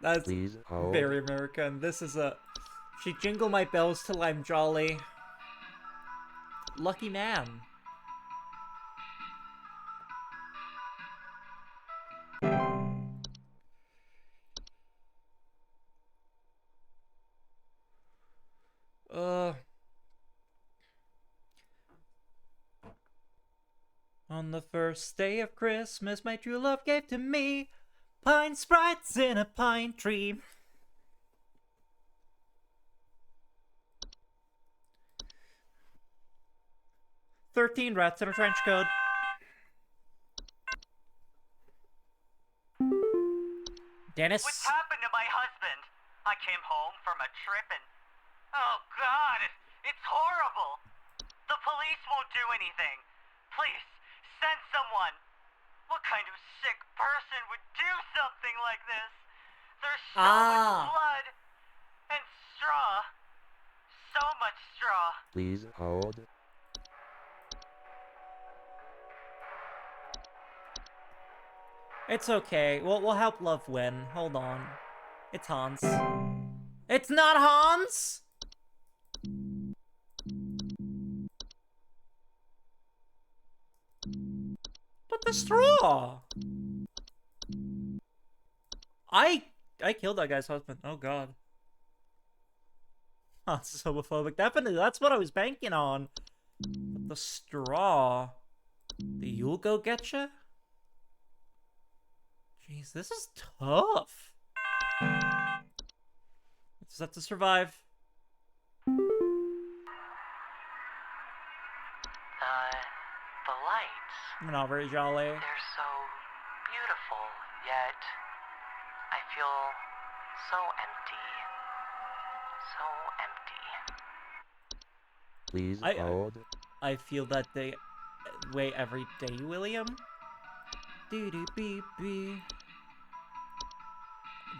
A: That's
D: Please hold.
A: very American. This is a... She jingle my bells till I'm jolly. Lucky man. On the first day of Christmas, my true love gave to me pine sprites in a pine tree. "13 rats in a trench coat." Dennis?
F: What's happened to my husband? I came home from a trip and... Oh, God! It's horrible! The police won't do anything. Please, send someone. What kind of sick person would do something like this? There's so much blood and straw. So much straw.
D: Please hold.
A: It's okay. We'll help love win. Hold on. It's Hans. It's not Hans! But the straw! I killed that guy's husband. Oh god. Hans is homophobic. Definitely, that's what I was banking on. But the straw. The you'll go getcha? Jeez, this is tough. Just have to survive.
E: The lights.
A: I'm not very jolly.
E: They're so beautiful, yet I feel so empty. So empty.
D: Please hold.
A: I feel that way every day, William. Doo-doo-bee-bee.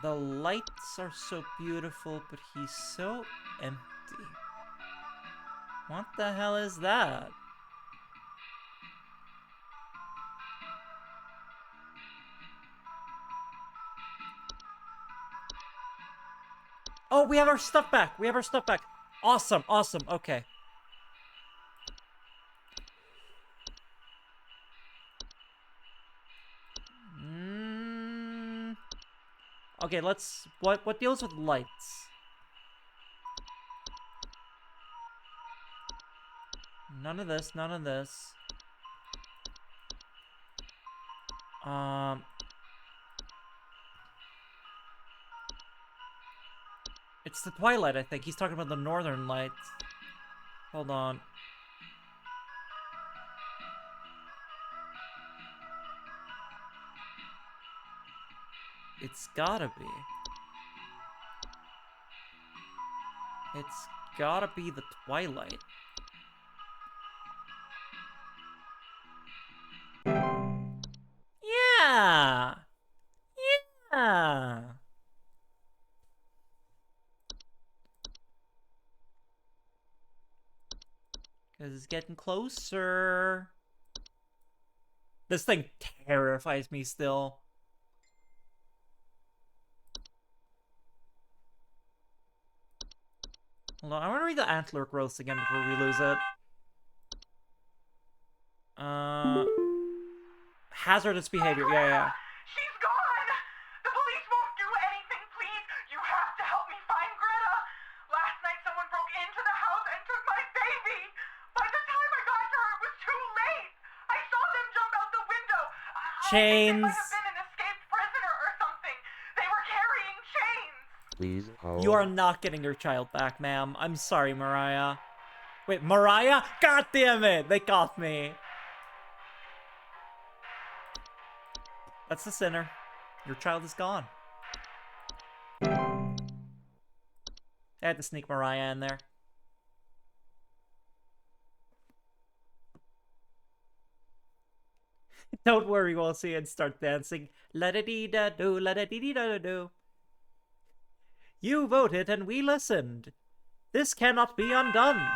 A: The lights are so beautiful, but he's so empty. What the hell is that? Oh, we have our stuff back! We have our stuff back! Awesome, awesome, okay. Okay, let's... What deals with lights? None of this, none of this. It's the twilight, I think. He's talking about the northern lights. Hold on. It's gotta be. It's gotta be the twilight. Yeah! Yeah! Because it's getting closer. This thing terrifies me still. Hold on, I want to read the antler growths again before we lose it. Hazardous behavior, yeah.
F: She's gone! The police won't do anything, please! You have to help me find Greta! Last night someone broke into the house and took my baby! By the time I got to her, it was too late! I saw them jump out the window!
A: Chains!
F: I think it might have been an escaped prisoner or something! They were carrying chains!
D: Please hold.
A: You are not getting your child back, ma'am. I'm sorry, Mariah. Wait, Mariah? God damn it! They got me. That's the sinner. Your child is gone. I had to sneak Mariah in there. Don't worry, we'll see and start dancing. La-da-dee-da-do, la-da-dee-dee-da-do. You voted and we listened. This cannot be undone.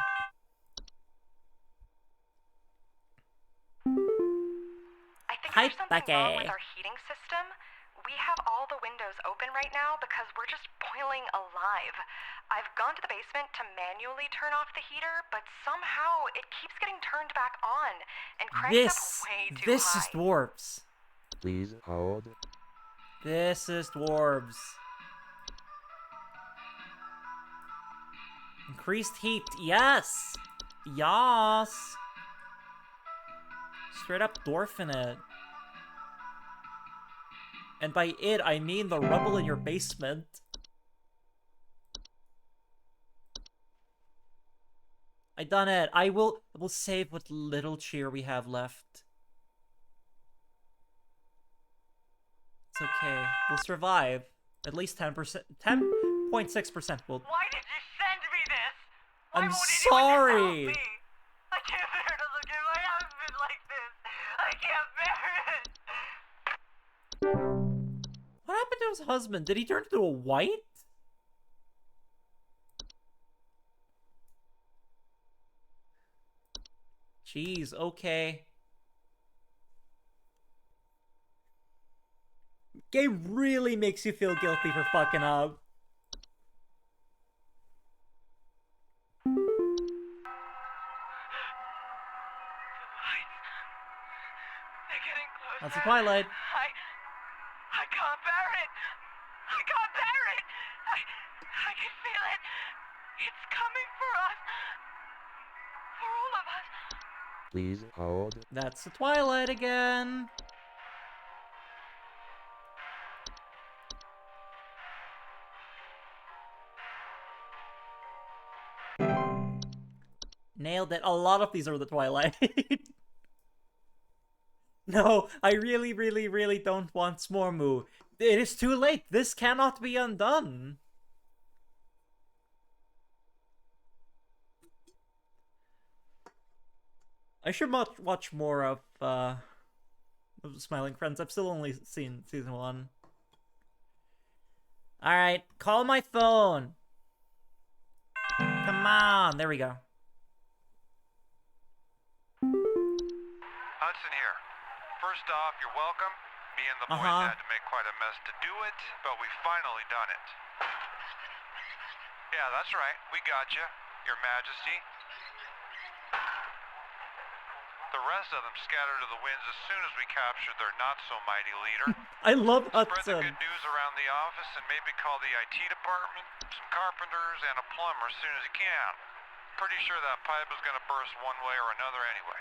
B: I think there's something wrong with our heating system. We have all all the windows open right now because we're just boiling alive. I've gone to the basement to manually turn off the heater, but somehow it keeps getting turned back on and cranks up way too high.
A: This is dwarves.
D: Please hold.
A: This is dwarves. Increased heat, yes! Yas! Straight up dwarfing it. And by it, I mean the rubble in your basement. I done it. I will save what little cheer we have left. It's okay. We'll survive. At least 10%. 10.6% will.
F: Why did you send me this? Why
A: I'm
F: won't anyone
A: sorry.
F: help me? I can't bear to look at my husband like this. I can't bear it.
A: What happened to his husband? Did he turn into a white? Jeez, okay. Game really makes you feel guilty for fucking up.
F: They're getting closer.
A: That's the Twilight.
F: I can't bear it. I can't bear it. I can feel it. It's coming for us. For all of us.
D: Please hold.
A: That's the Twilight again. Nailed it. A lot of these are the Twilight. No, I really, really, really don't want Smormu. It is too late. This cannot be undone. I should watch more of Smiling Friends. I've still only seen season 1. Alright, call my phone. Come on, there we go.
C: Hudson here. First off, you're welcome. Me and the boys had to make quite a mess to do it, but we finally done it. Yeah, that's right. We got you, Your Majesty. The rest of them scattered to the winds as soon as we captured their not-so-mighty leader.
A: I love
C: Spread
A: Hudson.
C: the good news around the office and maybe call the IT department, some carpenters, and a plumber as soon as you can. Pretty sure that pipe is gonna burst one way or another anyway.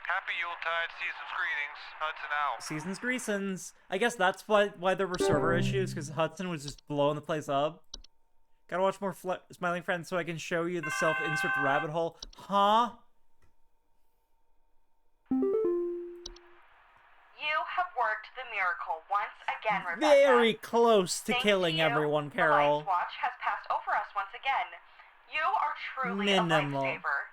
C: Happy Yuletide, season's greetings. Hudson out.
A: Season's greetings. I guess that's why there were server issues, because Hudson was just blowing the place up. Gotta watch more Smiling Friends so I can show you the self-insert rabbit hole. Huh?
B: You have worked the miracle once again, Rebecca.
A: Very close to
B: Thanks
A: killing
B: to you,
A: everyone,
B: the
A: Carol.
B: Life Watch has passed over us once again. You are truly
A: Minimal.
B: a lifesaver.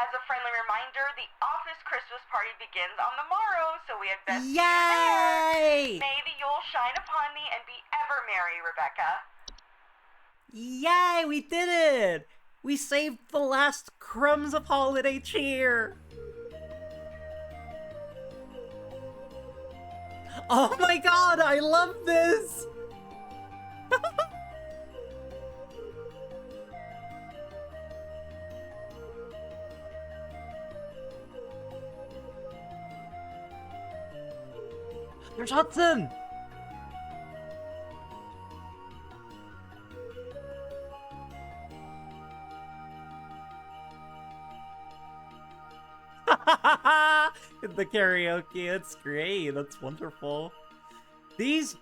B: As a friendly reminder, the office Christmas party begins on the morrow, so we had best see you
A: Yay!
B: there. May the Yule shine upon thee and be ever merry, Rebecca.
A: Yay! We did it! We saved the last crumbs of holiday cheer! Oh my god, I love this! There's Hudson! The karaoke, it's great, that's wonderful. These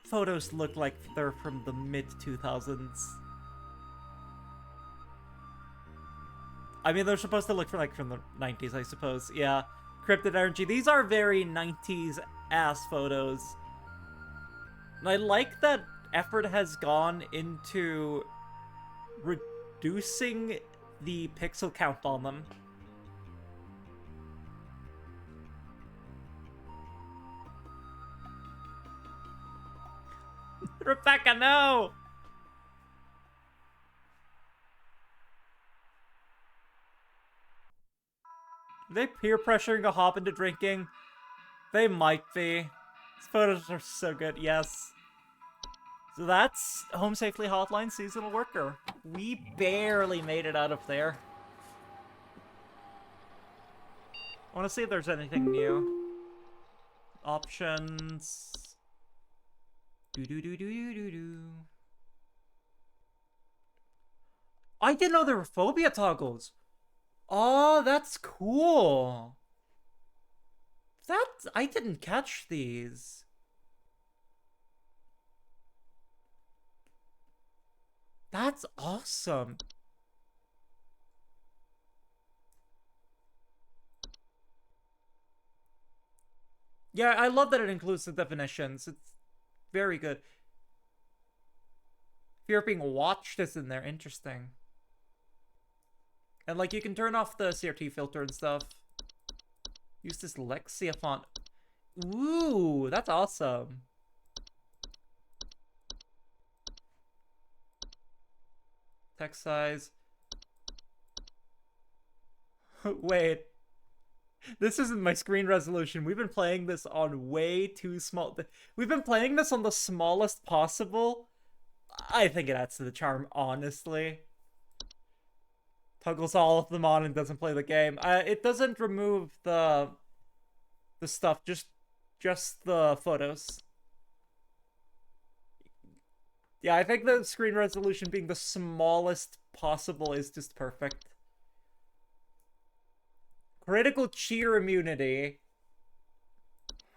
A: photos look like they're from the mid-2000s. I mean, they're supposed to look from the 90s, I suppose. Yeah. Cryptid Energy. These are very 90s-ass photos. And I like that effort has gone into reducing the pixel count on them. Rebecca, no! Are they peer pressuring a hop into drinking? They might be. These photos are so good, yes. So that's Home Safely Hotline Seasonal Worker. We barely made it out of there. I want to see if there's anything new. Options. Do. I didn't know there were phobia toggles. Oh, that's cool. I didn't catch these. That's awesome. Yeah, I love that it includes the definitions. It's very good. Fear of being watched is in there. Interesting. And, like, you can turn off the CRT filter and stuff. Use this Lexia font. Ooh, that's awesome. Text size. Wait. This isn't my screen resolution. We've been playing this on way too small. We've been playing this on the smallest possible. I think it adds to the charm, honestly. Toggles all of them on and doesn't play the game. It doesn't remove the stuff, just the photos. Yeah, I think the screen resolution being the smallest possible is just perfect. Critical cheer immunity.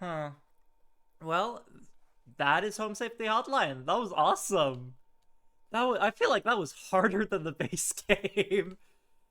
A: Huh. Well, that is Home Safety Hotline. That was awesome. I feel like that was harder than the base game.